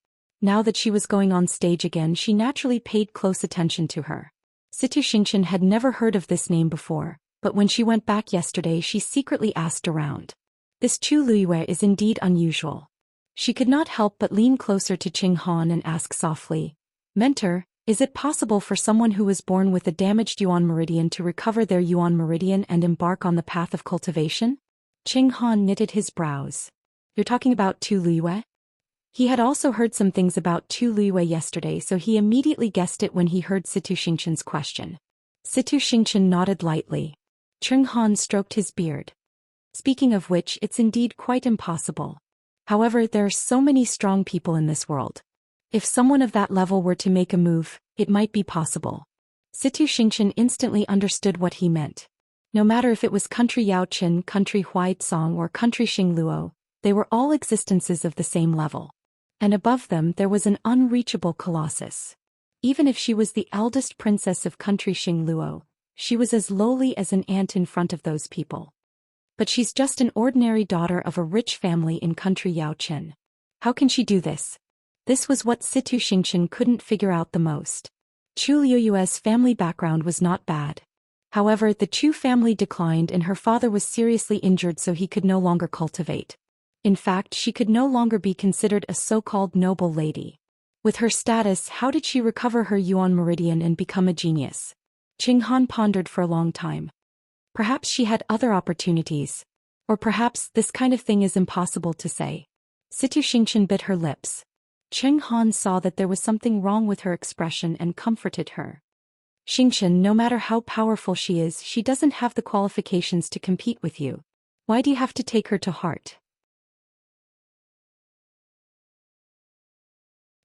Now that she was going on stage again, she naturally paid close attention to her. Situ Xingqian had never heard of this name before, but when she went back yesterday she secretly asked around. This Chu Liyue is indeed unusual. She could not help but lean closer to Qing Han and ask softly, Mentor, is it possible for someone who was born with a damaged Yuan meridian to recover their Yuan meridian and embark on the path of cultivation? Qing Han knitted his brows. You're talking about Chu Liyue? He had also heard some things about Chu Liyue yesterday, so he immediately guessed it when he heard Situ Xingqian's question. Situ Xingqian nodded lightly. Qing Han stroked his beard. Speaking of which, it's indeed quite impossible. However, there are so many strong people in this world. If someone of that level were to make a move, it might be possible. Situ Xingqian instantly understood what he meant. No matter if it was country Yaoqin, country Huaizong or country Xingluo, they were all existences of the same level. And above them there was an unreachable colossus. Even if she was the eldest princess of country Xingluo, she was as lowly as an ant in front of those people. But she's just an ordinary daughter of a rich family in country Yaoqin. How can she do this? This was what Situ Xingqian couldn't figure out the most. Chu Liyue's family background was not bad. However, the Chu family declined and her father was seriously injured, so he could no longer cultivate. In fact, she could no longer be considered a so-called noble lady. With her status, how did she recover her Yuan meridian and become a genius? Qing Han pondered for a long time. Perhaps she had other opportunities. Or perhaps this kind of thing is impossible to say. Situ Xianxia bit her lips. Cheng Han saw that there was something wrong with her expression and comforted her. Xianxia, no matter how powerful she is, she doesn't have the qualifications to compete with you. Why do you have to take her to heart?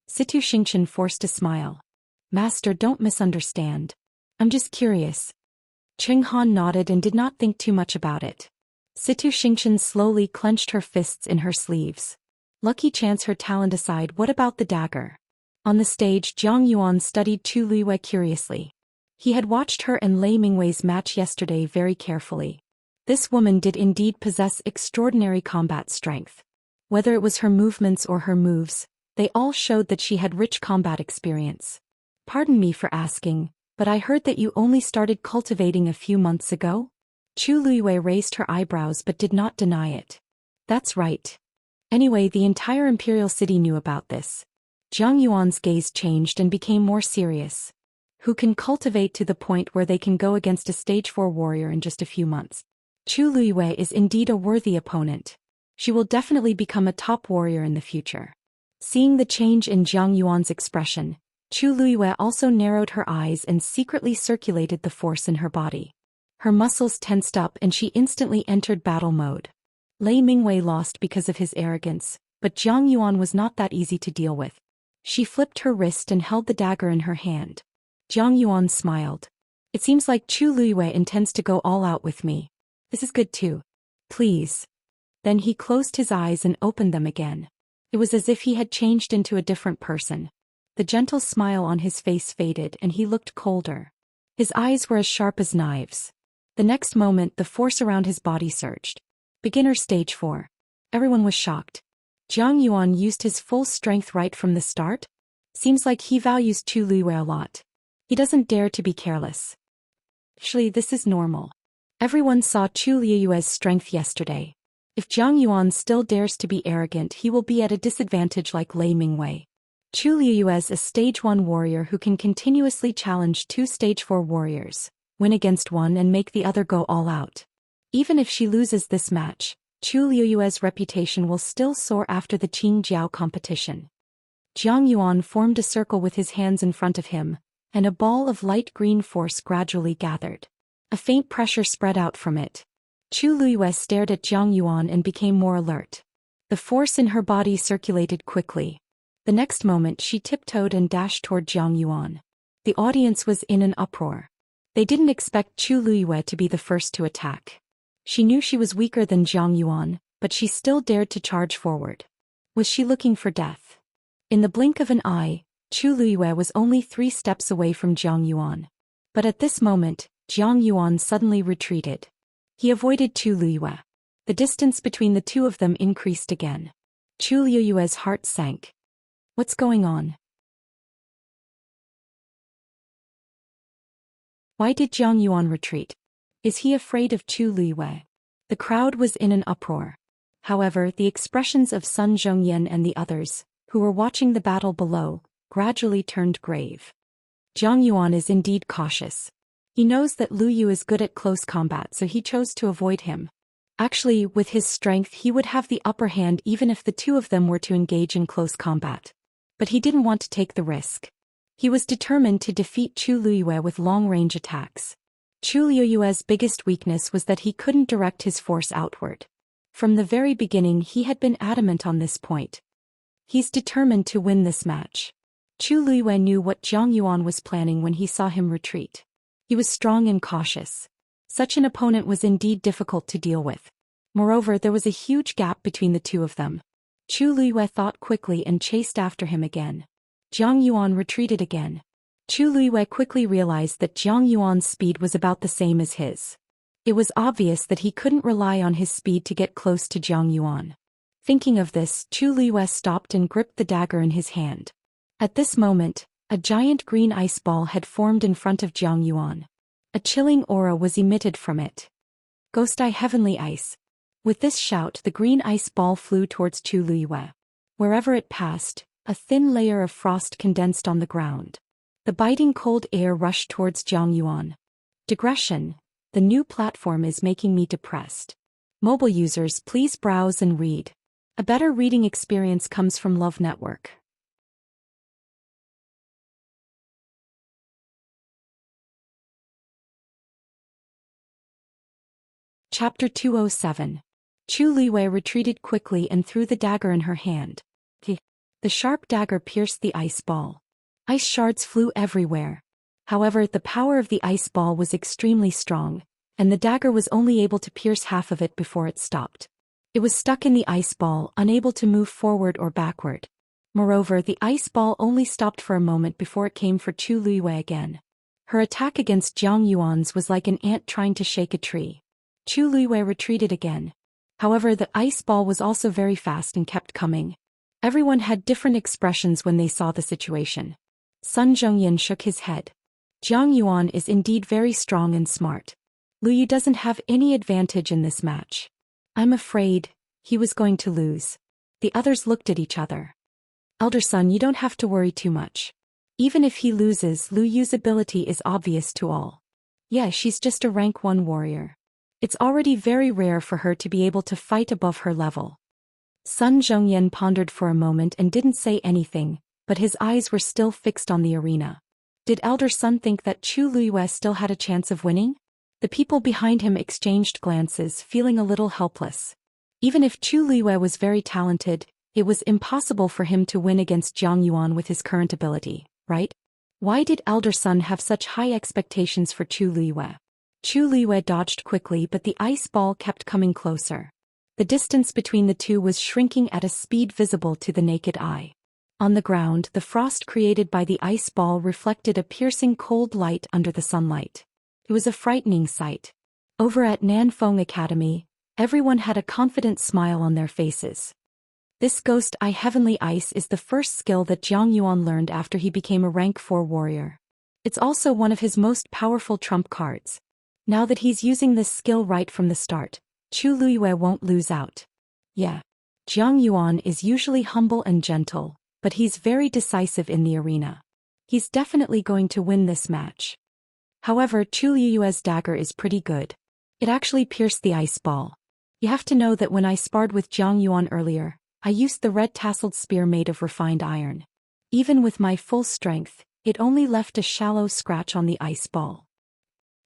Situ Xianxia forced a smile. Master, don't misunderstand. I'm just curious. Cheng Han nodded and did not think too much about it. Situ Xianxia slowly clenched her fists in her sleeves. Lucky chance, her talent aside, what about the dagger? On the stage, Jiang Yuan studied Chu Luiyue curiously. He had watched her and Lei Mingwei's match yesterday very carefully. This woman did indeed possess extraordinary combat strength. Whether it was her movements or her moves, they all showed that she had rich combat experience. Pardon me for asking, but I heard that you only started cultivating a few months ago? Chu Luiyue raised her eyebrows but did not deny it. That's right. Anyway, the entire imperial city knew about this. Jiang Yuan's gaze changed and became more serious. Who can cultivate to the point where they can go against a stage 4 warrior in just a few months? Chu Luiyue is indeed a worthy opponent. She will definitely become a top warrior in the future. Seeing the change in Jiang Yuan's expression, Chu Luiyue also narrowed her eyes and secretly circulated the force in her body. Her muscles tensed up and she instantly entered battle mode. Lei Mingwei lost because of his arrogance, but Jiang Yuan was not that easy to deal with. She flipped her wrist and held the dagger in her hand. Jiang Yuan smiled. It seems like Chu Luiyue intends to go all out with me. This is good too. Please. Then he closed his eyes and opened them again. It was as if he had changed into a different person. The gentle smile on his face faded and he looked colder. His eyes were as sharp as knives. The next moment the force around his body surged. Beginner stage 4. Everyone was shocked. Jiang Yuan used his full strength right from the start? Seems like he values Chu Luiyue a lot. He doesn't dare to be careless. Actually, this is normal. Everyone saw Chu Luiyue's strength yesterday. If Jiang Yuan still dares to be arrogant, he will be at a disadvantage like Lei Mingwei. Chu Luiyue is a stage 1 warrior who can continuously challenge 2 stage 4 warriors, win against one and make the other go all out. Even if she loses this match, Chu Luiyue's reputation will still soar after the Qingjiao competition. Jiang Yuan formed a circle with his hands in front of him, and a ball of light green force gradually gathered. A faint pressure spread out from it. Chu Luiyue stared at Jiang Yuan and became more alert. The force in her body circulated quickly. The next moment she tiptoed and dashed toward Jiang Yuan. The audience was in an uproar. They didn't expect Chu Luiyue to be the first to attack. She knew she was weaker than Jiang Yuan, but she still dared to charge forward. Was she looking for death? In the blink of an eye, Chu Luiyue was only 3 steps away from Jiang Yuan. But at this moment, Jiang Yuan suddenly retreated. He avoided Chu Luiyue. The distance between the two of them increased again. Chu Luiyue's heart sank. What's going on? Why did Jiang Yuan retreat? Is he afraid of Chu Luiyue? The crowd was in an uproar. However, the expressions of Sun Zhongyan and the others, who were watching the battle below, gradually turned grave. Jiang Yuan is indeed cautious. He knows that Lu Yu is good at close combat, so he chose to avoid him. Actually, with his strength he would have the upper hand even if the two of them were to engage in close combat. But he didn't want to take the risk. He was determined to defeat Chu Luiyue with long-range attacks. Chu Luiyue's biggest weakness was that he couldn't direct his force outward. From the very beginning he had been adamant on this point. He's determined to win this match. Chu Luiyue knew what Jiang Yuan was planning when he saw him retreat. He was strong and cautious. Such an opponent was indeed difficult to deal with. Moreover, there was a huge gap between the two of them. Chu Luiyue thought quickly and chased after him again. Jiang Yuan retreated again. Chu Luiyue quickly realized that Jiang Yuan's speed was about the same as his. It was obvious that he couldn't rely on his speed to get close to Jiang Yuan. Thinking of this, Chu Luiyue stopped and gripped the dagger in his hand. At this moment, a giant green ice ball had formed in front of Jiang Yuan. A chilling aura was emitted from it. Ghost Eye Heavenly Ice. With this shout, the green ice ball flew towards Chu Luiyue. Wherever it passed, a thin layer of frost condensed on the ground. The biting cold air rushed towards Jiang Yuan. Digression. The new platform is making me depressed. Mobile users, please browse and read. A better reading experience comes from Love Network. Chapter 207. Chu Liwei retreated quickly and threw the dagger in her hand. The sharp dagger pierced the ice ball. Ice shards flew everywhere. However, the power of the ice ball was extremely strong, and the dagger was only able to pierce half of it before it stopped. It was stuck in the ice ball, unable to move forward or backward. Moreover, the ice ball only stopped for a moment before it came for Chu Liwei again. Her attack against Jiang Yuan's was like an ant trying to shake a tree. Chu Liwei retreated again. However, the ice ball was also very fast and kept coming. Everyone had different expressions when they saw the situation. Sun Zhongyan shook his head. Jiang Yuan is indeed very strong and smart. Lu Yu doesn't have any advantage in this match. I'm afraid he was going to lose. The others looked at each other. Elder son, you don't have to worry too much. Even if he loses, Lu Yu's ability is obvious to all. Yeah, she's just a rank 1 warrior. It's already very rare for her to be able to fight above her level. Sun Zhongyan pondered for a moment and didn't say anything, but his eyes were still fixed on the arena. Did Elder Sun think that Chu Liwei still had a chance of winning? The people behind him exchanged glances, feeling a little helpless. Even if Chu Liwei was very talented, it was impossible for him to win against Jiang Yuan with his current ability, right? Why did Elder Sun have such high expectations for Chu Liwei? Chu Liwei dodged quickly, but the ice ball kept coming closer. The distance between the two was shrinking at a speed visible to the naked eye. On the ground, the frost created by the ice ball reflected a piercing cold light under the sunlight. It was a frightening sight. Over at Nanfeng Academy, everyone had a confident smile on their faces. This Ghost Eye Heavenly Ice is the first skill that Jiang Yuan learned after he became a rank 4 warrior. It's also one of his most powerful trump cards. Now that he's using this skill right from the start, Chu Liwei won't lose out. Yeah. Jiang Yuan is usually humble and gentle, but he's very decisive in the arena. He's definitely going to win this match. However, Chu Liwei's dagger is pretty good. It actually pierced the ice ball. You have to know that when I sparred with Jiang Yuan earlier, I used the red tasseled spear made of refined iron. Even with my full strength, it only left a shallow scratch on the ice ball.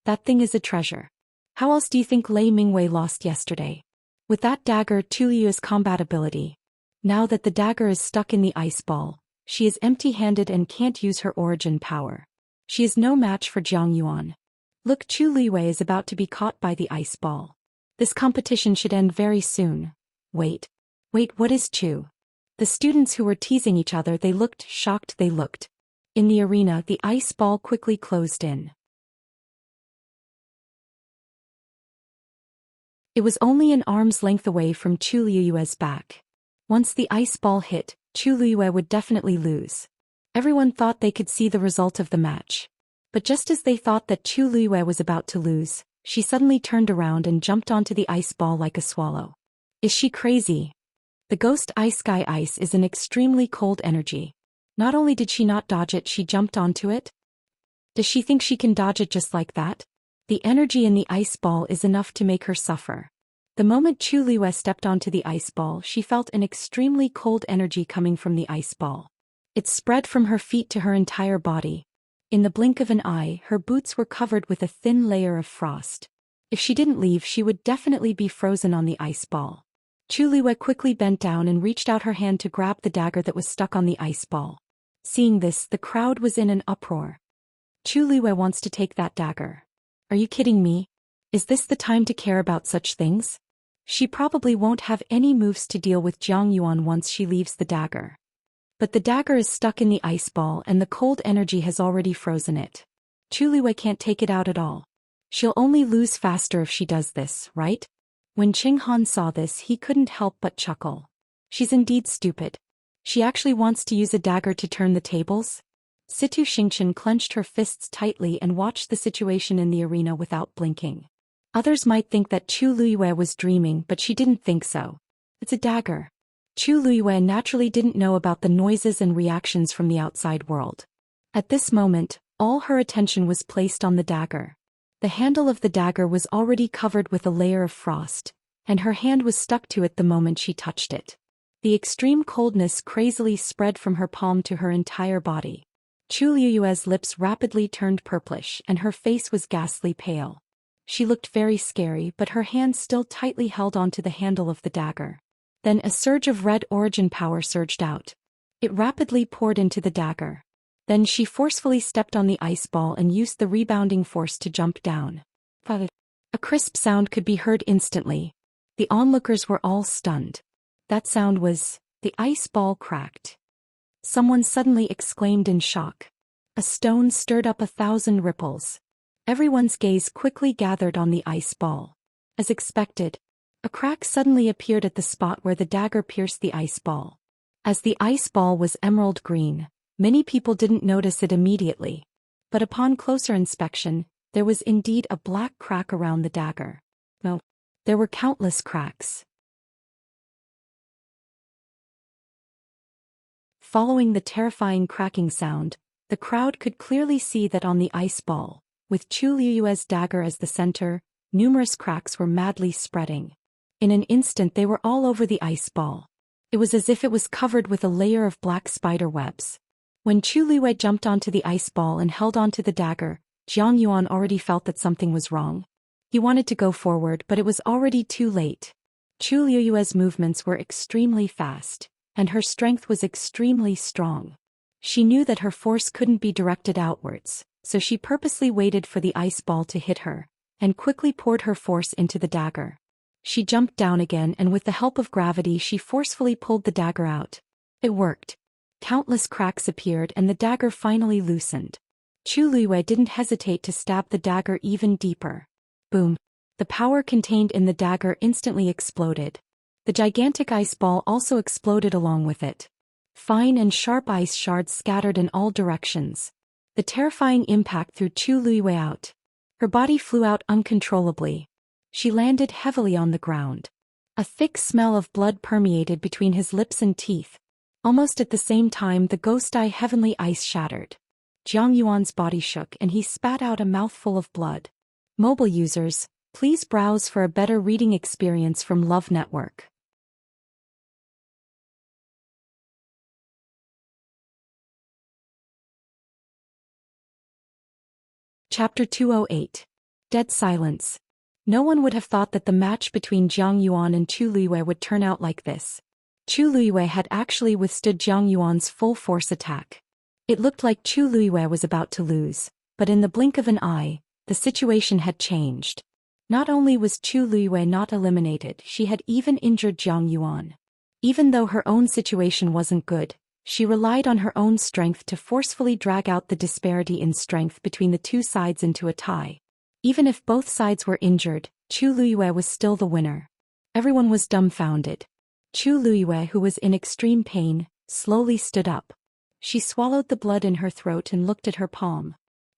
That thing is a treasure. How else do you think Lei Mingwei lost yesterday? With that dagger, Chu Liu's combat ability. Now that the dagger is stuck in the ice ball, she is empty-handed and can't use her origin power. She is no match for Jiang Yuan. Look, Chu Liwei is about to be caught by the ice ball. This competition should end very soon. Wait, what is Chu? The students who were teasing each other, they looked shocked. In the arena, the ice ball quickly closed in. It was only an arm's length away from Chu Liu's back. Once the ice ball hit, Chu Liwei would definitely lose. Everyone thought they could see the result of the match. But just as they thought that Chu Liwei was about to lose, she suddenly turned around and jumped onto the ice ball like a swallow. Is she crazy? The Ghost Eye Sky Ice is an extremely cold energy. Not only did she not dodge it, she jumped onto it. Does she think she can dodge it just like that? The energy in the ice ball is enough to make her suffer. The moment Chu Liwei stepped onto the ice ball, she felt an extremely cold energy coming from the ice ball. It spread from her feet to her entire body. In the blink of an eye, her boots were covered with a thin layer of frost. If she didn't leave, she would definitely be frozen on the ice ball. Chu Liwei quickly bent down and reached out her hand to grab the dagger that was stuck on the ice ball. Seeing this, the crowd was in an uproar. Chu Liwei wants to take that dagger. Are you kidding me? Is this the time to care about such things? She probably won't have any moves to deal with Jiang Yuan once she leaves the dagger. But the dagger is stuck in the ice ball and the cold energy has already frozen it. Chu Liwei can't take it out at all. She'll only lose faster if she does this, right? When Qing Han saw this, he couldn't help but chuckle. She's indeed stupid. She actually wants to use a dagger to turn the tables? Situ Xingchen clenched her fists tightly and watched the situation in the arena without blinking. Others might think that Chu Liwei was dreaming, but she didn't think so. It's a dagger. Chu Liwei naturally didn't know about the noises and reactions from the outside world. At this moment, all her attention was placed on the dagger. The handle of the dagger was already covered with a layer of frost, and her hand was stuck to it the moment she touched it. The extreme coldness crazily spread from her palm to her entire body. Chu Liyue's lips rapidly turned purplish and her face was ghastly pale. She looked very scary, but her hand still tightly held onto the handle of the dagger. Then a surge of red origin power surged out. It rapidly poured into the dagger. Then she forcefully stepped on the ice ball and used the rebounding force to jump down. A crisp sound could be heard instantly. The onlookers were all stunned. That sound was, the ice ball cracked. Someone suddenly exclaimed in shock. A stone stirred up 1,000 ripples. Everyone's gaze quickly gathered on the ice ball. As expected, a crack suddenly appeared at the spot where the dagger pierced the ice ball. As the ice ball was emerald green, many people didn't notice it immediately. But upon closer inspection, there was indeed a black crack around the dagger. No, there were countless cracks. Following the terrifying cracking sound, the crowd could clearly see that on the ice ball, with Chu Liyue's dagger as the center, numerous cracks were madly spreading. In an instant they were all over the ice ball. It was as if it was covered with a layer of black spider webs. When Chu Liyue jumped onto the ice ball and held onto the dagger, Jiang Yuan already felt that something was wrong. He wanted to go forward, but it was already too late. Chu Liyue's movements were extremely fast, and her strength was extremely strong. She knew that her force couldn't be directed outwards, so she purposely waited for the ice ball to hit her, and quickly poured her force into the dagger. She jumped down again and with the help of gravity she forcefully pulled the dagger out. It worked. Countless cracks appeared and the dagger finally loosened. Chu Liyue didn't hesitate to stab the dagger even deeper. Boom. The power contained in the dagger instantly exploded. The gigantic ice ball also exploded along with it. Fine and sharp ice shards scattered in all directions. The terrifying impact threw Chu Liyue out. Her body flew out uncontrollably. She landed heavily on the ground. A thick smell of blood permeated between his lips and teeth. Almost at the same time the ghost eye heavenly ice shattered. Jiang Yuan's body shook and he spat out a mouthful of blood. Mobile users, please browse for a better reading experience from Love Network. Chapter 208. Dead Silence. No one would have thought that the match between Jiang Yuan and Chu Liyue would turn out like this. Chu Liyue had actually withstood Jiang Yuan's full force attack. It looked like Chu Liyue was about to lose, but in the blink of an eye, the situation had changed. Not only was Chu Liyue not eliminated, she had even injured Jiang Yuan. Even though her own situation wasn't good, she relied on her own strength to forcefully drag out the disparity in strength between the two sides into a tie. Even if both sides were injured, Chu Liyue was still the winner. Everyone was dumbfounded. Chu Liyue, who was in extreme pain, slowly stood up. She swallowed the blood in her throat and looked at her palm.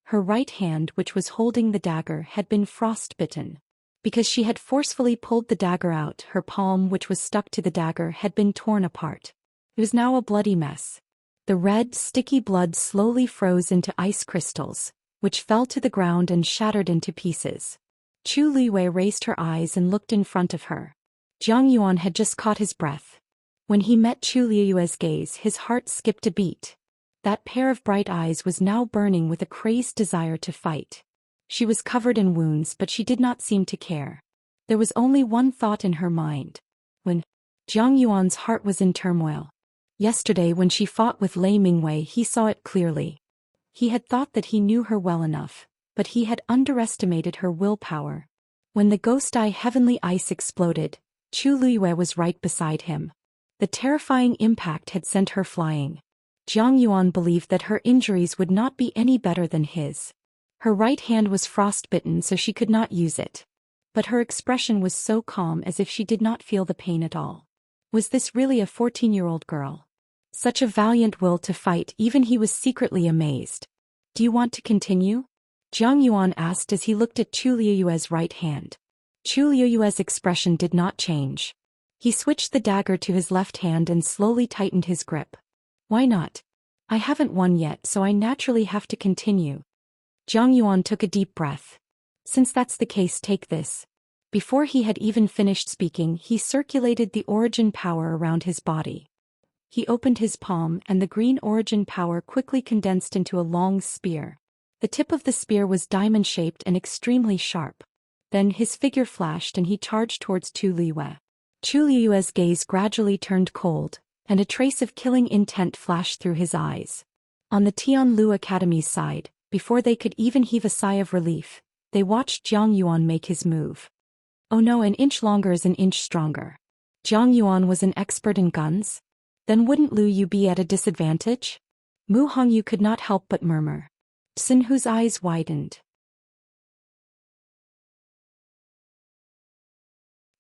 Her right hand, which was holding the dagger, had been frostbitten. Because she had forcefully pulled the dagger out, her palm, which was stuck to the dagger, had been torn apart. It was now a bloody mess. The red, sticky blood slowly froze into ice crystals, which fell to the ground and shattered into pieces. Chu Liyue raised her eyes and looked in front of her. Jiang Yuan had just caught his breath. When he met Chu Liyue's gaze, his heart skipped a beat. That pair of bright eyes was now burning with a crazed desire to fight. She was covered in wounds, but she did not seem to care. There was only one thought in her mind. When Jiang Yuan's heart was in turmoil. Yesterday when she fought with Lei Mingwei, he saw it clearly. He had thought that he knew her well enough, but he had underestimated her willpower. When the ghost eye heavenly ice exploded, Chu Liyue was right beside him. The terrifying impact had sent her flying. Jiang Yuan believed that her injuries would not be any better than his. Her right hand was frostbitten, so she could not use it. But her expression was so calm, as if she did not feel the pain at all. Was this really a 14-year-old girl? Such a valiant will to fight, even he was secretly amazed. Do you want to continue? Jiang Yuan asked as he looked at Chu Liyue's right hand. Chu Liyue's expression did not change. He switched the dagger to his left hand and slowly tightened his grip. Why not? I haven't won yet, so I naturally have to continue. Jiang Yuan took a deep breath. Since that's the case, take this. Before he had even finished speaking, he circulated the origin power around his body. He opened his palm and the green origin power quickly condensed into a long spear. The tip of the spear was diamond-shaped and extremely sharp. Then his figure flashed and he charged towards Chu Liyue. Chu Liyue's gaze gradually turned cold, and a trace of killing intent flashed through his eyes. On the Tianlu Academy's side, before they could even heave a sigh of relief, they watched Jiang Yuan make his move. Oh no, an inch longer is an inch stronger. Jiang Yuan was an expert in guns? Then wouldn't Lu Yu be at a disadvantage? Mu Hongyu could not help but murmur. Sun Hu's eyes widened.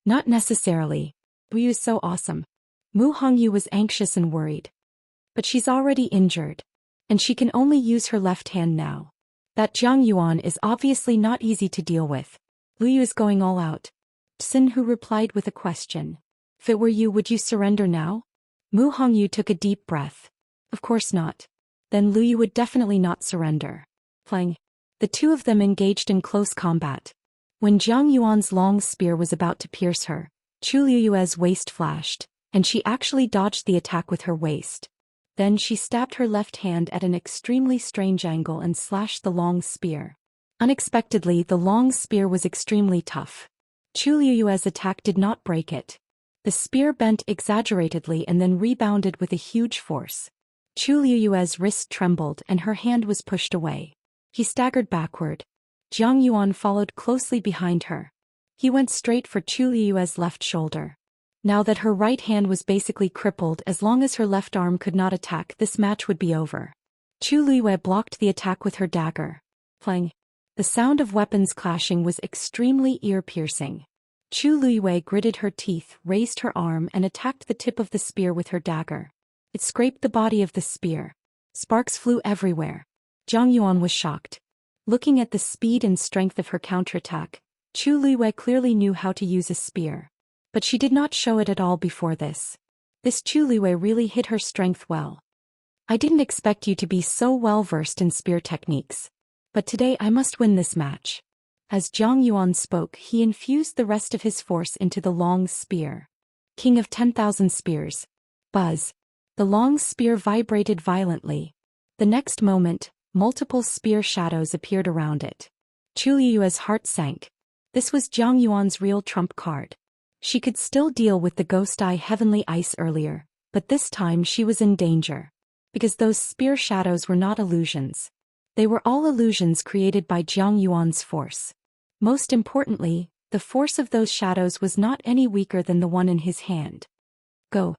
Not necessarily. Lu Yu's so awesome. Mu Hongyu was anxious and worried. But she's already injured. And she can only use her left hand now. That Jiang Yuan is obviously not easy to deal with. Lu Yu is going all out. Sun Hu replied with a question. If it were you, would you surrender now? Mu Hongyu took a deep breath. Of course not. Then Lu Yu would definitely not surrender. Playing. The two of them engaged in close combat. When Jiang Yuan's long spear was about to pierce her, Chu Liyue's waist flashed, and she actually dodged the attack with her waist. Then she stabbed her left hand at an extremely strange angle and slashed the long spear. Unexpectedly, the long spear was extremely tough. Chu Liyue's attack did not break it. The spear bent exaggeratedly and then rebounded with a huge force. Chu Liyue's wrist trembled and her hand was pushed away. He staggered backward. Jiang Yuan followed closely behind her. He went straight for Chu Liyue's left shoulder. Now that her right hand was basically crippled, as long as her left arm could not attack, this match would be over. Chu Liyue blocked the attack with her dagger. Playing. The sound of weapons clashing was extremely ear-piercing. Chu Liyue gritted her teeth, raised her arm and attacked the tip of the spear with her dagger. It scraped the body of the spear. Sparks flew everywhere. Jiang Yuan was shocked. Looking at the speed and strength of her counterattack, Chu Liyue clearly knew how to use a spear. But she did not show it at all before this. This Chu Liyue really hid her strength well. I didn't expect you to be so well versed in spear techniques. But today I must win this match. As Jiang Yuan spoke, he infused the rest of his force into the long spear. King of 10,000 spears. Buzz. The long spear vibrated violently. The next moment, multiple spear shadows appeared around it. Chu Liyue's heart sank. This was Jiang Yuan's real trump card. She could still deal with the Ghost Eye Heavenly Ice earlier, but this time she was in danger. Because those spear shadows were not illusions. They were all illusions created by Jiang Yuan's force. Most importantly, the force of those shadows was not any weaker than the one in his hand. Go!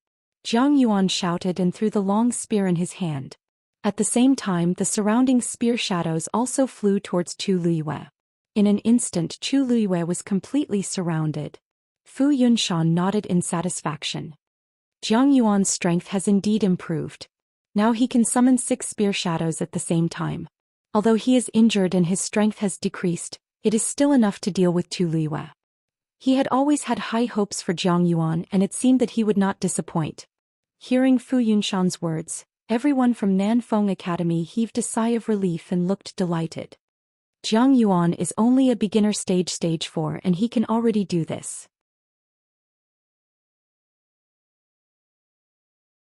Jiang Yuan shouted and threw the long spear in his hand. At the same time, the surrounding spear shadows also flew towards Chu Liyue. In an instant, Chu Liyue was completely surrounded. Fu Yunshan nodded in satisfaction. Jiang Yuan's strength has indeed improved. Now he can summon 6 spear shadows at the same time. Although he is injured and his strength has decreased, it is still enough to deal with Chu Liyue. He had always had high hopes for Jiang Yuan and it seemed that he would not disappoint. Hearing Fu Yunshan's words, everyone from Nanfeng Academy heaved a sigh of relief and looked delighted. Jiang Yuan is only a beginner stage 4 and he can already do this.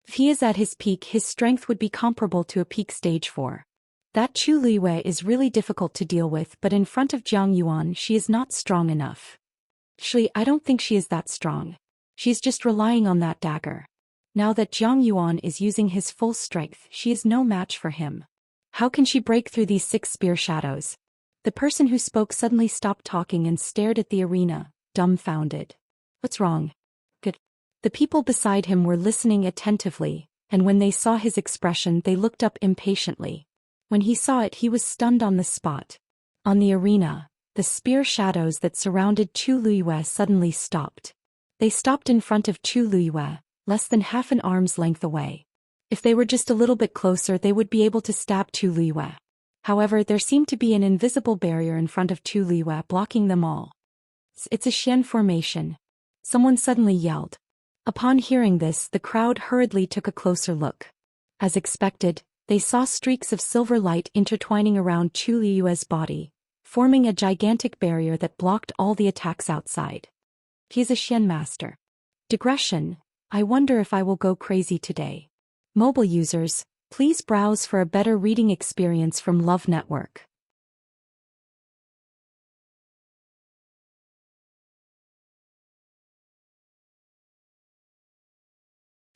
If he is at his peak, his strength would be comparable to a peak stage 4. That Chu Liyue is really difficult to deal with, but in front of Jiang Yuan she is not strong enough. Actually, I don't think she is that strong. She's just relying on that dagger. Now that Jiang Yuan is using his full strength, she is no match for him. How can she break through these 6 spear shadows? The person who spoke suddenly stopped talking and stared at the arena, dumbfounded. What's wrong? Good. The people beside him were listening attentively, and when they saw his expression they looked up impatiently. When he saw it he was stunned on the spot. On the arena, the spear shadows that surrounded Chu Liyue suddenly stopped. They stopped in front of Chu Liyue, less than half an arm's length away. If they were just a little bit closer they would be able to stab Chu Liyue. However, there seemed to be an invisible barrier in front of Chu Liyue blocking them all. It's a Xian formation. Someone suddenly yelled. Upon hearing this, the crowd hurriedly took a closer look. As expected, they saw streaks of silver light intertwining around Chu Liyue's body, forming a gigantic barrier that blocked all the attacks outside. He's a Xian master. Digression, I wonder if I will go crazy today. Mobile users, please browse for a better reading experience from Love Network.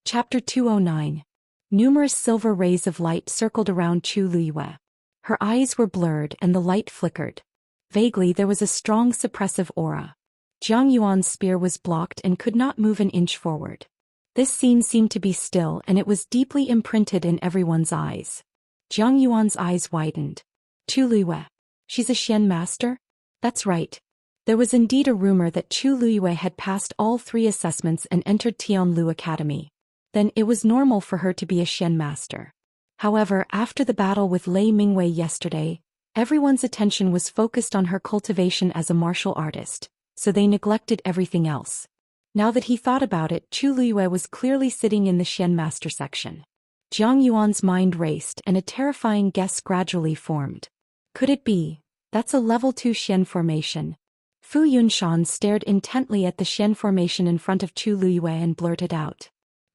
Chapter 209. Numerous silver rays of light circled around Chu Liyue. Her eyes were blurred and the light flickered. Vaguely there was a strong suppressive aura. Jiang Yuan's spear was blocked and could not move an inch forward. This scene seemed to be still and it was deeply imprinted in everyone's eyes. Jiang Yuan's eyes widened. Chu Liyue. She's a Xian master? That's right. There was indeed a rumor that Chu Liyue had passed all 3 assessments and entered Tianlu Academy. Then it was normal for her to be a Xian master. However, after the battle with Lei Mingwei yesterday, everyone's attention was focused on her cultivation as a martial artist, so they neglected everything else. Now that he thought about it, Chu Liyue was clearly sitting in the Xian master section. Jiang Yuan's mind raced and a terrifying guess gradually formed. Could it be? That's a level 2 Xian formation. Fu Yunshan stared intently at the Xian formation in front of Chu Liyue and blurted out.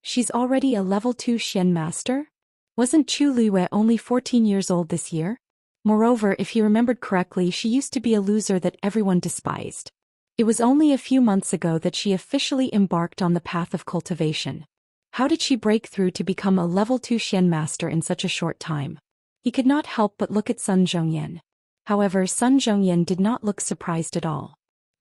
She's already a level 2 Xian master? Wasn't Chu Liyue only 14 years old this year? Moreover, if he remembered correctly, she used to be a loser that everyone despised. It was only a few months ago that she officially embarked on the path of cultivation. How did she break through to become a level 2 Xian master in such a short time? He could not help but look at Sun Zhongyan. However, Sun Zhongyan did not look surprised at all.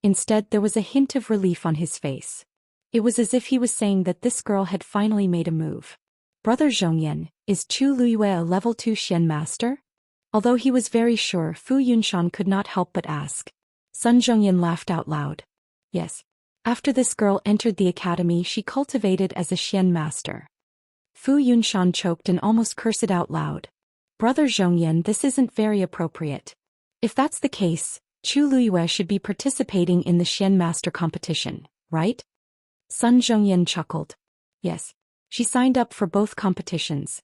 Instead, there was a hint of relief on his face. It was as if he was saying that this girl had finally made a move. Brother Zhongyan, is Chu Liyue a level 2 Xian master? Although he was very sure, Fu Yunshan could not help but ask. Sun Zhongyan laughed out loud. Yes. After this girl entered the academy, she cultivated as a Xian master. Fu Yunshan choked and almost cursed out loud. Brother Zhongyan, this isn't very appropriate. If that's the case, Chu Liyue should be participating in the Xian master competition, right? Sun Zhongyan chuckled. Yes. She signed up for both competitions.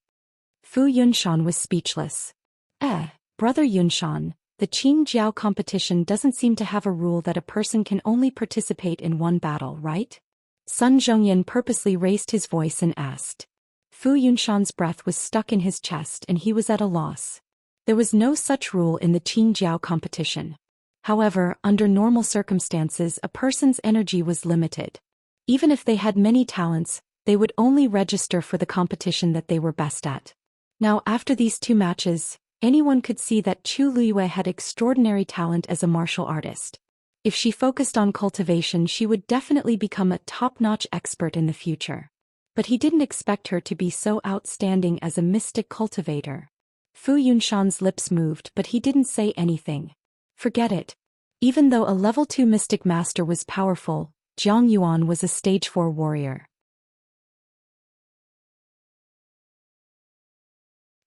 Fu Yunshan was speechless. Brother Yunshan, the Qing Jiao competition doesn't seem to have a rule that a person can only participate in one battle, right? Sun Zhongyan purposely raised his voice and asked. Fu Yunshan's breath was stuck in his chest and he was at a loss. There was no such rule in the Qing Jiao competition. However, under normal circumstances, a person's energy was limited. Even if they had many talents, they would only register for the competition that they were best at. Now, after these 2 matches, anyone could see that Chu Liyue had extraordinary talent as a martial artist. If she focused on cultivation, she would definitely become a top-notch expert in the future. But he didn't expect her to be so outstanding as a mystic cultivator. Fu Yunshan's lips moved, but he didn't say anything. Forget it. Even though a level 2 mystic master was powerful, Jiang Yuan was a stage 4 warrior.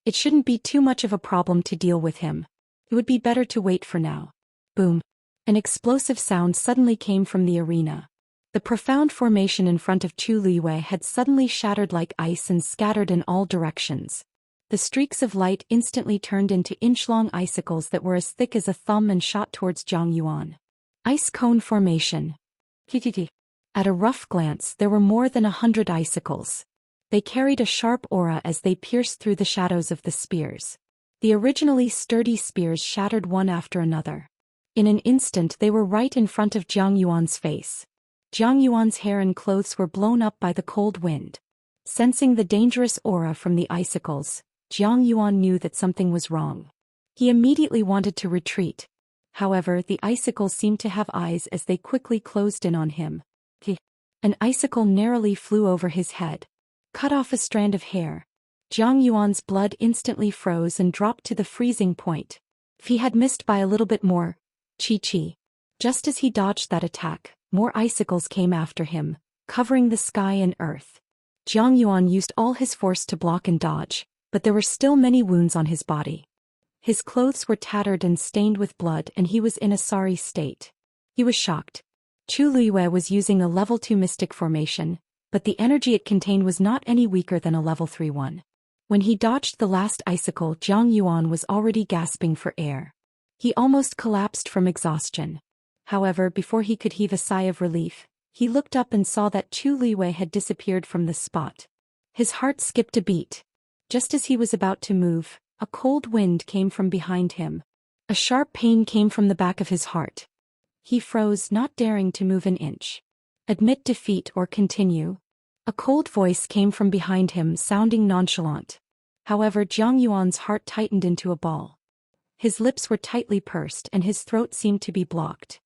It shouldn't be too much of a problem to deal with him. It would be better to wait for now. Boom. An explosive sound suddenly came from the arena. The profound formation in front of Chu Liyue had suddenly shattered like ice and scattered in all directions. The streaks of light instantly turned into inch-long icicles that were as thick as a thumb and shot towards Jiang Yuan. Ice cone formation. At a rough glance, there were more than 100 icicles. They carried a sharp aura as they pierced through the shadows of the spears. The originally sturdy spears shattered one after another. In an instant, they were right in front of Jiang Yuan's face. Jiang Yuan's hair and clothes were blown up by the cold wind. Sensing the dangerous aura from the icicles, Jiang Yuan knew that something was wrong. He immediately wanted to retreat. However, the icicles seemed to have eyes as they quickly closed in on him. An icicle narrowly flew over his head. Cut off a strand of hair. Jiang Yuan's blood instantly froze and dropped to the freezing point. If he had missed by a little bit more, chi. Just as he dodged that attack, more icicles came after him, covering the sky and earth. Jiang Yuan used all his force to block and dodge, but there were still many wounds on his body. His clothes were tattered and stained with blood and he was in a sorry state. He was shocked. Chu Liyue was using a level 2 mystic formation, but the energy it contained was not any weaker than a level 3 one. When he dodged the last icicle, Jiang Yuan was already gasping for air. He almost collapsed from exhaustion. However, before he could heave a sigh of relief, he looked up and saw that Chu Luiyue had disappeared from the spot. His heart skipped a beat. Just as he was about to move, a cold wind came from behind him. A sharp pain came from the back of his heart. He froze, not daring to move an inch. Admit defeat or continue? A cold voice came from behind him, sounding nonchalant. However, Jiang Yuan's heart tightened into a ball. His lips were tightly pursed and his throat seemed to be blocked.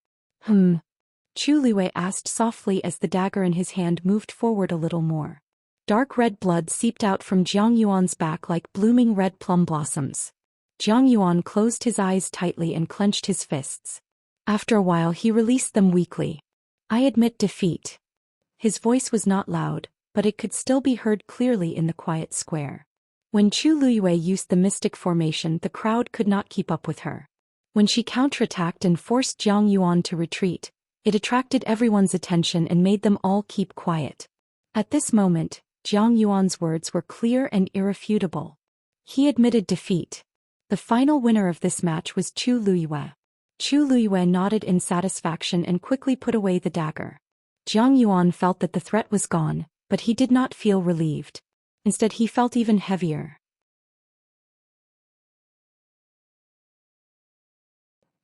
Chu Luiyue asked softly as the dagger in his hand moved forward a little more. Dark red blood seeped out from Jiang Yuan's back like blooming red plum blossoms. Jiang Yuan closed his eyes tightly and clenched his fists. After a while he released them weakly. I admit defeat. His voice was not loud, but it could still be heard clearly in the quiet square. When Chu Luiyue used the mystic formation, the crowd could not keep up with her. When she counterattacked and forced Jiang Yuan to retreat, it attracted everyone's attention and made them all keep quiet. At this moment, Jiang Yuan's words were clear and irrefutable. He admitted defeat. The final winner of this match was Chu Luiyue. Chu Luiyue nodded in satisfaction and quickly put away the dagger. Jiang Yuan felt that the threat was gone, but he did not feel relieved. Instead, he felt even heavier.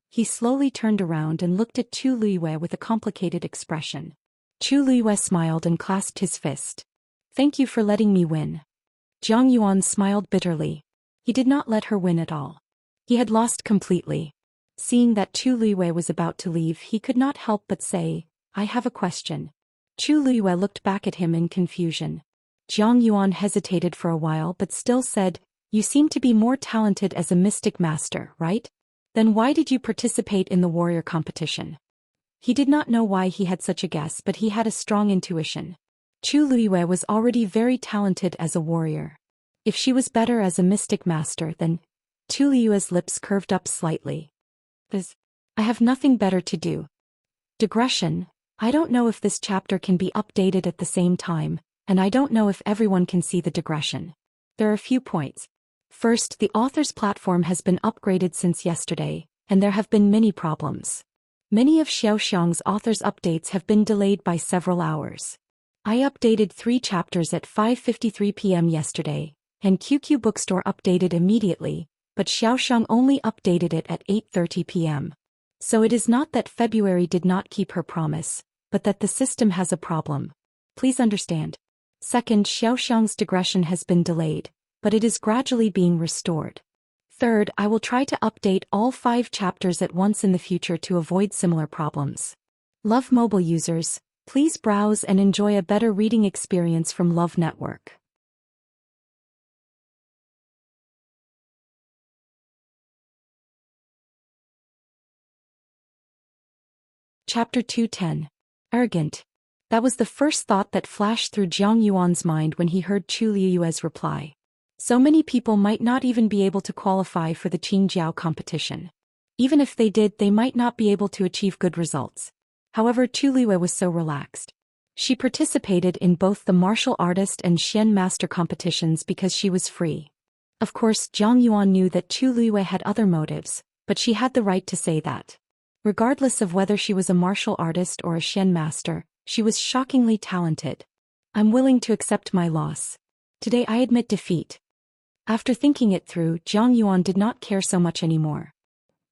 He slowly turned around and looked at Chu Luiyue with a complicated expression. Chu Luiyue smiled and clasped his fist. Thank you for letting me win. Jiang Yuan smiled bitterly. He did not let her win at all. He had lost completely. Seeing that Chu Luiyue was about to leave, he could not help but say, I have a question. Chu Luiyue looked back at him in confusion. Jiang Yuan hesitated for a while but still said, You seem to be more talented as a mystic master, right? Then why did you participate in the warrior competition? He did not know why he had such a guess, but he had a strong intuition. Chu Luiyue was already very talented as a warrior. If she was better as a mystic master, then Chu Luiyue's lips curved up slightly. I have nothing better to do. Digression. I don't know if this chapter can be updated at the same time, and I don't know if everyone can see the digression. There are a few points. First, the author's platform has been upgraded since yesterday, and there have been many problems. Many of Xiaoxiang's author's updates have been delayed by several hours. I updated 3 chapters at 5:53 p.m. yesterday, and QQ Bookstore updated immediately, but Xiaoxiang only updated it at 8:30 p.m. So it is not that February did not keep her promise, but that the system has a problem. Please understand. Second, Xiaoxiang's digression has been delayed, but it is gradually being restored. Third, I will try to update all 5 chapters at once in the future to avoid similar problems. Love mobile users, please browse and enjoy a better reading experience from Love Network. Chapter 210. Arrogant. That was the first thought that flashed through Jiang Yuan's mind when he heard Chu Luiyue's reply. So many people might not even be able to qualify for the Qingjiao competition. Even if they did, they might not be able to achieve good results. However, Chu Luiyue was so relaxed. She participated in both the martial artist and Xian master competitions because she was free. Of course, Jiang Yuan knew that Chu Luiyue had other motives, but she had the right to say that. Regardless of whether she was a martial artist or a Xian master, she was shockingly talented. I'm willing to accept my loss. Today I admit defeat. After thinking it through, Jiang Yuan did not care so much anymore.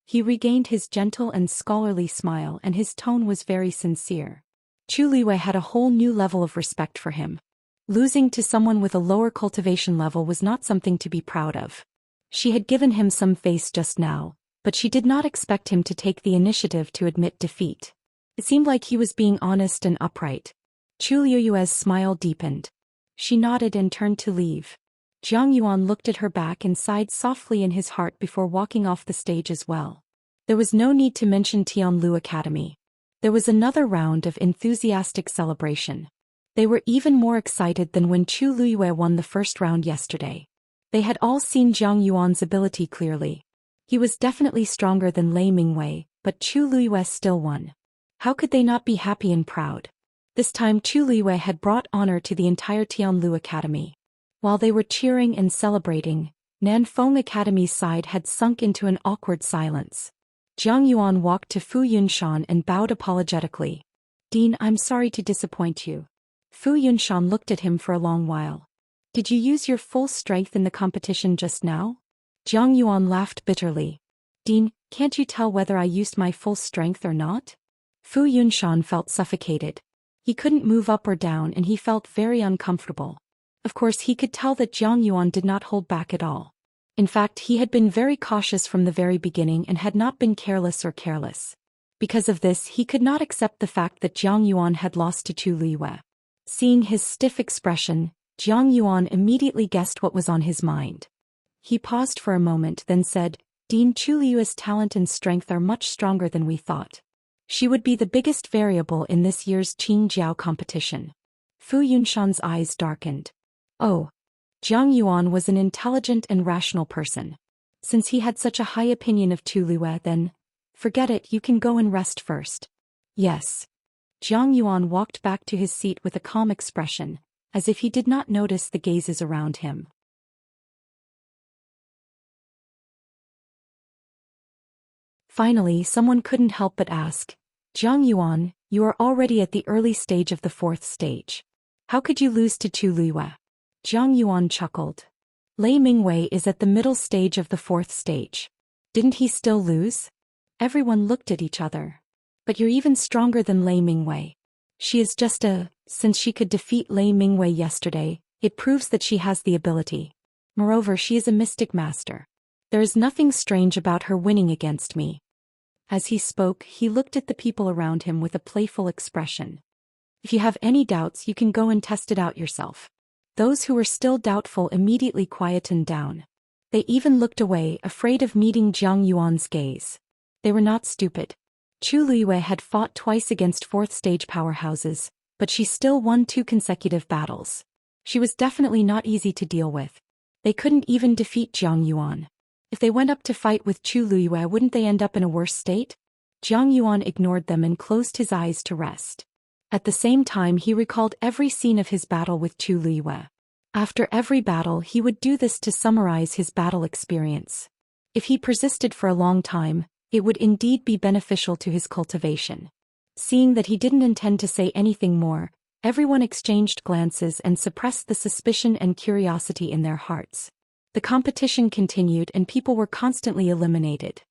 He regained his gentle and scholarly smile and his tone was very sincere. Chu Luiyue had a whole new level of respect for him. Losing to someone with a lower cultivation level was not something to be proud of. She had given him some face just now, but she did not expect him to take the initiative to admit defeat. It seemed like he was being honest and upright. Chu Luiyue's smile deepened. She nodded and turned to leave. Jiang Yuan looked at her back and sighed softly in his heart before walking off the stage as well. There was no need to mention Tianlu Academy. There was another round of enthusiastic celebration. They were even more excited than when Chu Luiyue won the first round yesterday. They had all seen Jiang Yuan's ability clearly. He was definitely stronger than Lei Mingwei, but Chu Luiyue still won. How could they not be happy and proud? This time Chu Luiyue had brought honor to the entire Tianlu Academy. While they were cheering and celebrating, Nanfeng Academy's side had sunk into an awkward silence. Jiang Yuan walked to Fu Yunshan and bowed apologetically. Dean, I'm sorry to disappoint you. Fu Yunshan looked at him for a long while. Did you use your full strength in the competition just now? Jiang Yuan laughed bitterly. Dean, can't you tell whether I used my full strength or not? Fu Yunshan felt suffocated. He couldn't move up or down and he felt very uncomfortable. Of course he could tell that Jiang Yuan did not hold back at all. In fact, he had been very cautious from the very beginning and had not been careless. Because of this, he could not accept the fact that Jiang Yuan had lost to Chu Liyue. Seeing his stiff expression, Jiang Yuan immediately guessed what was on his mind. He paused for a moment then said, Dean, Chu Liyue's talent and strength are much stronger than we thought. She would be the biggest variable in this year's Qingjiao competition. Fu Yunshan's eyes darkened. Oh. Jiang Yuan was an intelligent and rational person. Since he had such a high opinion of Chu Liyue, then, forget it, you can go and rest first. Yes. Jiang Yuan walked back to his seat with a calm expression, as if he did not notice the gazes around him. Finally, someone couldn't help but ask, Jiang Yuan, you are already at the early stage of the 4th stage. How could you lose to Chu Liyue? Jiang Yuan chuckled. Lei Mingwei is at the middle stage of the 4th stage. Didn't he still lose? Everyone looked at each other. But you're even stronger than Lei Mingwei. She is just since she could defeat Lei Mingwei yesterday, it proves that she has the ability. Moreover, she is a mystic master. There is nothing strange about her winning against me. As he spoke, he looked at the people around him with a playful expression. If you have any doubts, you can go and test it out yourself. Those who were still doubtful immediately quietened down. They even looked away, afraid of meeting Jiang Yuan's gaze. They were not stupid. Chu Liyue had fought twice against 4th stage powerhouses, but she still won 2 consecutive battles. She was definitely not easy to deal with. They couldn't even defeat Jiang Yuan. If they went up to fight with Chu Liyue, wouldn't they end up in a worse state? Jiang Yuan ignored them and closed his eyes to rest. At the same time, he recalled every scene of his battle with Chu Liyue. After every battle, he would do this to summarize his battle experience. If he persisted for a long time, it would indeed be beneficial to his cultivation. Seeing that he didn't intend to say anything more, everyone exchanged glances and suppressed the suspicion and curiosity in their hearts. The competition continued and people were constantly eliminated.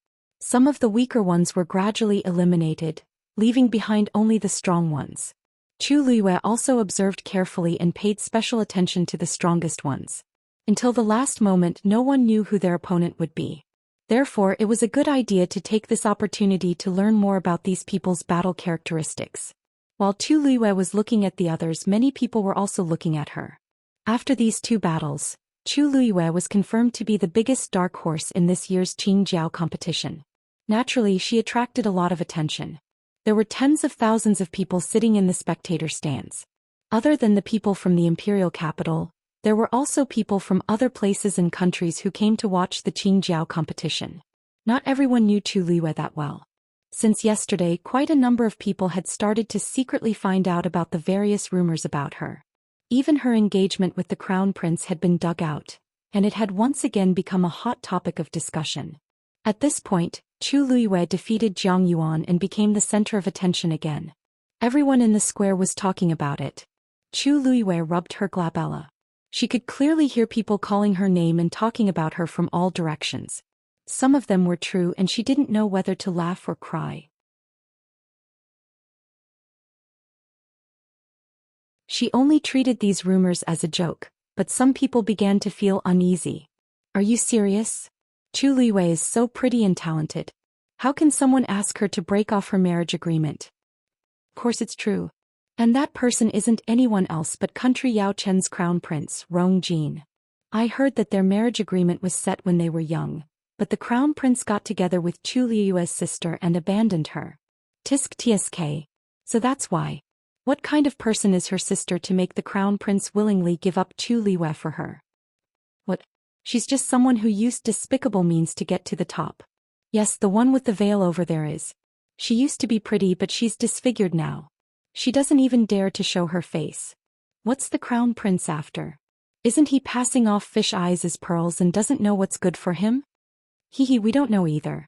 Some of the weaker ones were gradually eliminated, leaving behind only the strong ones. Chu Liyue also observed carefully and paid special attention to the strongest ones. Until the last moment, no one knew who their opponent would be. Therefore, it was a good idea to take this opportunity to learn more about these people's battle characteristics. While Chu Liyue was looking at the others, many people were also looking at her. After these 2 battles, Chu Liyue was confirmed to be the biggest dark horse in this year's Qingjiao competition. Naturally, she attracted a lot of attention. There were tens of thousands of people sitting in the spectator stands. Other than the people from the imperial capital, there were also people from other places and countries who came to watch the Qingjiao competition. Not everyone knew Chu Liyue that well. Since yesterday, quite a number of people had started to secretly find out about the various rumors about her. Even her engagement with the crown prince had been dug out, and it had once again become a hot topic of discussion. At this point, Chu Liyue defeated Jiang Yuan and became the center of attention again. Everyone in the square was talking about it. Chu Liyue rubbed her glabella. She could clearly hear people calling her name and talking about her from all directions. Some of them were true and she didn't know whether to laugh or cry. She only treated these rumors as a joke, but some people began to feel uneasy. Are you serious? Chu Liyue is so pretty and talented. How can someone ask her to break off her marriage agreement? Of course it's true. And that person isn't anyone else but country Yao Chen's crown prince, Rong Jin. I heard that their marriage agreement was set when they were young, but the crown prince got together with Chu Liyue's sister and abandoned her. Tisk tsk. So that's why. What kind of person is her sister to make the crown prince willingly give up Chu Liyue for her? What? She's just someone who used despicable means to get to the top. Yes, the one with the veil over there is. She used to be pretty but she's disfigured now. She doesn't even dare to show her face. What's the crown prince after? Isn't he passing off fish eyes as pearls and doesn't know what's good for him? We don't know either.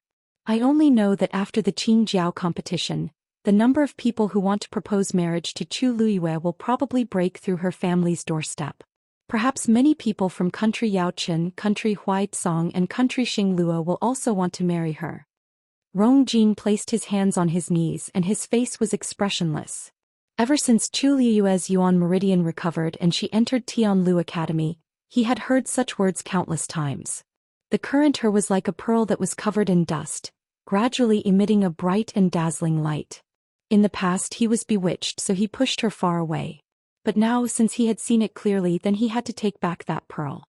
I only know that after the Qing Jiao competition, the number of people who want to propose marriage to Chu Luyue will probably break through her family's doorstep. Perhaps many people from country Yaochen, country Huaicong and country Xinglua will also want to marry her. Rong Jin placed his hands on his knees and his face was expressionless. Ever since Chu Liyue's Yuan Meridian recovered and she entered Tianlu Academy, he had heard such words countless times. The current her was like a pearl that was covered in dust, gradually emitting a bright and dazzling light. In the past he was bewitched, so he pushed her far away. But now, since he had seen it clearly, then he had to take back that pearl.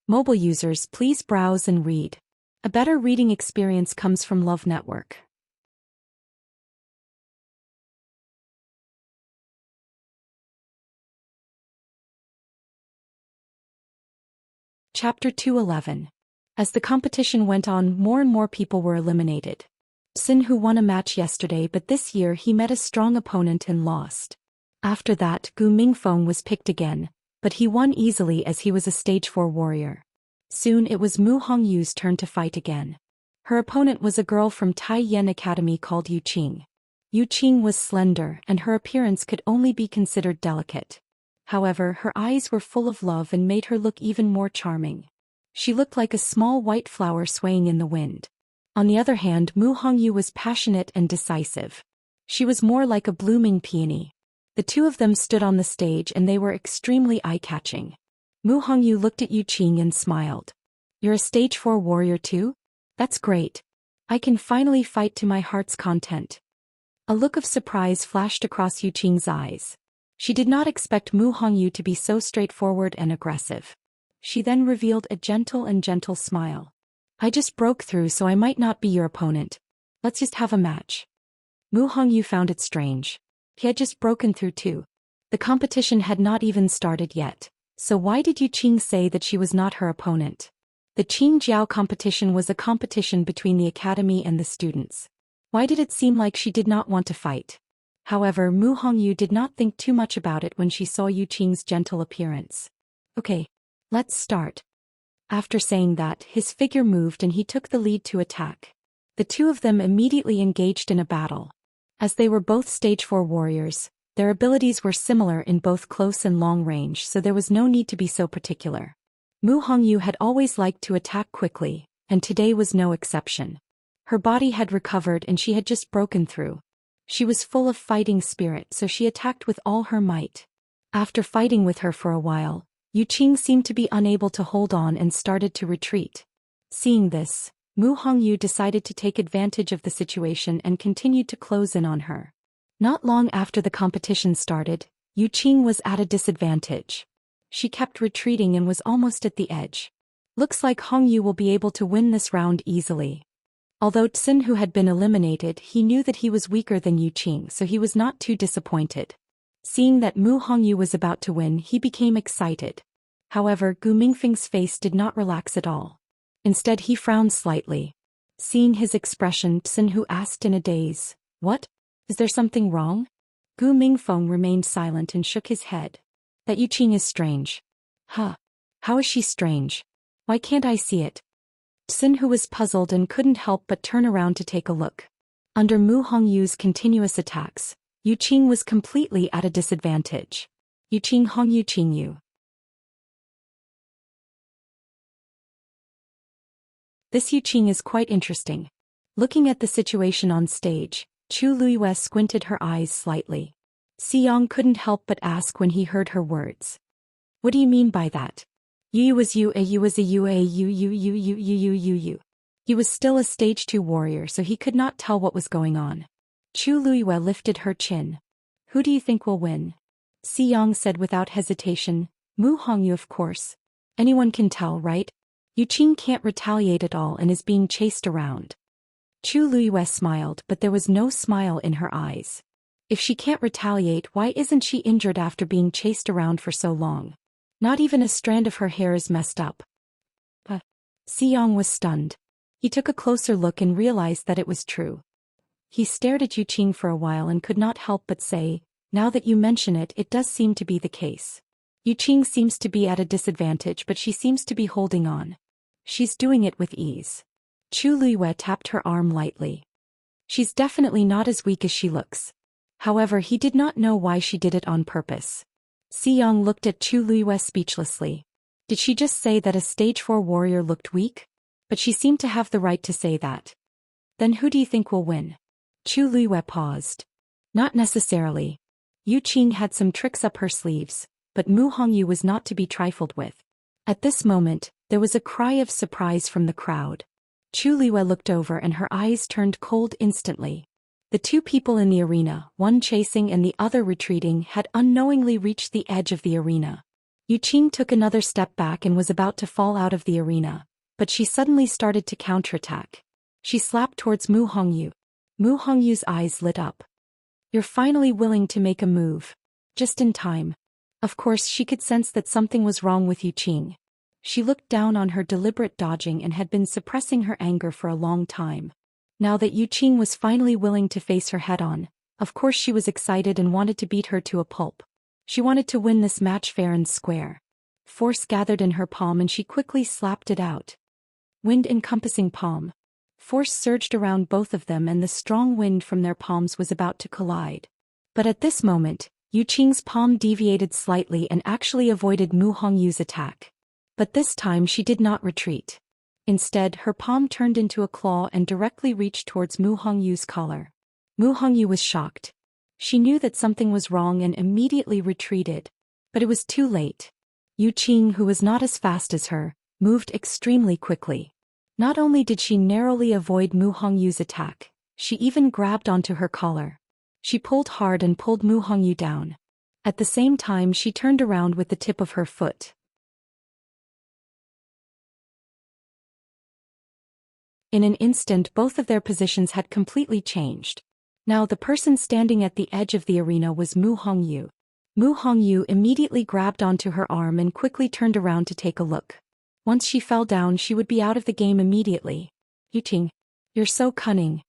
Mobile users, please browse and read. A better reading experience comes from Love Network. Chapter 211. As the competition went on, more and more people were eliminated. Sin, who won a match yesterday, but this year he met a strong opponent and lost. After that, Gu Mingfeng was picked again, but he won easily as he was a stage 4 warrior. Soon it was Mu Hongyu's turn to fight again. Her opponent was a girl from Tai Yen Academy called Yu Qing. Yu Qing was slender and her appearance could only be considered delicate. However, her eyes were full of love and made her look even more charming. She looked like a small white flower swaying in the wind. On the other hand, Mu Hongyu was passionate and decisive. She was more like a blooming peony. The two of them stood on the stage and they were extremely eye-catching. Mu Hongyu looked at Yu Qing and smiled. You're a stage 4 warrior too? That's great. I can finally fight to my heart's content. A look of surprise flashed across Yu Qing's eyes. She did not expect Mu Hongyu to be so straightforward and aggressive. She then revealed a gentle smile. I just broke through, so I might not be your opponent. Let's just have a match. Mu Hongyu found it strange. He had just broken through too. The competition had not even started yet, so why did Yu Qing say that she was not her opponent? The Qing Jiao competition was a competition between the academy and the students. Why did it seem like she did not want to fight? However, Mu Hongyu did not think too much about it when she saw Yu Qing's gentle appearance. Okay, let's start. After saying that, his figure moved and he took the lead to attack. The two of them immediately engaged in a battle. As they were both stage 4 warriors, their abilities were similar in both close and long range, so there was no need to be so particular. Mu Hongyu had always liked to attack quickly, and today was no exception. Her body had recovered and she had just broken through. She was full of fighting spirit, so she attacked with all her might. After fighting with her for a while, Yu Qing seemed to be unable to hold on and started to retreat. Seeing this, Mu Hongyu decided to take advantage of the situation and continued to close in on her. Not long after the competition started, Yu Qing was at a disadvantage. She kept retreating and was almost at the edge. Looks like Hongyu will be able to win this round easily. Although Tsin, who had been eliminated, he knew that he was weaker than Yu Qing, so he was not too disappointed. Seeing that Mu Hongyu was about to win, he became excited. However, Gu Mingfeng's face did not relax at all. Instead, he frowned slightly. Seeing his expression, Tsin, who asked in a daze, "What? Is there something wrong?" Gu Mingfeng remained silent and shook his head. That Yu Qing is strange. Huh. How is she strange? Why can't I see it? Tsin, who was puzzled and couldn't help but turn around to take a look. Under Mu Hongyu's continuous attacks, Yu Qing was completely at a disadvantage. Yu Qing Hongyu Qingyu. This Yu Qing is quite interesting. Looking at the situation on stage, Chu Luyue squinted her eyes slightly. Xiyang couldn't help but ask when he heard her words. What do you mean by that? Yu was you, you was a you, you. He was still a stage 2 warrior, so he could not tell what was going on. Chu Luyue lifted her chin. Who do you think will win? Xiyang said without hesitation. Mu Hongyu, of course. Anyone can tell, right? Yu Qing can't retaliate at all and is being chased around. Chu Luyue smiled, but there was no smile in her eyes. If she can't retaliate, why isn't she injured after being chased around for so long? Not even a strand of her hair is messed up. Xiyang was stunned. He took a closer look and realized that it was true. He stared at Yu Qing for a while and could not help but say, now that you mention it, it does seem to be the case. Yu Qing seems to be at a disadvantage, but she seems to be holding on. She's doing it with ease. Chu Luiyue tapped her arm lightly. She's definitely not as weak as she looks. However, he did not know why she did it on purpose. Xiyang looked at Chu Luiyue speechlessly. Did she just say that a stage 4 warrior looked weak? But she seemed to have the right to say that. Then who do you think will win? Chu Luiyue paused. Not necessarily. Yu Qing had some tricks up her sleeves, but Mu Hongyu was not to be trifled with. At this moment, there was a cry of surprise from the crowd. Chu Luiyue looked over and her eyes turned cold instantly. The two people in the arena, one chasing and the other retreating, had unknowingly reached the edge of the arena. Yu Qing took another step back and was about to fall out of the arena, but she suddenly started to counterattack. She slapped towards Mu Hongyu. Mu Hongyu's eyes lit up. You're finally willing to make a move. Just in time. Of course, she could sense that something was wrong with Yu Qing. She looked down on her deliberate dodging and had been suppressing her anger for a long time. Now that Yu Qing was finally willing to face her head-on, of course she was excited and wanted to beat her to a pulp. She wanted to win this match fair and square. Force gathered in her palm and she quickly slapped it out. Wind-encompassing palm. Force surged around both of them and the strong wind from their palms was about to collide. But at this moment, Yu Qing's palm deviated slightly and actually avoided Mu Hongyu's attack. But this time she did not retreat. Instead, her palm turned into a claw and directly reached towards Mu Hongyu's collar. Mu Hongyu was shocked. She knew that something was wrong and immediately retreated. But it was too late. Yu Qing, who was not as fast as her, moved extremely quickly. Not only did she narrowly avoid Mu Hongyu's attack, she even grabbed onto her collar. She pulled hard and pulled Mu Hongyu down. At the same time she turned around with the tip of her foot. In an instant both of their positions had completely changed. Now the person standing at the edge of the arena was Mu Hongyu. Mu Hongyu immediately grabbed onto her arm and quickly turned around to take a look. Once she fell down she would be out of the game immediately. Yu Qing, you're so cunning.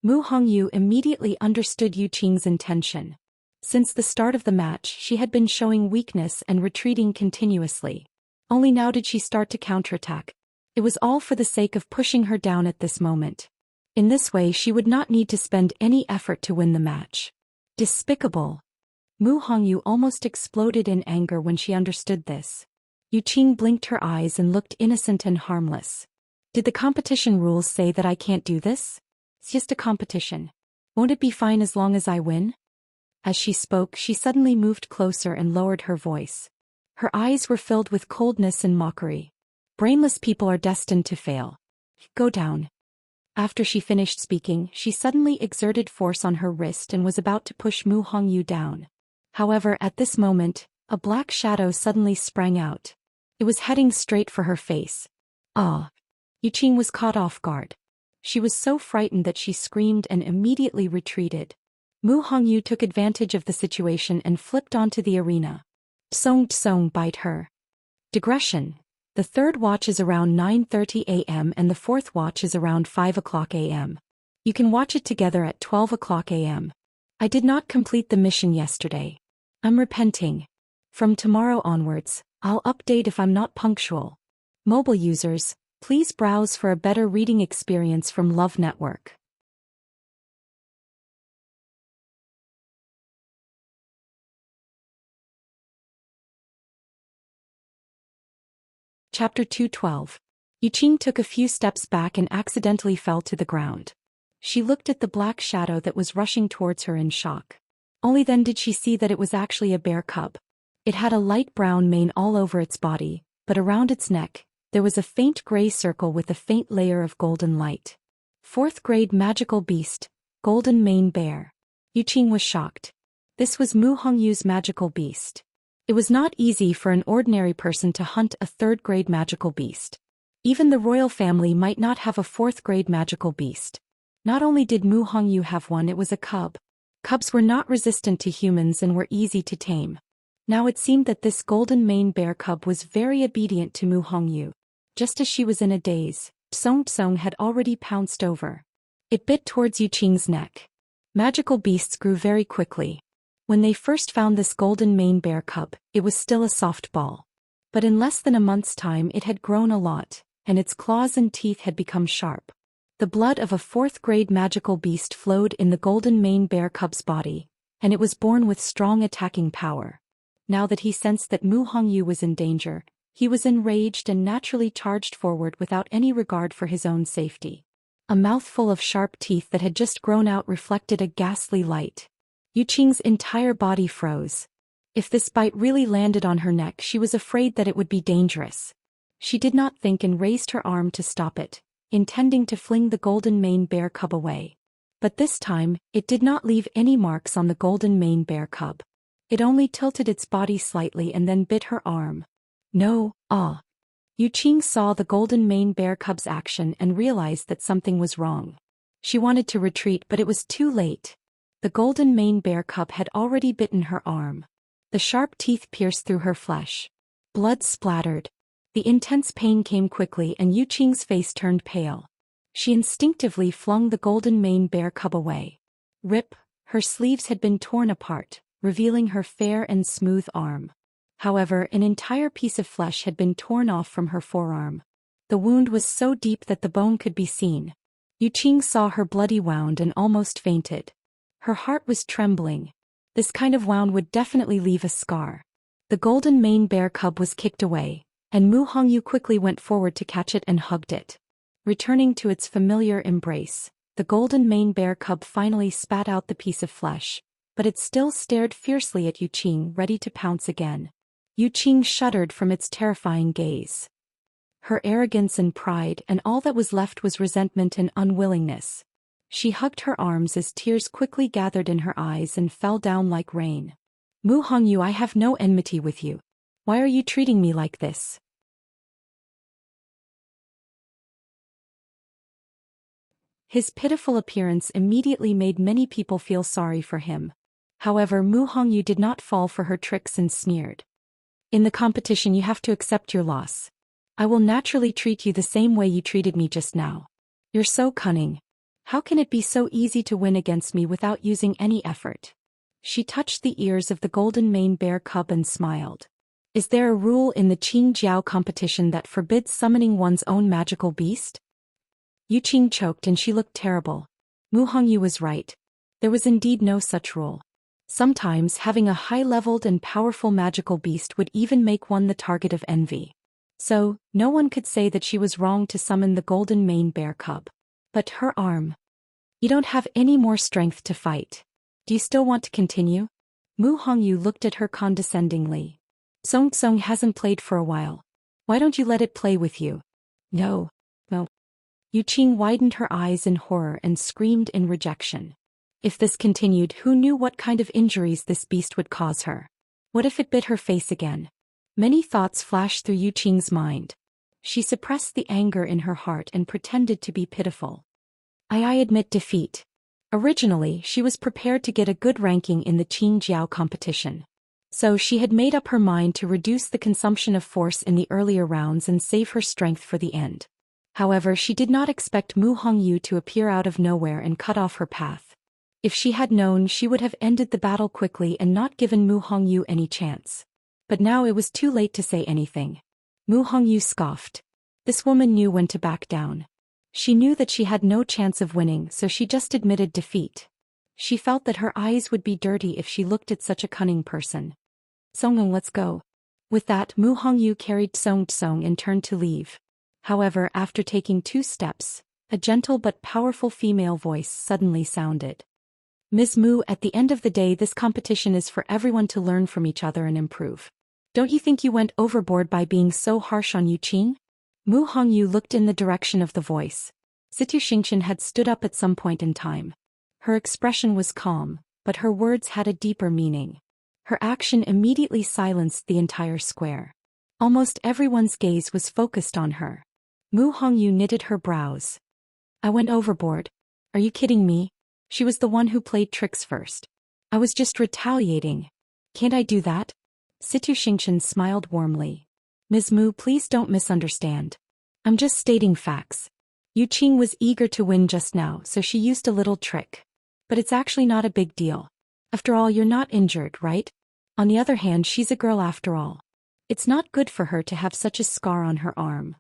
Mu Hongyu immediately understood Yu Qing's intention. Since the start of the match she had been showing weakness and retreating continuously. Only now did she start to counterattack. It was all for the sake of pushing her down at this moment. In this way she would not need to spend any effort to win the match. Despicable. Mu Hongyu almost exploded in anger when she understood this. Yu Qing blinked her eyes and looked innocent and harmless. Did the competition rules say that I can't do this? It's just a competition. Won't it be fine as long as I win? As she spoke, she suddenly moved closer and lowered her voice. Her eyes were filled with coldness and mockery. Brainless people are destined to fail. Go down. After she finished speaking, she suddenly exerted force on her wrist and was about to push Mu Hongyu down. However, at this moment, a black shadow suddenly sprang out. It was heading straight for her face. Ah! Yu Qing was caught off guard. She was so frightened that she screamed and immediately retreated. Mu Hongyu took advantage of the situation and flipped onto the arena. Tsong bite her. Digression. The third watch is around 9:30 a.m. and the fourth watch is around 5 o'clock a.m. You can watch it together at 12 o'clock a.m. I did not complete the mission yesterday. I'm repenting. From tomorrow onwards, I'll update if I'm not punctual. Mobile users, please browse for a better reading experience from Love Network. Chapter 212. Yu Qing took a few steps back and accidentally fell to the ground. She looked at the black shadow that was rushing towards her in shock. Only then did she see that it was actually a bear cub. It had a light brown mane all over its body, but around its neck, there was a faint gray circle with a faint layer of golden light. 4th grade magical beast, golden mane bear. Yu Qing was shocked. This was Mu Hongyu's magical beast. It was not easy for an ordinary person to hunt a 3rd grade magical beast. Even the royal family might not have a 4th grade magical beast. Not only did Mu Hongyu have one, it was a cub. Cubs were not resistant to humans and were easy to tame. Now it seemed that this golden mane bear cub was very obedient to Mu Hongyu. Just as she was in a daze, Tsong had already pounced over. It bit towards Yu Qing's neck. Magical beasts grew very quickly. When they first found this golden mane bear cub, it was still a soft ball. But in less than a month's time it had grown a lot, and its claws and teeth had become sharp. The blood of a fourth-grade magical beast flowed in the golden mane bear cub's body, and it was born with strong attacking power. Now that he sensed that Mu Hongyu was in danger, he was enraged and naturally charged forward without any regard for his own safety. A mouthful of sharp teeth that had just grown out reflected a ghastly light. Yu Qing's entire body froze. If this bite really landed on her neck, she was afraid that it would be dangerous. She did not think and raised her arm to stop it, intending to fling the golden mane bear cub away. But this time, it did not leave any marks on the golden mane bear cub. It only tilted its body slightly and then bit her arm. No, ah. Yu Qing saw the golden mane bear cub's action and realized that something was wrong. She wanted to retreat, but it was too late. The golden mane bear cub had already bitten her arm. The sharp teeth pierced through her flesh. Blood splattered. The intense pain came quickly and Yu Qing's face turned pale. She instinctively flung the golden mane bear cub away. Rip, her sleeves had been torn apart, revealing her fair and smooth arm. However, an entire piece of flesh had been torn off from her forearm. The wound was so deep that the bone could be seen. Yu Qing saw her bloody wound and almost fainted. Her heart was trembling. This kind of wound would definitely leave a scar. The golden mane bear cub was kicked away, and Mu Hongyu quickly went forward to catch it and hugged it. Returning to its familiar embrace, the golden mane bear cub finally spat out the piece of flesh, but it still stared fiercely at Yu Qing, ready to pounce again. Yu Qing shuddered from its terrifying gaze. Her arrogance and pride, and all that was left was resentment and unwillingness. She hugged her arms as tears quickly gathered in her eyes and fell down like rain. Mu Hongyu, I have no enmity with you. Why are you treating me like this? His pitiful appearance immediately made many people feel sorry for him. However, Mu Hongyu did not fall for her tricks and sneered. In the competition you have to accept your loss. I will naturally treat you the same way you treated me just now. You're so cunning. How can it be so easy to win against me without using any effort? She touched the ears of the golden mane bear cub and smiled. Is there a rule in the Qing Jiao competition that forbids summoning one's own magical beast? Yu Qing choked and she looked terrible. Mu Hongyu was right. There was indeed no such rule. Sometimes having a high-leveled and powerful magical beast would even make one the target of envy. So, no one could say that she was wrong to summon the golden mane bear cub. But her arm. You don't have any more strength to fight. Do you still want to continue? Mu Hongyu looked at her condescendingly. Song Song hasn't played for a while. Why don't you let it play with you? No. Yu Qing widened her eyes in horror and screamed in rejection. If this continued, who knew what kind of injuries this beast would cause her? What if it bit her face again? Many thoughts flashed through Yu Qing's mind. She suppressed the anger in her heart and pretended to be pitiful. I admit defeat. Originally, she was prepared to get a good ranking in the Qing Jiao competition. So she had made up her mind to reduce the consumption of force in the earlier rounds and save her strength for the end. However, she did not expect Mu Hongyu to appear out of nowhere and cut off her path. If she had known, she would have ended the battle quickly and not given Mu Hongyu any chance. But now it was too late to say anything. Mu Hongyu scoffed. This woman knew when to back down. She knew that she had no chance of winning, so she just admitted defeat. She felt that her eyes would be dirty if she looked at such a cunning person. Song, let's go. With that, Mu Hongyu carried Song and turned to leave. However, after taking 2 steps, a gentle but powerful female voice suddenly sounded. Ms. Mu, at the end of the day, this competition is for everyone to learn from each other and improve. Don't you think you went overboard by being so harsh on Yu Qing? Mu Hongyu looked in the direction of the voice. Zhou Xian had stood up at some point in time. Her expression was calm, but her words had a deeper meaning. Her action immediately silenced the entire square. Almost everyone's gaze was focused on her. Mu Hongyu knitted her brows. I went overboard. Are you kidding me? She was the one who played tricks first. I was just retaliating. Can't I do that? Zhou Xian smiled warmly. Ms. Mu, please don't misunderstand. I'm just stating facts. Yu Qing was eager to win just now, so she used a little trick. But it's actually not a big deal. After all, you're not injured, right? On the other hand, she's a girl after all. It's not good for her to have such a scar on her arm.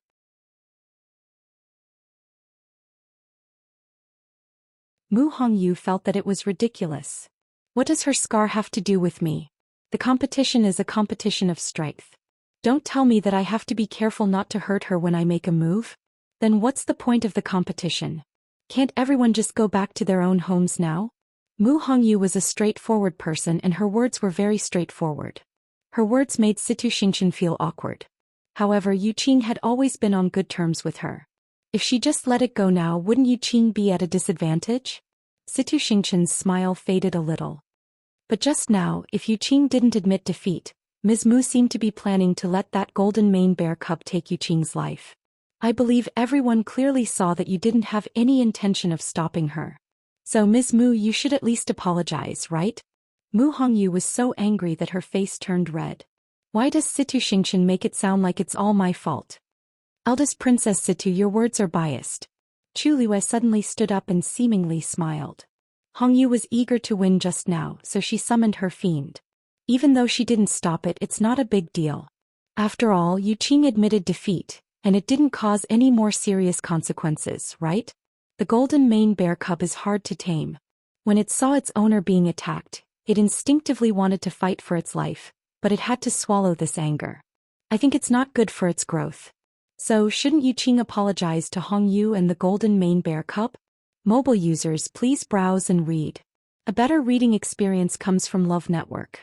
Mu Hongyu felt that it was ridiculous. What does her scar have to do with me? The competition is a competition of strength. Don't tell me that I have to be careful not to hurt her when I make a move? Then what's the point of the competition? Can't everyone just go back to their own homes now? Mu Hongyu was a straightforward person and her words were very straightforward. Her words made Situ Xingqian feel awkward. However, Yu Qing had always been on good terms with her. If she just let it go now, wouldn't Yu Qing be at a disadvantage? Situ Xingqian's smile faded a little. But just now, if Yu Qing didn't admit defeat, Ms. Mu seemed to be planning to let that golden mane bear cub take Yu Qing's life. I believe everyone clearly saw that you didn't have any intention of stopping her. So Ms. Mu, you should at least apologize, right? Mu Hongyu was so angry that her face turned red. Why does Situ Xingqian make it sound like it's all my fault? Eldest Princess Situ, your words are biased. Chu Liwei suddenly stood up and seemingly smiled. Hongyu was eager to win just now, so she summoned her fiend. Even though she didn't stop it, it's not a big deal. After all, Yu Qing admitted defeat, and it didn't cause any more serious consequences, right? The golden mane bear cub is hard to tame. When it saw its owner being attacked, it instinctively wanted to fight for its life, but it had to swallow this anger. I think it's not good for its growth. So shouldn't Yu Qing apologize to Hongyu and the golden mane bear cub? Mobile users, please browse and read. A better reading experience comes from Love Network.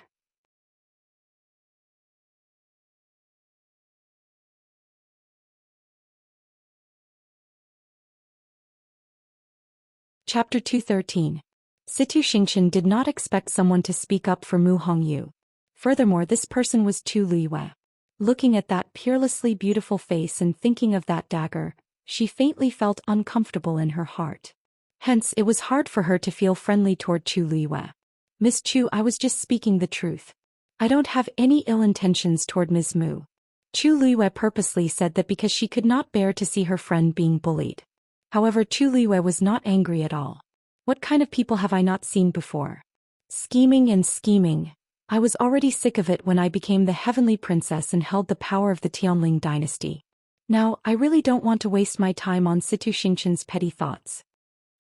Chapter 213. Situ Xingqian did not expect someone to speak up for Mu Hongyu. Furthermore, this person was Chu Liwei. Looking at that peerlessly beautiful face and thinking of that dagger, she faintly felt uncomfortable in her heart. Hence, it was hard for her to feel friendly toward Chu Liwei. Miss Chu, I was just speaking the truth. I don't have any ill intentions toward Ms. Mu. Chu Liwei purposely said that because she could not bear to see her friend being bullied. However, Chu Liwei was not angry at all. What kind of people have I not seen before? Scheming and scheming. I was already sick of it when I became the heavenly princess and held the power of the Tianling dynasty. Now, I really don't want to waste my time on Situ Xingqian's petty thoughts.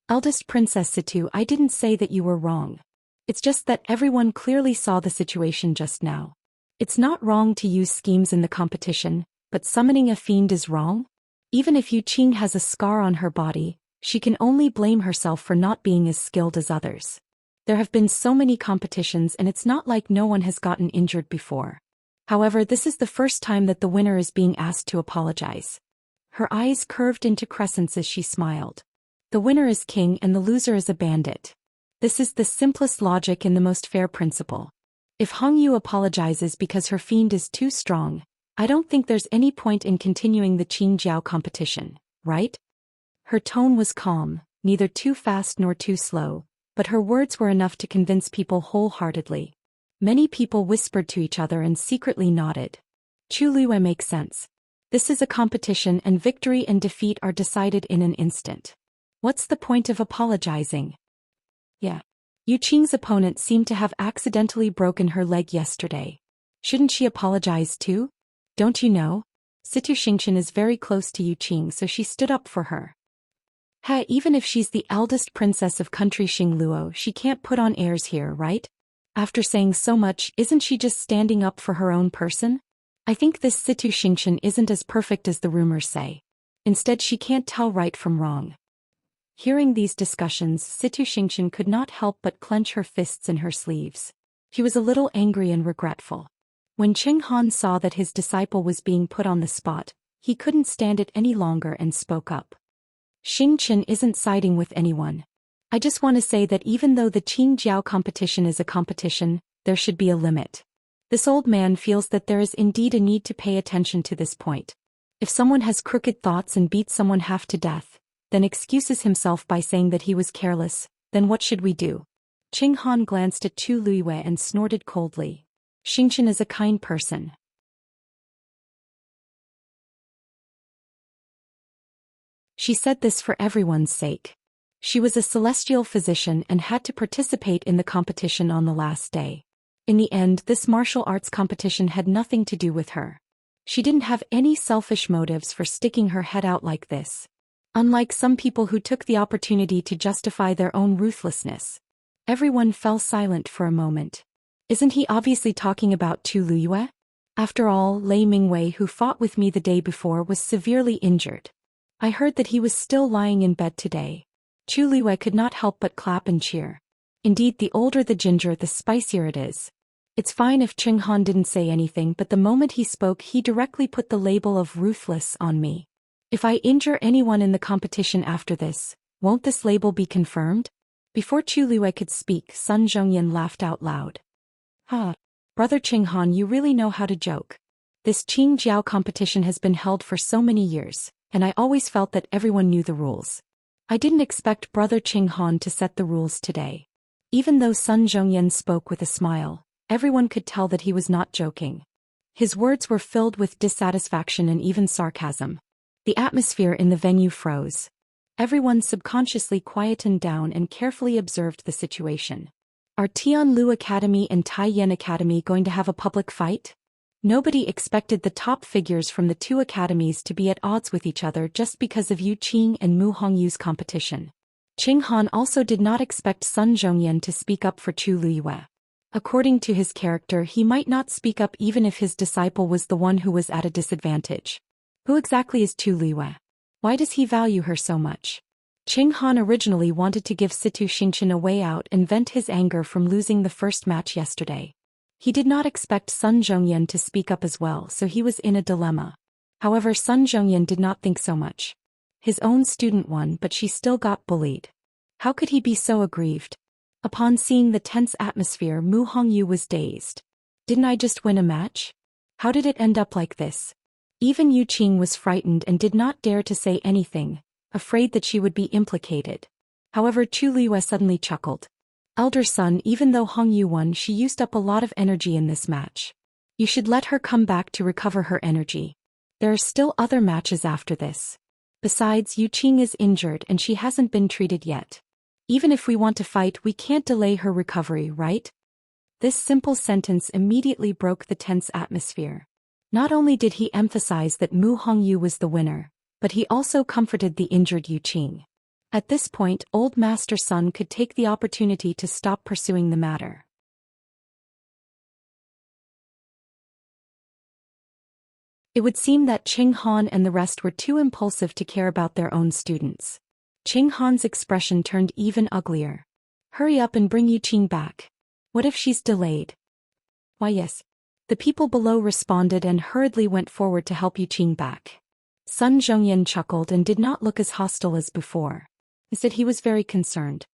Eldest Princess Situ, I didn't say that you were wrong. It's just that everyone clearly saw the situation just now. It's not wrong to use schemes in the competition, but summoning a fiend is wrong? Even if Yu Qing has a scar on her body, she can only blame herself for not being as skilled as others. There have been so many competitions and it's not like no one has gotten injured before. However, this is the first time that the winner is being asked to apologize. Her eyes curved into crescents as she smiled. The winner is king and the loser is a bandit. This is the simplest logic and the most fair principle. If Hongyu apologizes because her fiend is too strong, I don't think there's any point in continuing the Qingjiao competition, right? Her tone was calm, neither too fast nor too slow, but her words were enough to convince people wholeheartedly. Many people whispered to each other and secretly nodded. Chu Liwei makes sense. This is a competition and victory and defeat are decided in an instant. What's the point of apologizing? Yeah. Yu Qing's opponent seemed to have accidentally broken her leg yesterday. Shouldn't she apologize too? Don't you know? Situ Xingqian is very close to Yu Qing, so she stood up for her. Even if she's the eldest princess of country Xingluo, she can't put on airs here, right? After saying so much, isn't she just standing up for her own person? I think this Situ Xingqian isn't as perfect as the rumors say. Instead, she can't tell right from wrong. Hearing these discussions, Situ Xingqian could not help but clench her fists in her sleeves. She was a little angry and regretful. When Cheng Han saw that his disciple was being put on the spot, he couldn't stand it any longer and spoke up. Xingqian isn't siding with anyone. I just want to say that even though the Qingjiao competition is a competition, there should be a limit. This old man feels that there is indeed a need to pay attention to this point. If someone has crooked thoughts and beats someone half to death, then excuses himself by saying that he was careless, then what should we do? Cheng Han glanced at Chu Liwei and snorted coldly. Xingqian is a kind person. She said this for everyone's sake. She was a celestial physician and had to participate in the competition on the last day. In the end, this martial arts competition had nothing to do with her. She didn't have any selfish motives for sticking her head out like this. Unlike some people who took the opportunity to justify their own ruthlessness. Everyone fell silent for a moment. Isn't he obviously talking about Chu Liyue? After all, Lei Mingwei, who fought with me the day before, was severely injured. I heard that he was still lying in bed today. Chu Liyue could not help but clap and cheer. Indeed, the older the ginger, the spicier it is. It's fine if Ching Han didn't say anything, but the moment he spoke, he directly put the label of ruthless on me. If I injure anyone in the competition after this, won't this label be confirmed? Before Chu Liyue could speak, Sun Zhongyan laughed out loud. Ha! Brother Ching Han, you really know how to joke. This Qing Jiao competition has been held for so many years, and I always felt that everyone knew the rules. I didn't expect Brother Ching Han to set the rules today. Even though Sun Zhongyan spoke with a smile, everyone could tell that he was not joking. His words were filled with dissatisfaction and even sarcasm. The atmosphere in the venue froze. Everyone subconsciously quietened down and carefully observed the situation. Are Tianlu Academy and Taiyan Academy going to have a public fight? Nobody expected the top figures from the two academies to be at odds with each other just because of Yu Qing and Mu Hongyu's competition. Ching Han also did not expect Sun Zhongyan to speak up for Chu Liyue. According to his character, he might not speak up even if his disciple was the one who was at a disadvantage. Who exactly is Chu Liyue? Why does he value her so much? Ching Han originally wanted to give Situ Xingqian a way out and vent his anger from losing the first match yesterday. He did not expect Sun Zhongyan to speak up as well, so he was in a dilemma. However, Sun Zhongyan did not think so much. His own student won, but she still got bullied. How could he be so aggrieved? Upon seeing the tense atmosphere, Mu Hongyu was dazed. Didn't I just win a match? How did it end up like this? Even Yu Qing was frightened and did not dare to say anything, afraid that she would be implicated. However, Chu Liyue suddenly chuckled. Elder son, even though Hongyu won, she used up a lot of energy in this match. You should let her come back to recover her energy. There are still other matches after this. Besides, Yu Qing is injured and she hasn't been treated yet. Even if we want to fight, we can't delay her recovery, right? This simple sentence immediately broke the tense atmosphere. Not only did he emphasize that Mu Hongyu was the winner, but he also comforted the injured Yu Qing. At this point, old Master Sun could take the opportunity to stop pursuing the matter. It would seem that Ching Han and the rest were too impulsive to care about their own students. Ching Han's expression turned even uglier. Hurry up and bring Yu Qing back. What if she's delayed? Why yes. The people below responded and hurriedly went forward to help Yu Qing back. Sun Zhongyan chuckled and did not look as hostile as before. Instead, he was very concerned.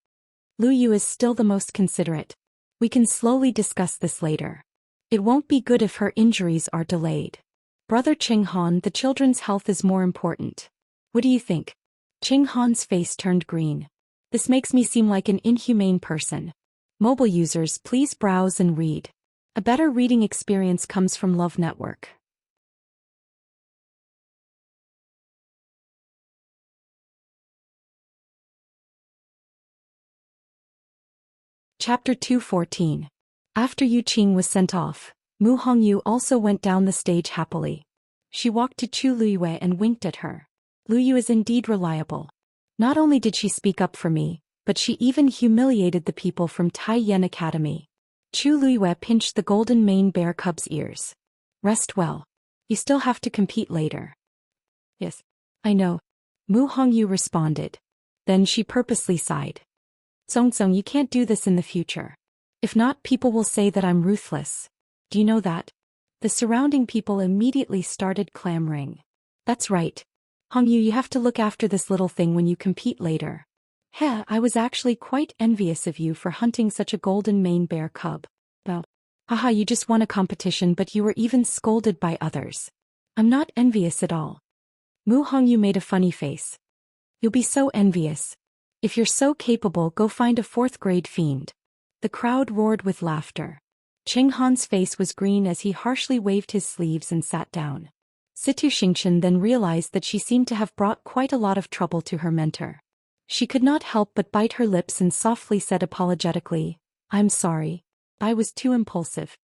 Lu Yu is still the most considerate. We can slowly discuss this later. It won't be good if her injuries are delayed. Brother Ching Han, the children's health is more important. What do you think? Ching Han's face turned green. This makes me seem like an inhumane person. Mobile users, please browse and read. A better reading experience comes from Love Network. Chapter 214. After Yu Qing was sent off, Mu Hongyu also went down the stage happily. She walked to Chu Liyue and winked at her. Lu Yu is indeed reliable. Not only did she speak up for me, but she even humiliated the people from Taiyan Academy. Chu Liyue pinched the golden mane bear cub's ears. Rest well. You still have to compete later. Yes, I know. Mu Hongyu responded. Then she purposely sighed. Song, you can't do this in the future. If not, people will say that I'm ruthless. Do you know that? The surrounding people immediately started clamoring. That's right. Hongyu, you have to look after this little thing when you compete later. Heh, I was actually quite envious of you for hunting such a golden mane bear cub. Well, haha, you just won a competition, but you were even scolded by others. I'm not envious at all. Mu Hongyu made a funny face. You'll be so envious. If you're so capable, go find a 4th grade fiend. The crowd roared with laughter. Ching Han's face was green as he harshly waved his sleeves and sat down. Situ Xingqian then realized that she seemed to have brought quite a lot of trouble to her mentor. She could not help but bite her lips and softly said apologetically, I'm sorry. I was too impulsive.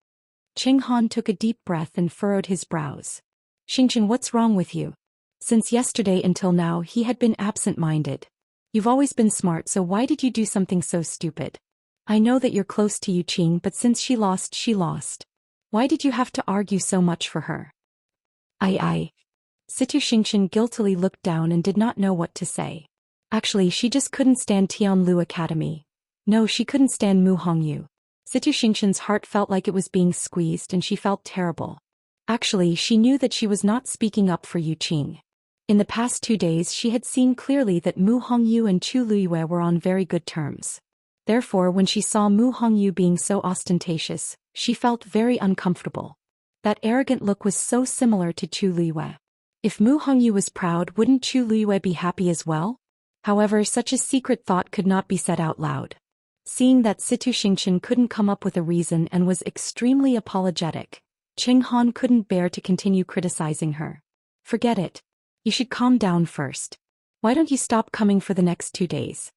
Ching Han took a deep breath and furrowed his brows. Xingqian, what's wrong with you? Since yesterday until now he had been absent-minded. You've always been smart, so why did you do something so stupid? I know that you're close to Yuqing, but since she lost. Why did you have to argue so much for her? Situ Xianxia guiltily looked down and did not know what to say. Actually, she just couldn't stand Tianlu Academy. No, she couldn't stand Mu Hongyu. Situ Xianxia's heart felt like it was being squeezed and she felt terrible. Actually, she knew that she was not speaking up for Yuqing. In the past 2 days she had seen clearly that Mu Hongyu and Chu Luyue were on very good terms. Therefore, when she saw Mu Hongyu being so ostentatious, she felt very uncomfortable. That arrogant look was so similar to Chu Luyue. If Mu Hongyu was proud, wouldn't Chu Luyue be happy as well? However, such a secret thought could not be said out loud. Seeing that Situ Xianxia couldn't come up with a reason and was extremely apologetic, Qing Han couldn't bear to continue criticizing her. Forget it. You should calm down first. Why don't you stop coming for the next 2 days?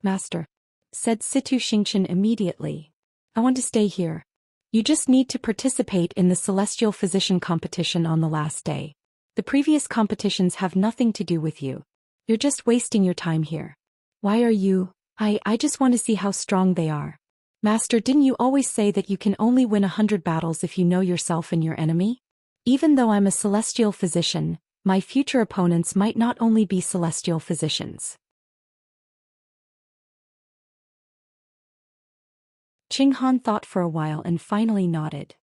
Master, said Situ Xianxia immediately. I want to stay here. You just need to participate in the Celestial Physician competition on the last day. The previous competitions have nothing to do with you. You're just wasting your time here. Why are you? I just want to see how strong they are. Master, didn't you always say that you can only win 100 battles if you know yourself and your enemy? Even though I'm a Celestial Physician, my future opponents might not only be Celestial Physicians. Qing Han thought for a while and finally nodded.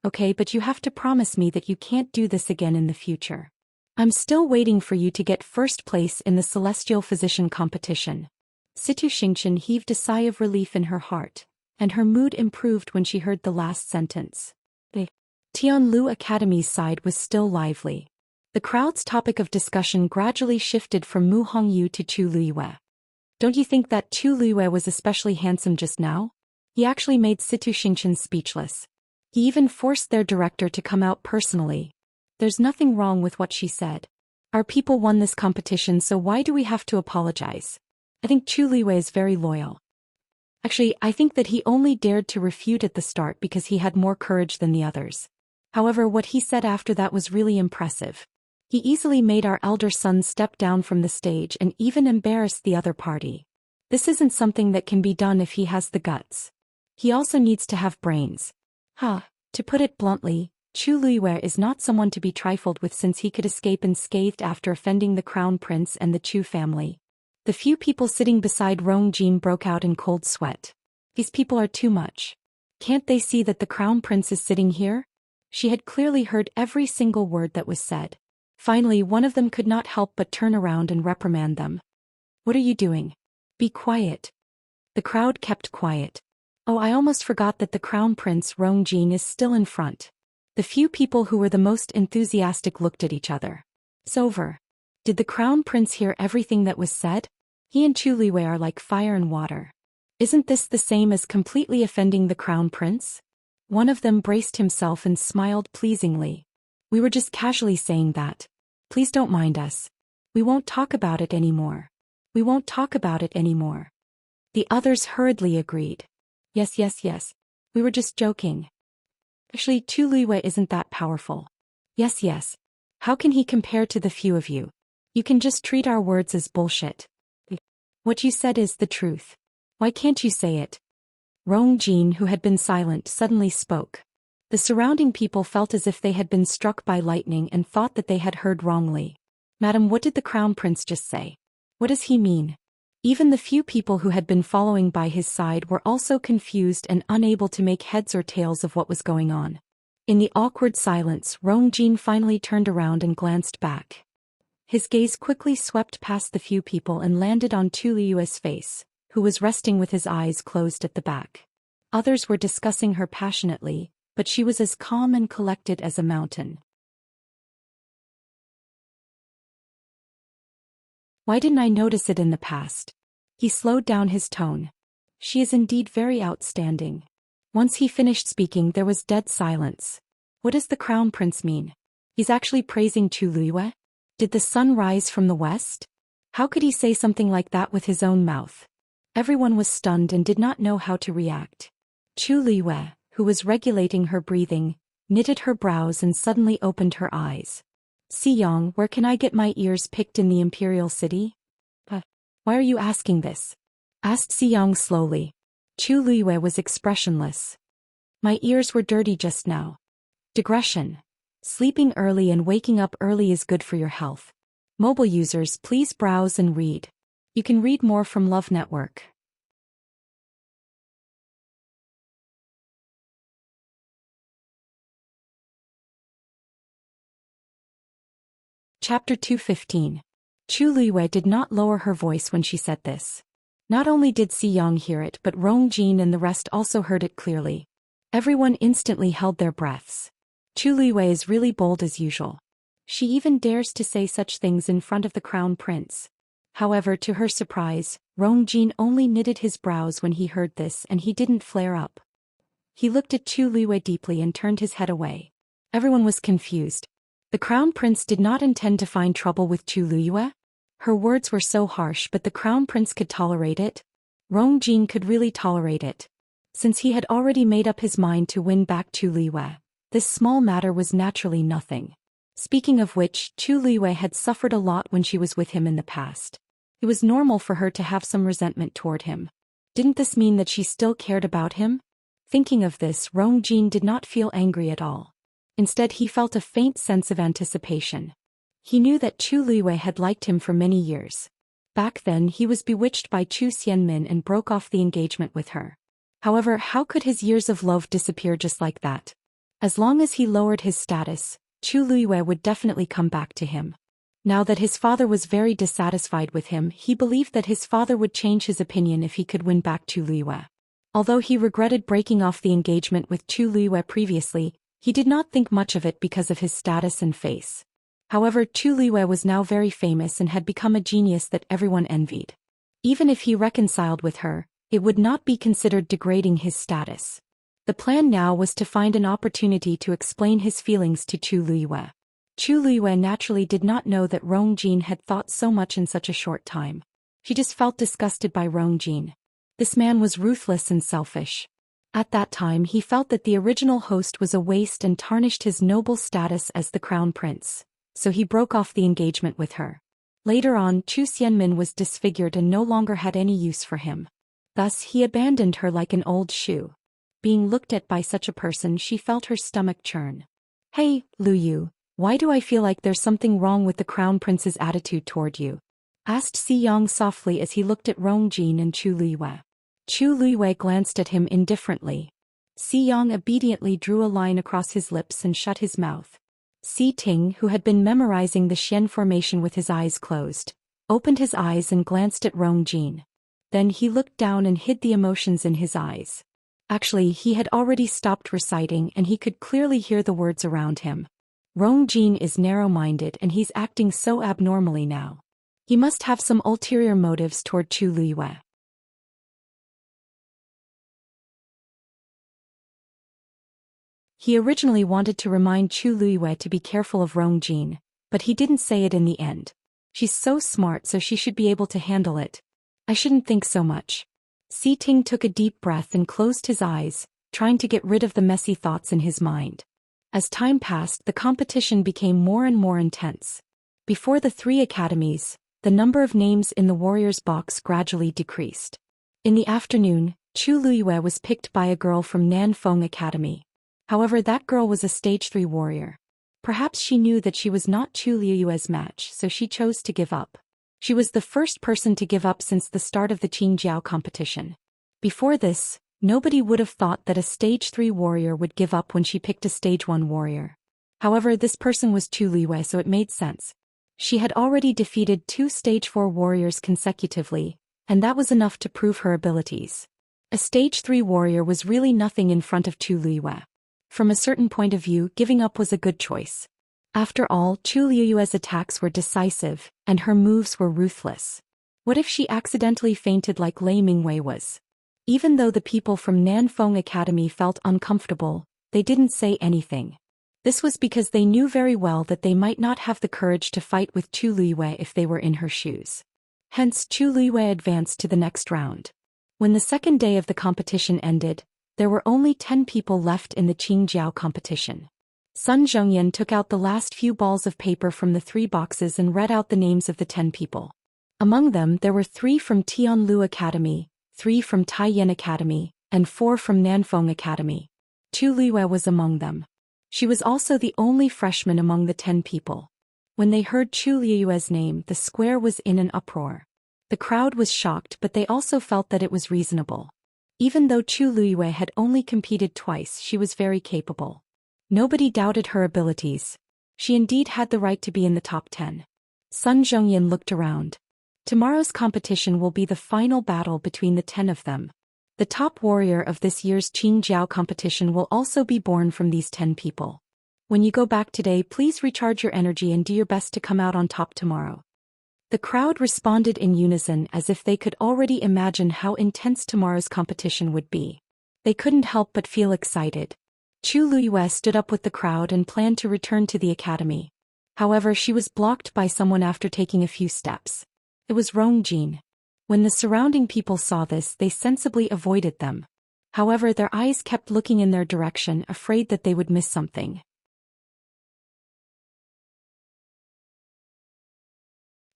Okay, but you have to promise me that you can't do this again in the future. I'm still waiting for you to get first place in the Celestial Physician competition. Situ Xianxia heaved a sigh of relief in her heart, and her mood improved when she heard the last sentence. The Tianlu Academy's side was still lively. The crowd's topic of discussion gradually shifted from Mu Hongyu to Chu Luyue. Don't you think that Chu Luyue was especially handsome just now? He actually made Situ Xianxia speechless. He even forced their director to come out personally. There's nothing wrong with what she said. Our people won this competition, so why do we have to apologize? I think Chu Luyue is very loyal. Actually, I think that he only dared to refute at the start because he had more courage than the others. However, what he said after that was really impressive. He easily made our elder son step down from the stage and even embarrassed the other party. This isn't something that can be done if he has the guts. He also needs to have brains. To put it bluntly, Chu Luyue is not someone to be trifled with, since he could escape unscathed after offending the crown prince and the Chu family. The few people sitting beside Rong Jin broke out in cold sweat. These people are too much. Can't they see that the crown prince is sitting here? She had clearly heard every single word that was said. Finally, one of them could not help but turn around and reprimand them. What are you doing? Be quiet. The crowd kept quiet. Oh, I almost forgot that the crown prince Rong Jin is still in front. The few people who were the most enthusiastic looked at each other. It's over. Did the crown prince hear everything that was said? He and Chu Luyue are like fire and water. Isn't this the same as completely offending the crown prince? One of them braced himself and smiled pleasingly. We were just casually saying that. Please don't mind us. We won't talk about it anymore. We won't talk about it anymore. The others hurriedly agreed. Yes. We were just joking. Actually, Chu Luyue isn't that powerful. Yes. How can he compare to the few of you? You can just treat our words as bullshit. What you said is the truth. Why can't you say it? Rong Jin, who had been silent, suddenly spoke. The surrounding people felt as if they had been struck by lightning and thought that they had heard wrongly. Madam, what did the crown prince just say? What does he mean? Even the few people who had been following by his side were also confused and unable to make heads or tails of what was going on. In the awkward silence, Rong Jin finally turned around and glanced back. His gaze quickly swept past the few people and landed on Chu Luyue's face, who was resting with his eyes closed at the back. Others were discussing her passionately, but she was as calm and collected as a mountain. Why didn't I notice it in the past? He slowed down his tone. She is indeed very outstanding. Once he finished speaking, there was dead silence. What does the crown prince mean? He's actually praising Chu Luyue? Did the sun rise from the west? How could he say something like that with his own mouth? Everyone was stunned and did not know how to react. Chu Luyue, who was regulating her breathing, knitted her brows and suddenly opened her eyes. Xiyang, where can I get my ears picked in the imperial city? Why are you asking this? Asked Xiyang slowly. Chu Liyue was expressionless. My ears were dirty just now. Digression. Sleeping early and waking up early is good for your health. Mobile users, please browse and read. You can read more from Love Network. Chapter 215. Chu Liyue did not lower her voice when she said this. Not only did Xiyang hear it, but Rong Jin and the rest also heard it clearly. Everyone instantly held their breaths. Chu Liyue is really bold as usual. She even dares to say such things in front of the crown prince. However, to her surprise, Rong Jin only knitted his brows when he heard this, and he didn't flare up. He looked at Chu Liyue deeply and turned his head away. Everyone was confused. The crown prince did not intend to find trouble with Chu Liyue. Her words were so harsh, but the crown prince could tolerate it. Rong Jin could really tolerate it. Since he had already made up his mind to win back Chu Liyue, this small matter was naturally nothing. Speaking of which, Chu Liyue had suffered a lot when she was with him in the past. It was normal for her to have some resentment toward him. Didn't this mean that she still cared about him? Thinking of this, Rong Jin did not feel angry at all. Instead, he felt a faint sense of anticipation. He knew that Chu Liyue had liked him for many years. Back then, he was bewitched by Zhou Xian and broke off the engagement with her. However, how could his years of love disappear just like that? As long as he lowered his status, Chu Liyue would definitely come back to him. Now that his father was very dissatisfied with him, he believed that his father would change his opinion if he could win back Chu Liyue. Although he regretted breaking off the engagement with Chu Liyue previously, he did not think much of it because of his status and face. However, Chu Liyue was now very famous and had become a genius that everyone envied. Even if he reconciled with her, it would not be considered degrading his status. The plan now was to find an opportunity to explain his feelings to Chu Liyue. Chu Liyue naturally did not know that Rong Jin had thought so much in such a short time. She just felt disgusted by Rong Jin. This man was ruthless and selfish. At that time, he felt that the original host was a waste and tarnished his noble status as the crown prince, so he broke off the engagement with her. Later on, Zhou Xian was disfigured and no longer had any use for him. Thus, he abandoned her like an old shoe. Being looked at by such a person, she felt her stomach churn. Hey, Lu Yu, why do I feel like there's something wrong with the crown prince's attitude toward you? Asked Xiyang softly as he looked at Rong Jin and Chu Liyue. Chu Liyue glanced at him indifferently. Xiyang obediently drew a line across his lips and shut his mouth. Si Ting, who had been memorizing the Xian formation with his eyes closed, opened his eyes and glanced at Rong Jin. Then he looked down and hid the emotions in his eyes. Actually, he had already stopped reciting and he could clearly hear the words around him. Rong Jin is narrow-minded and he's acting so abnormally now. He must have some ulterior motives toward Chu Liyue. He originally wanted to remind Chu Liyue to be careful of Rong Jin, but he didn't say it in the end. She's so smart, so she should be able to handle it. I shouldn't think so much. Si Ting took a deep breath and closed his eyes, trying to get rid of the messy thoughts in his mind. As time passed, the competition became more and more intense. Before the 3 academies, the number of names in the warriors' box gradually decreased. In the afternoon, Chu Liyue was picked by a girl from Nanfeng Academy. However, that girl was a stage 3 warrior. Perhaps she knew that she was not Chu Liyue's match, so she chose to give up. She was the first person to give up since the start of the Qingjiao competition. Before this, nobody would have thought that a stage 3 warrior would give up when she picked a stage 1 warrior. However, this person was Chu Liyue, so it made sense. She had already defeated 2 stage 4 warriors consecutively, and that was enough to prove her abilities. A stage 3 warrior was really nothing in front of Chu Liyue. From a certain point of view, giving up was a good choice. After all, Chu Liyue's attacks were decisive, and her moves were ruthless. What if she accidentally fainted like Lei Mingwei was? Even though the people from Nanfeng Academy felt uncomfortable, they didn't say anything. This was because they knew very well that they might not have the courage to fight with Chu Liyue if they were in her shoes. Hence, Chu Liyue advanced to the next round. When the second day of the competition ended, there were only 10 people left in the Qingjiao competition. Sun Zhongyan took out the last few balls of paper from the 3 boxes and read out the names of the 10 people. Among them there were 3 from Tianlu Academy, 3 from Taiyan Academy, and 4 from Nanfeng Academy. Chu Liyue was among them. She was also the only freshman among the 10 people. When they heard Chu Liyue's name, the square was in an uproar. The crowd was shocked, but they also felt that it was reasonable. Even though Chu Liyue had only competed twice, she was very capable. Nobody doubted her abilities. She indeed had the right to be in the top 10. Sun Zhongyan looked around. Tomorrow's competition will be the final battle between the 10 of them. The top warrior of this year's Qingjiao competition will also be born from these 10 people. When you go back today, please recharge your energy and do your best to come out on top tomorrow. The crowd responded in unison as if they could already imagine how intense tomorrow's competition would be. They couldn't help but feel excited. Chu Liyue stood up with the crowd and planned to return to the academy. However, she was blocked by someone after taking a few steps. It was Rongjin. When the surrounding people saw this, they sensibly avoided them. However, their eyes kept looking in their direction, afraid that they would miss something.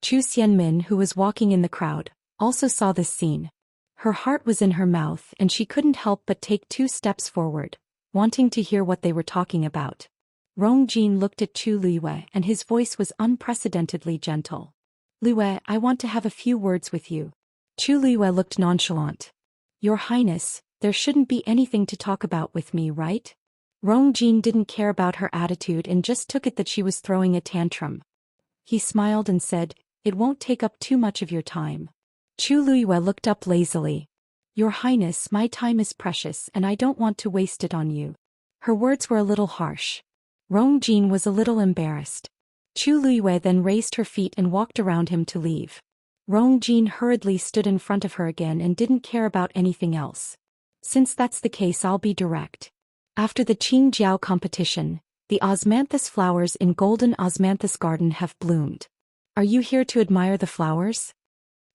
Zhou Xian, who was walking in the crowd, also saw this scene. Her heart was in her mouth and she couldn't help but take 2 steps forward, wanting to hear what they were talking about. Rongjin looked at Chu Liyue and his voice was unprecedentedly gentle. "Liyue, I want to have a few words with you." Chu Liyue looked nonchalant. "Your Highness, there shouldn't be anything to talk about with me, right?" Rongjin didn't care about her attitude and just took it that she was throwing a tantrum. He smiled and said, "It won't take up too much of your time." Chu Liyue looked up lazily. "Your Highness, my time is precious and I don't want to waste it on you." Her words were a little harsh. Rongjin was a little embarrassed. Chu Liyue then raised her feet and walked around him to leave. Rongjin hurriedly stood in front of her again and didn't care about anything else. "Since that's the case, I'll be direct. After the Qingjiao competition, the osmanthus flowers in Golden Osmanthus Garden have bloomed. Are you here to admire the flowers?"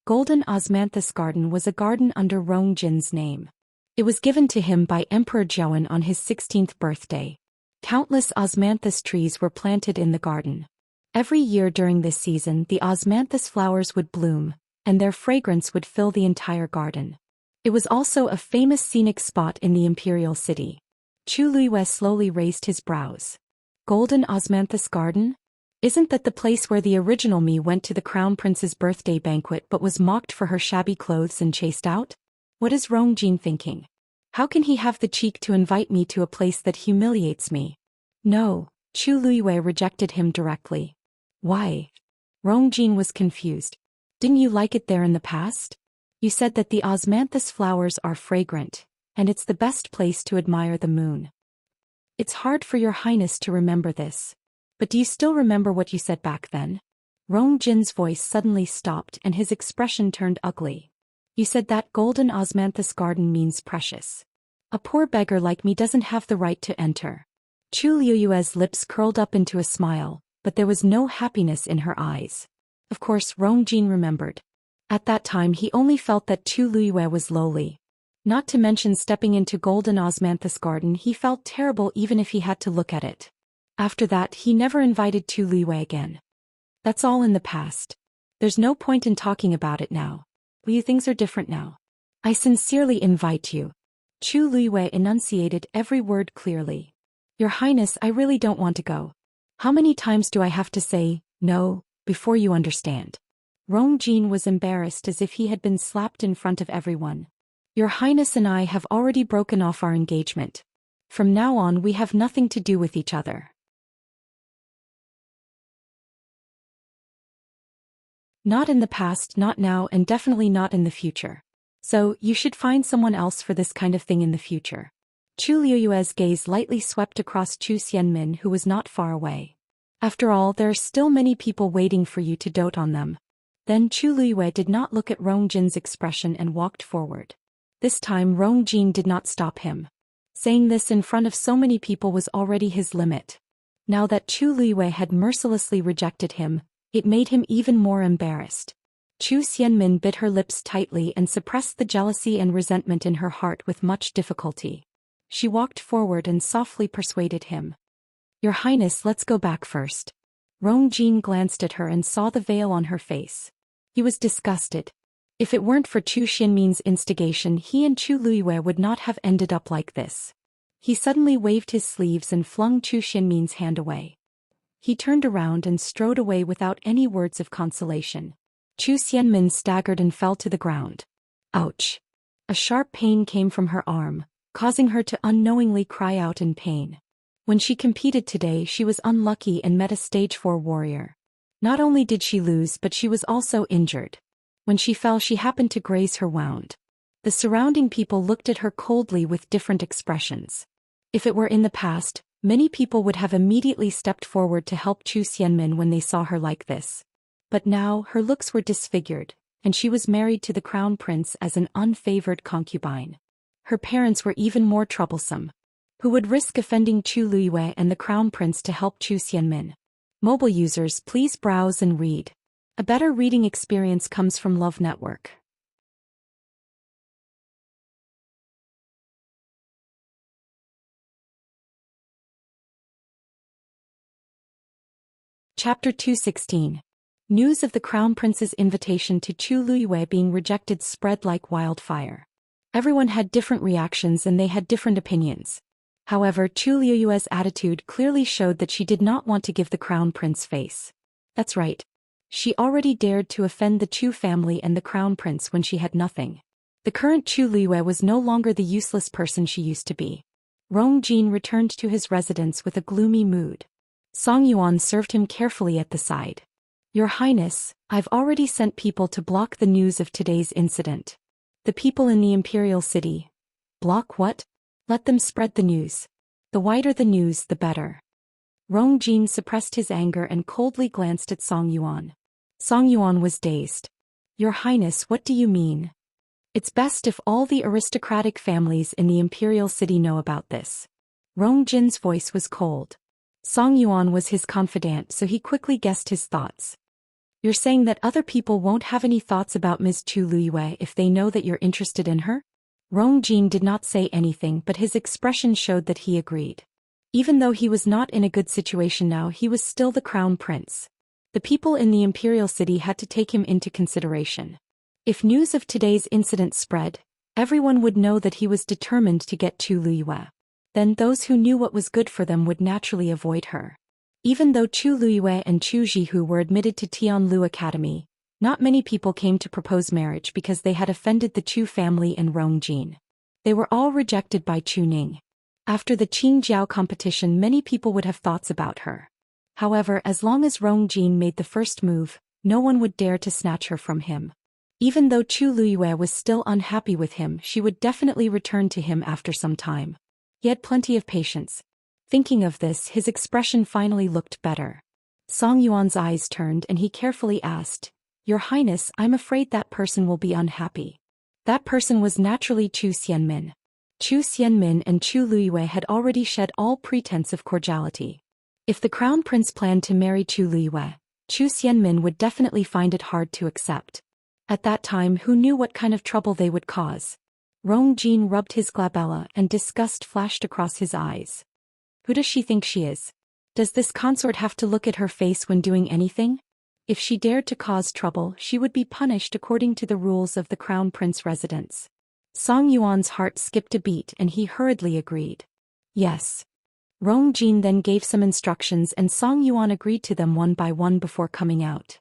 Golden Osmanthus Garden was a garden under Rongjin's name. It was given to him by Emperor Zhou on his 16th birthday. Countless osmanthus trees were planted in the garden. Every year during this season, the osmanthus flowers would bloom, and their fragrance would fill the entire garden. It was also a famous scenic spot in the imperial city. Chu Liyue slowly raised his brows. "Golden Osmanthus Garden? Isn't that the place where the original me went to the crown prince's birthday banquet but was mocked for her shabby clothes and chased out? What is Rongjin thinking? How can he have the cheek to invite me to a place that humiliates me?" "No," Chu Liyue rejected him directly. "Why?" Rongjin was confused. "Didn't you like it there in the past? You said that the osmanthus flowers are fragrant, and it's the best place to admire the moon." "It's hard for your Highness to remember this. But do you still remember what you said back then?" Rongjin's voice suddenly stopped and his expression turned ugly. "You said that Golden Osmanthus Garden means precious. A poor beggar like me doesn't have the right to enter." Chu Liyue's lips curled up into a smile, but there was no happiness in her eyes. Of course, Rongjin remembered. At that time he only felt that Chu Liyue was lowly. Not to mention stepping into Golden Osmanthus Garden, he felt terrible even if he had to look at it. After that, he never invited Chu Liyue again. That's all in the past. There's no point in talking about it now. Things are different now. I sincerely invite you. Chu Liyue enunciated every word clearly. "Your Highness, I really don't want to go. How many times do I have to say, no, before you understand?" Rongjin was embarrassed as if he had been slapped in front of everyone. "Your Highness and I have already broken off our engagement. From now on we have nothing to do with each other." "Not in the past, not now, and definitely not in the future. So, you should find someone else for this kind of thing in the future." Chu Liyue's gaze lightly swept across Zhou Xian, who was not far away. "After all, there are still many people waiting for you to dote on them." Then Chu Liyue did not look at Rongjin's expression and walked forward. This time Rongjin did not stop him. Saying this in front of so many people was already his limit. Now that Chu Liyue had mercilessly rejected him, it made him even more embarrassed. Zhou Xian bit her lips tightly and suppressed the jealousy and resentment in her heart with much difficulty. She walked forward and softly persuaded him. Your Highness, let's go back first. Rongjin glanced at her and saw the veil on her face. He was disgusted. If it weren't for Zhou Xianmin's instigation, he and Chu Luiyue would not have ended up like this. He suddenly waved his sleeves and flung Zhou Xianmin's hand away. He turned around and strode away without any words of consolation. Zhou Xianmin staggered and fell to the ground. Ouch! A sharp pain came from her arm, causing her to unknowingly cry out in pain. When she competed today, she was unlucky and met a stage 4 warrior. Not only did she lose, but she was also injured. When she fell, she happened to graze her wound. The surrounding people looked at her coldly with different expressions. If it were in the past, many people would have immediately stepped forward to help Zhou Xianmin when they saw her like this. But now, her looks were disfigured, and she was married to the crown prince as an unfavored concubine. Her parents were even more troublesome. Who would risk offending Chu Luiyue and the crown prince to help Zhou Xianmin? Mobile users, please browse and read. A better reading experience comes from Love Network. Chapter 216. News of the Crown Prince's invitation to Chu Luiyue being rejected spread like wildfire. Everyone had different reactions and they had different opinions. However, Chu Luiyue's attitude clearly showed that she did not want to give the Crown Prince face. That's right. She already dared to offend the Chu family and the Crown Prince when she had nothing. The current Chu Luiyue was no longer the useless person she used to be. Rongjin returned to his residence with a gloomy mood. Song Yuan served him carefully at the side. Your Highness, I've already sent people to block the news of today's incident. The people in the Imperial City. Block what? Let them spread the news. The wider the news, the better. Rongjin suppressed his anger and coldly glanced at Song Yuan. Song Yuan was dazed. Your Highness, what do you mean? It's best if all the aristocratic families in the Imperial City know about this. Rongjin's voice was cold. Song Yuan was his confidant, so he quickly guessed his thoughts. You're saying that other people won't have any thoughts about Ms. Chu Luiyue if they know that you're interested in her? Rongjin did not say anything, but his expression showed that he agreed. Even though he was not in a good situation now, he was still the crown prince. The people in the Imperial City had to take him into consideration. If news of today's incident spread, everyone would know that he was determined to get Chu Luiyue. Then those who knew what was good for them would naturally avoid her. Even though Chu Luiyue and Chu Jihu were admitted to Tianlu Academy, not many people came to propose marriage because they had offended the Chu family and Rongjin. They were all rejected by Chu Ning. After the Qingjiao competition, many people would have thoughts about her. However, as long as Rongjin made the first move, no one would dare to snatch her from him. Even though Chu Luiyue was still unhappy with him, she would definitely return to him after some time. He had plenty of patience. Thinking of this, his expression finally looked better. Song Yuan's eyes turned and he carefully asked, Your Highness, I'm afraid that person will be unhappy. That person was naturally Zhou Xianmin. Zhou Xianmin and Chu Luiyue had already shed all pretense of cordiality. If the crown prince planned to marry Chu Luiyue, Zhou Xianmin would definitely find it hard to accept. At that time, who knew what kind of trouble they would cause? Rongjin rubbed his glabella and disgust flashed across his eyes. Who does she think she is? Does this consort have to look at her face when doing anything? If she dared to cause trouble, she would be punished according to the rules of the crown prince residence. Song Yuan's heart skipped a beat and he hurriedly agreed. Yes. Rongjin then gave some instructions and Song Yuan agreed to them one by one before coming out.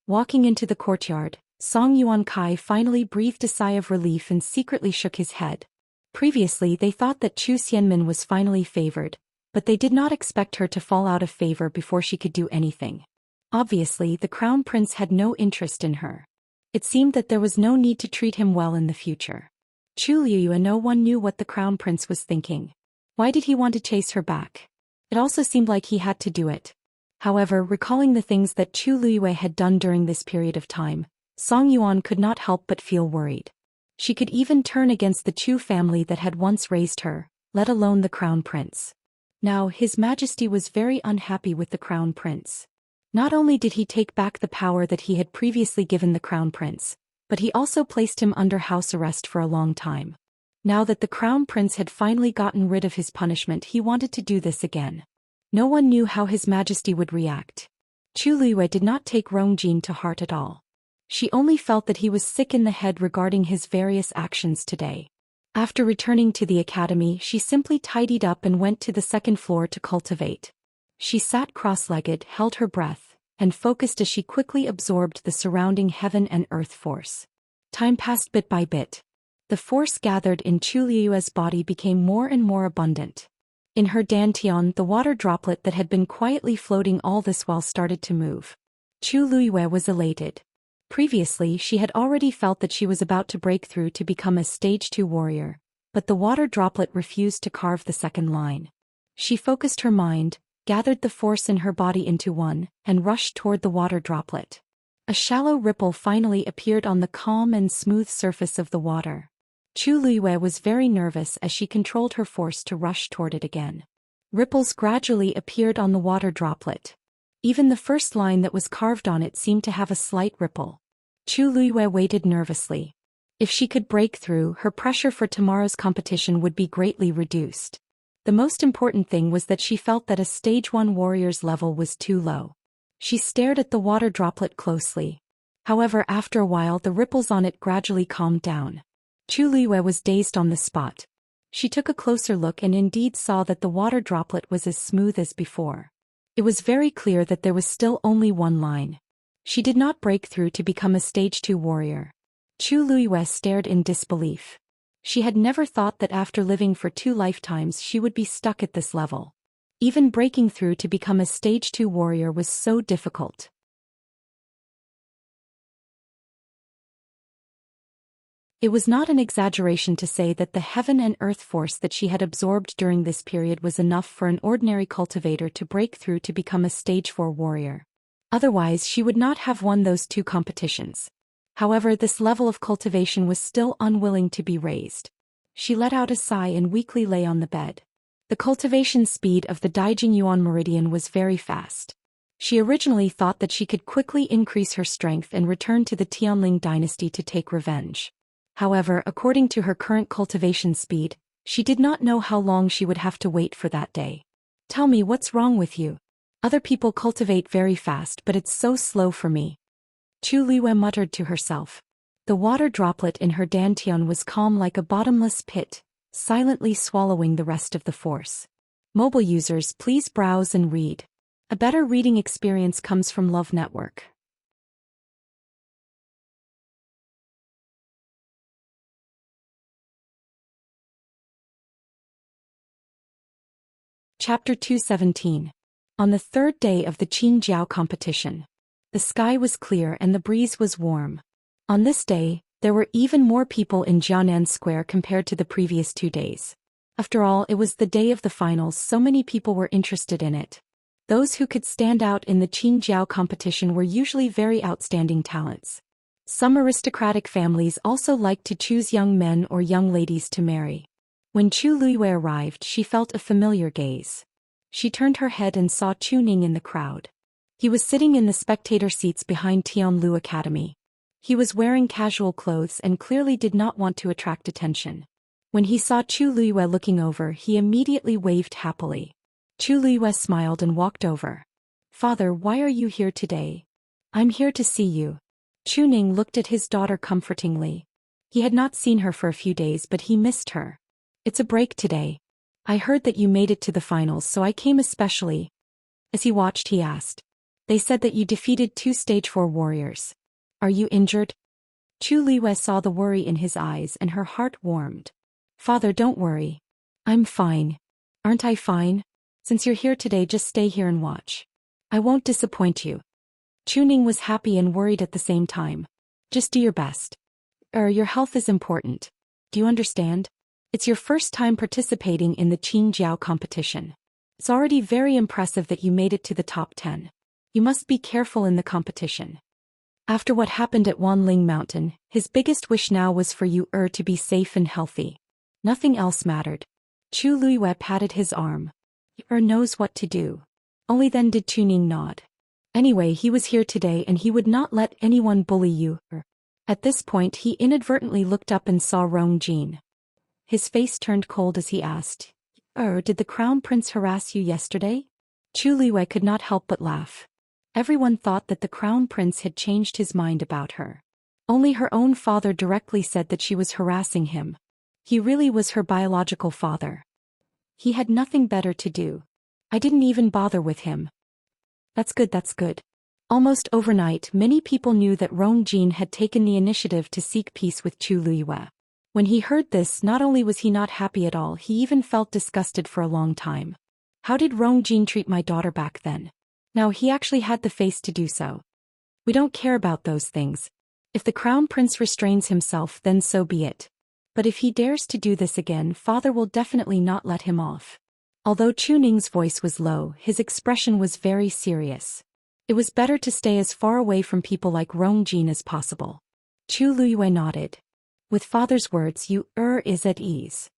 Walking into the courtyard, Song Yuan Kai finally breathed a sigh of relief and secretly shook his head. Previously they thought that Zhou Xianmin was finally favored, but they did not expect her to fall out of favor before she could do anything. Obviously, the crown prince had no interest in her. It seemed that there was no need to treat him well in the future. Chu Luiyue, no one knew what the crown prince was thinking. Why did he want to chase her back? It also seemed like he had to do it. However, recalling the things that Chu Luiyue had done during this period of time, Song Yuan could not help but feel worried. She could even turn against the Chu family that had once raised her, let alone the crown prince. Now, His Majesty was very unhappy with the crown prince. Not only did he take back the power that he had previously given the crown prince, but he also placed him under house arrest for a long time. Now that the crown prince had finally gotten rid of his punishment, he wanted to do this again. No one knew how His Majesty would react. Chu Liyue did not take Rongjin to heart at all. She only felt that he was sick in the head regarding his various actions today. After returning to the academy, she simply tidied up and went to the second floor to cultivate. She sat cross-legged, held her breath, and focused as she quickly absorbed the surrounding heaven and earth force. Time passed bit by bit. The force gathered in Chu Liyue's body became more and more abundant. In her dantian, the water droplet that had been quietly floating all this while started to move. Chu Liyue was elated. Previously, she had already felt that she was about to break through to become a stage 2 warrior, but the water droplet refused to carve the second line. She focused her mind, gathered the force in her body into one, and rushed toward the water droplet. A shallow ripple finally appeared on the calm and smooth surface of the water. Chu Liyue was very nervous as she controlled her force to rush toward it again. Ripples gradually appeared on the water droplet. Even the first line that was carved on it seemed to have a slight ripple. Chu Liyue waited nervously. If she could break through, her pressure for tomorrow's competition would be greatly reduced. The most important thing was that she felt that a stage 1 warrior's level was too low. She stared at the water droplet closely. However, after a while the ripples on it gradually calmed down. Chu Liyue was dazed on the spot. She took a closer look and indeed saw that the water droplet was as smooth as before. It was very clear that there was still only one line. She did not break through to become a stage 2 warrior. Chu Liyue stared in disbelief. She had never thought that after living for 2 lifetimes she would be stuck at this level. Even breaking through to become a stage 2 warrior was so difficult. It was not an exaggeration to say that the heaven and earth force that she had absorbed during this period was enough for an ordinary cultivator to break through to become a stage 4 warrior. Otherwise, she would not have won those 2 competitions. However, this level of cultivation was still unwilling to be raised. She let out a sigh and weakly lay on the bed. The cultivation speed of the Daijing Yuan meridian was very fast. She originally thought that she could quickly increase her strength and return to the Tianling dynasty to take revenge. However, according to her current cultivation speed, she did not know how long she would have to wait for that day. Tell me, what's wrong with you? Other people cultivate very fast, but it's so slow for me. Chu Liyue muttered to herself. The water droplet in her dantian was calm like a bottomless pit, silently swallowing the rest of the force. Mobile users, please browse and read. A better reading experience comes from Love Network. Chapter 217. On the 3rd day of the Qingjiao competition. The sky was clear and the breeze was warm. On this day, there were even more people in Jianan Square compared to the previous 2 days. After all, it was the day of the finals, so many people were interested in it. Those who could stand out in the Qingjiao competition were usually very outstanding talents. Some aristocratic families also liked to choose young men or young ladies to marry. When Chu Liyue arrived, she felt a familiar gaze. She turned her head and saw Chu Ning in the crowd. He was sitting in the spectator seats behind Tianlu Academy. He was wearing casual clothes and clearly did not want to attract attention. When he saw Chu Liyue looking over, he immediately waved happily. Chu Liyue smiled and walked over. "Father, why are you here today?" "I'm here to see you." Chu Ning looked at his daughter comfortingly. He had not seen her for a few days, but he missed her. "It's a break today. I heard that you made it to the finals, so I came especially." As he watched, he asked. "They said that you defeated 2 stage 4 warriors. Are you injured?" Chu Liyue saw the worry in his eyes and her heart warmed. "Father, don't worry. I'm fine." "Aren't I fine? Since you're here today, just stay here and watch. I won't disappoint you." Chu Ning was happy and worried at the same time. "Just do your best. Your health is important. Do you understand? It's your first time participating in the Qingjiao competition. It's already very impressive that you made it to the top 10. You must be careful in the competition." After what happened at Wanling Mountain, his biggest wish now was for you to be safe and healthy. Nothing else mattered. Chu Liyue patted his arm. "You knows what to do." Only then did Chu Ning nod. Anyway, he was here today and he would not let anyone bully you. At this point he inadvertently looked up and saw Rongjin. His face turned cold as he asked, did the crown prince harass you yesterday? Chu Liyue could not help but laugh. Everyone thought that the crown prince had changed his mind about her. Only her own father directly said that she was harassing him. He really was her biological father. He had nothing better to do. I didn't even bother with him. That's good, that's good. Almost overnight, many people knew that Rong Jin had taken the initiative to seek peace with Chu Liyue. When he heard this, not only was he not happy at all, he even felt disgusted for a long time. How did Rong Jin treat my daughter back then? Now he actually had the face to do so. We don't care about those things. If the crown prince restrains himself, then so be it. But if he dares to do this again, father will definitely not let him off. Although Chu Ning's voice was low, his expression was very serious. It was better to stay as far away from people like Rong Jin as possible. Chu Liyue nodded. With father's words, you is at ease.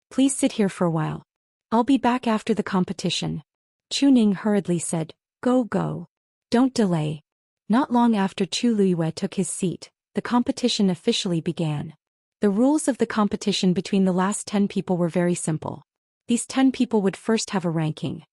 Please sit here for a while. I'll be back after the competition. Chu Ning hurriedly said, Go. Don't delay. Not long after Chu Liyue took his seat, the competition officially began. The rules of the competition between the last 10 people were very simple. These 10 people would first have a ranking.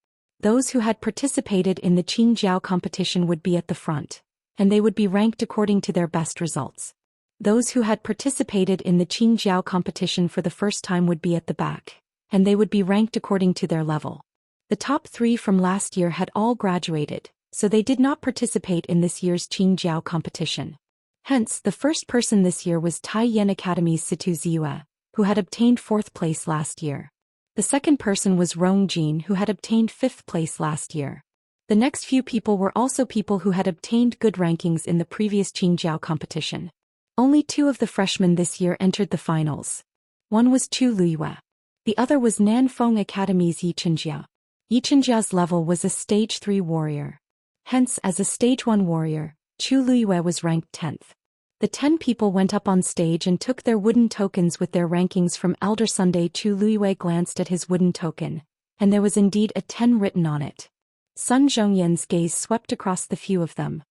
Those who had participated in the Qingjiao competition would be at the front, and they would be ranked according to their best results. Those who had participated in the Qingjiao competition for the first time would be at the back, and they would be ranked according to their level. The top 3 from last year had all graduated, so they did not participate in this year's Qingjiao competition. Hence, the first person this year was Taiyan Academy's Situ Ziyue, who had obtained 4th place last year. The second person was Rong Jin, who had obtained 5th place last year. The next few people were also people who had obtained good rankings in the previous Qingjiao competition. Only 2 of the freshmen this year entered the finals. One was Chu Liyue. The other was Nanfeng Academy's Xianxia. Xianxia's level was a Stage 3 warrior. Hence, as a Stage 1 warrior, Chu Liyue was ranked 10th. The 10 people went up on stage and took their wooden tokens with their rankings from Elder Sunday. Chu Liyue glanced at his wooden token, and there was indeed a 10 written on it. Sun Zhongyan's gaze swept across the few of them.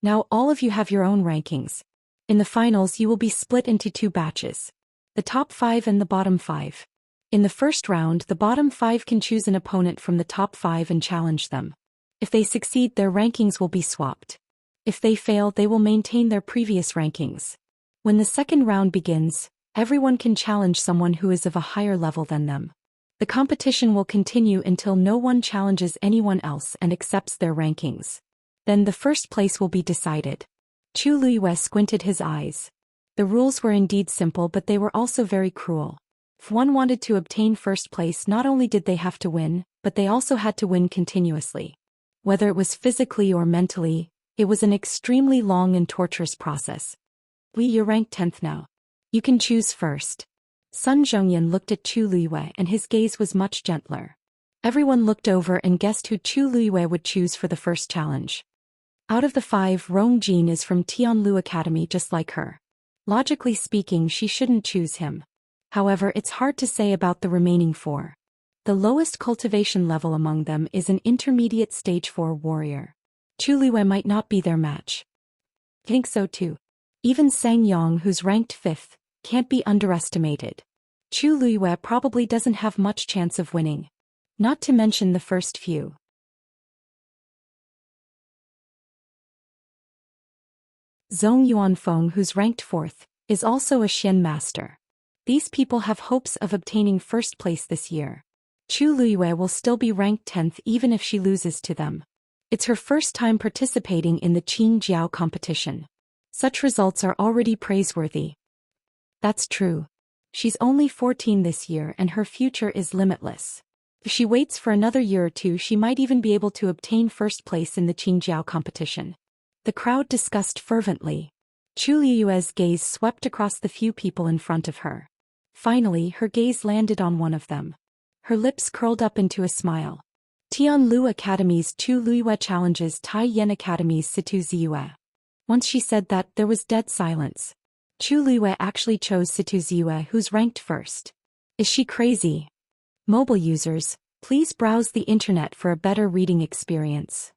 Now all of you have your own rankings. In the finals you will be split into 2 batches. The top 5 and the bottom 5. In the first round, the bottom 5 can choose an opponent from the top 5 and challenge them. If they succeed, their rankings will be swapped. If they fail, they will maintain their previous rankings. When the second round begins, everyone can challenge someone who is of a higher level than them. The competition will continue until no one challenges anyone else and accepts their rankings. Then the first place will be decided. Chu Liyue squinted his eyes. The rules were indeed simple, but they were also very cruel. If one wanted to obtain first place, not only did they have to win, but they also had to win continuously. Whether it was physically or mentally, it was an extremely long and torturous process. You're ranked 10th now. You can choose first. Sun Zhongyan looked at Chu Liyue and his gaze was much gentler. Everyone looked over and guessed who Chu Liyue would choose for the first challenge. Out of the 5, Rong Jin is from Tianlu Academy just like her. Logically speaking, she shouldn't choose him. However, it's hard to say about the remaining 4. The lowest cultivation level among them is an intermediate Stage 4 warrior. Chu Liyue might not be their match. I think so too. Even Sang Yang, who's ranked 5th, can't be underestimated. Chu Liyue probably doesn't have much chance of winning. Not to mention the first few. Zhong Yuanfeng, who's ranked 4th, is also a Xian master. These people have hopes of obtaining first place this year. Chu Liyue will still be ranked 10th even if she loses to them. It's her first time participating in the Qingjiao competition. Such results are already praiseworthy. That's true. She's only 14 this year and her future is limitless. If she waits for another year or 2, she might even be able to obtain first place in the Qingjiao competition. The crowd discussed fervently. Chu Liyue's gaze swept across the few people in front of her. Finally, her gaze landed on one of them. Her lips curled up into a smile. Tianlu Academy's Chu Liyue challenges Taiyan Academy's Situ Ziyue. Once she said that, there was dead silence. Chu Liyue actually chose Situ Ziyue, who's ranked 1st. Is she crazy? Mobile users, please browse the internet for a better reading experience.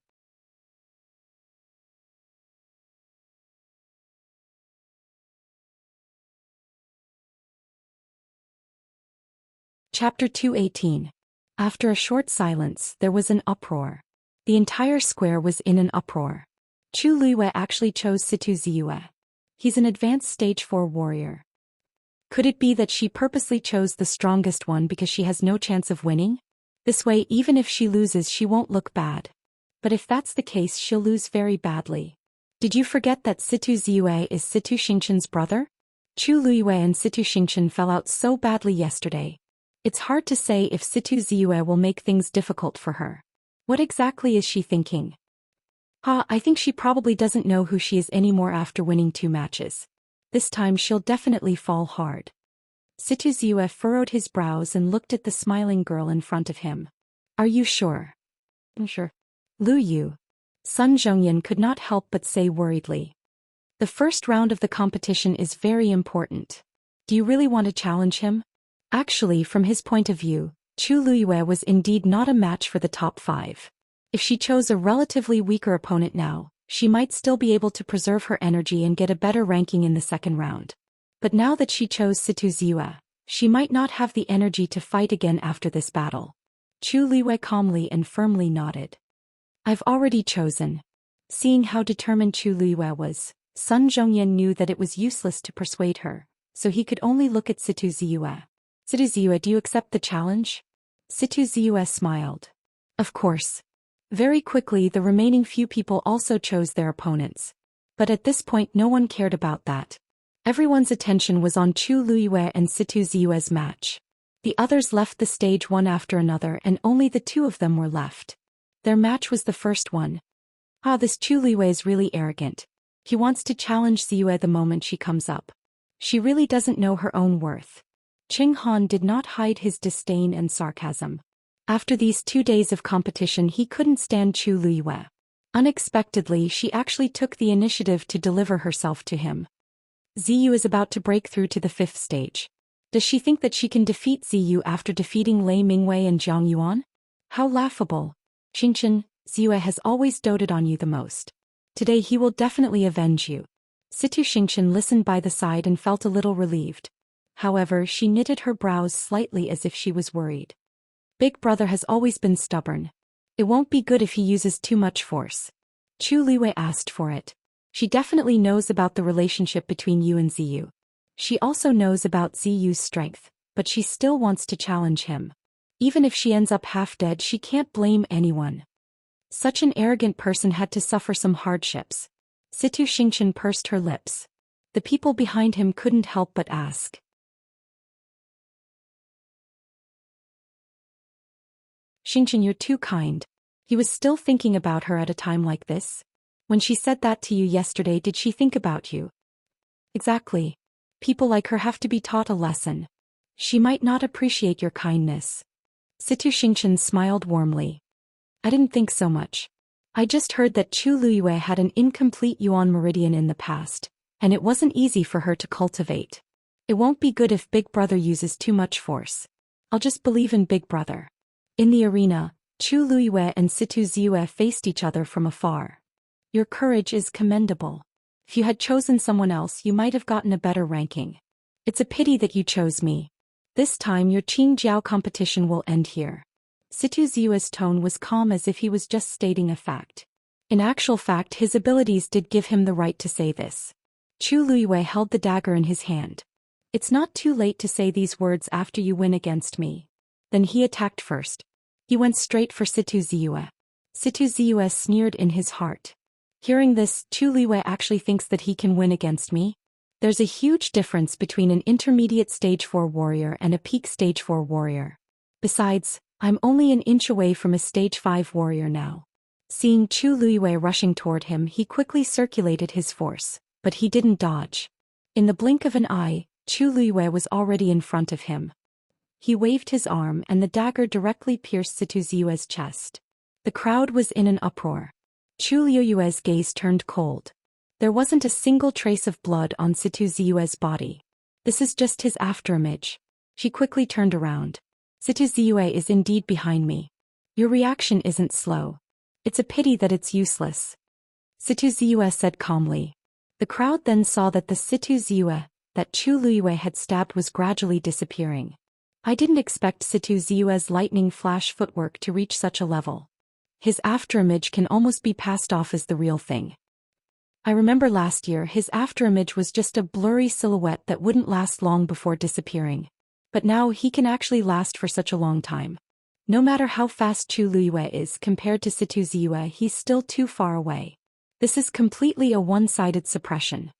Chapter 218. After a short silence, there was an uproar. The entire square was in an uproar. Chu Luiyue actually chose Situ Ziyue. He's an advanced stage 4 warrior. Could it be that she purposely chose the strongest one because she has no chance of winning? This way, even if she loses, she won't look bad. But if that's the case, she'll lose very badly. Did you forget that Situ Ziyue is Situ Xingqian's brother? Chu Luiyue and Situ Xingqian fell out so badly yesterday. It's hard to say if Situ Ziyue will make things difficult for her. What exactly is she thinking? I think she probably doesn't know who she is anymore after winning 2 matches. This time she'll definitely fall hard. Situ Ziyue furrowed his brows and looked at the smiling girl in front of him. Are you sure? I'm sure. Lu Yu. Sun Zhongyan could not help but say worriedly. The first round of the competition is very important. Do you really want to challenge him? Actually, from his point of view, Chu Luiyue was indeed not a match for the top 5. If she chose a relatively weaker opponent now, she might still be able to preserve her energy and get a better ranking in the second round. But now that she chose Situ Ziyue, she might not have the energy to fight again after this battle. Chu Luiyue calmly and firmly nodded. I've already chosen. Seeing how determined Chu Luiyue was, Sun Zhongyan knew that it was useless to persuade her, so he could only look at Situ Ziyue. Situ Ziyue, do you accept the challenge? Situ Ziyue smiled. Of course. Very quickly the remaining few people also chose their opponents. But at this point no one cared about that. Everyone's attention was on Chu Luiyue and Situ Ziyue's match. The others left the stage one after another and only the 2 of them were left. Their match was the first one. This Chu Luiyue is really arrogant. He wants to challenge Ziyue the moment she comes up. She really doesn't know her own worth. Qing Han did not hide his disdain and sarcasm. After these 2 days of competition he couldn't stand Chu Luiyue. Unexpectedly she actually took the initiative to deliver herself to him. Ziyu is about to break through to the 5th stage. Does she think that she can defeat Ziyu after defeating Lei Mingwei and Jiang Yuan? How laughable. Xingqian, Ziyue has always doted on you the most. Today he will definitely avenge you. Situ Xingqian listened by the side and felt a little relieved. However, she knitted her brows slightly as if she was worried. Big brother has always been stubborn. It won't be good if he uses too much force. Chu Luiyue asked for it. She definitely knows about the relationship between you and Ziyu. She also knows about Ziyu's strength, but she still wants to challenge him. Even if she ends up half dead, she can't blame anyone. Such an arrogant person had to suffer some hardships. Situ Xingqian pursed her lips. The people behind him couldn't help but ask. Xingqian, you're too kind. He was still thinking about her at a time like this. When she said that to you yesterday, did she think about you? Exactly. People like her have to be taught a lesson. She might not appreciate your kindness. Situ Xingqian smiled warmly. I didn't think so much. I just heard that Chu Luiyue had an incomplete Yuan meridian in the past, and it wasn't easy for her to cultivate. It won't be good if Big Brother uses too much force. I'll just believe in Big Brother. In the arena, Chu Luiyue and Situ Ziyue faced each other from afar. Your courage is commendable. If you had chosen someone else, you might have gotten a better ranking. It's a pity that you chose me. This time your Qing Jiao competition will end here. Situ Ziyue's tone was calm as if he was just stating a fact. In actual fact, his abilities did give him the right to say this. Chu Luiyue held the dagger in his hand. It's not too late to say these words after you win against me. Then he attacked first. He went straight for Situ Ziyue. Situ Ziyue sneered in his heart. Hearing this, Chu Luiyue actually thinks that he can win against me? There's a huge difference between an intermediate stage 4 warrior and a peak stage 4 warrior. Besides, I'm only an inch away from a stage 5 warrior now. Seeing Chu Luiyue rushing toward him, he quickly circulated his force, but he didn't dodge. In the blink of an eye, Chu Luiyue was already in front of him. He waved his arm and the dagger directly pierced Situ Ziyue's chest. The crowd was in an uproar. Chu Luiyue's gaze turned cold. There wasn't a single trace of blood on Situ Ziyue's body. This is just his afterimage. She quickly turned around. Situ Ziyue is indeed behind me. Your reaction isn't slow. It's a pity that it's useless. Situ Ziyue said calmly. The crowd then saw that the Situ Ziyue that Chu Luiyue had stabbed was gradually disappearing. I didn't expect Situ Ziyue's lightning flash footwork to reach such a level. His afterimage can almost be passed off as the real thing. I remember last year his afterimage was just a blurry silhouette that wouldn't last long before disappearing. But now he can actually last for such a long time. No matter how fast Chu Liyue is compared to Situ Ziyue, he's still too far away. This is completely a one-sided suppression.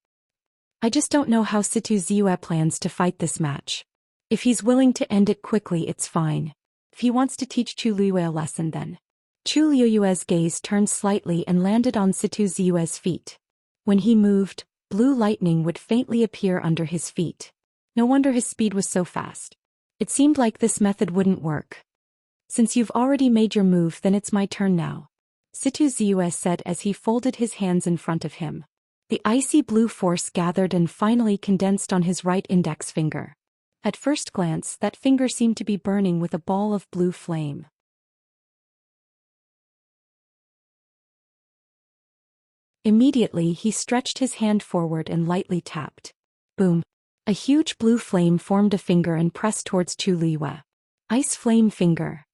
I just don't know how Situ Ziyue plans to fight this match. If he's willing to end it quickly, it's fine. If he wants to teach Chu Liyue a lesson, then. Chu Liyue's gaze turned slightly and landed on Situ Ziyue's feet. When he moved, blue lightning would faintly appear under his feet. No wonder his speed was so fast. It seemed like this method wouldn't work. Since you've already made your move, then it's my turn now, Situ Ziyue said as he folded his hands in front of him. The icy blue force gathered and finally condensed on his right index finger. At first glance, that finger seemed to be burning with a ball of blue flame. Immediately he stretched his hand forward and lightly tapped. Boom! A huge blue flame formed a finger and pressed towards Chu Liyue. Ice flame finger.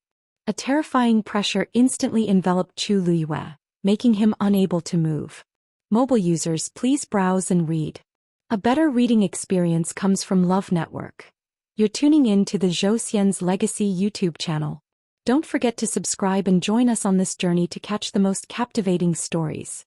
A terrifying pressure instantly enveloped Chu Liyue, making him unable to move. Mobile users, please browse and read. A better reading experience comes from Love Network. You're tuning in to the Zhou Xian's Legacy YouTube channel. Don't forget to subscribe and join us on this journey to catch the most captivating stories.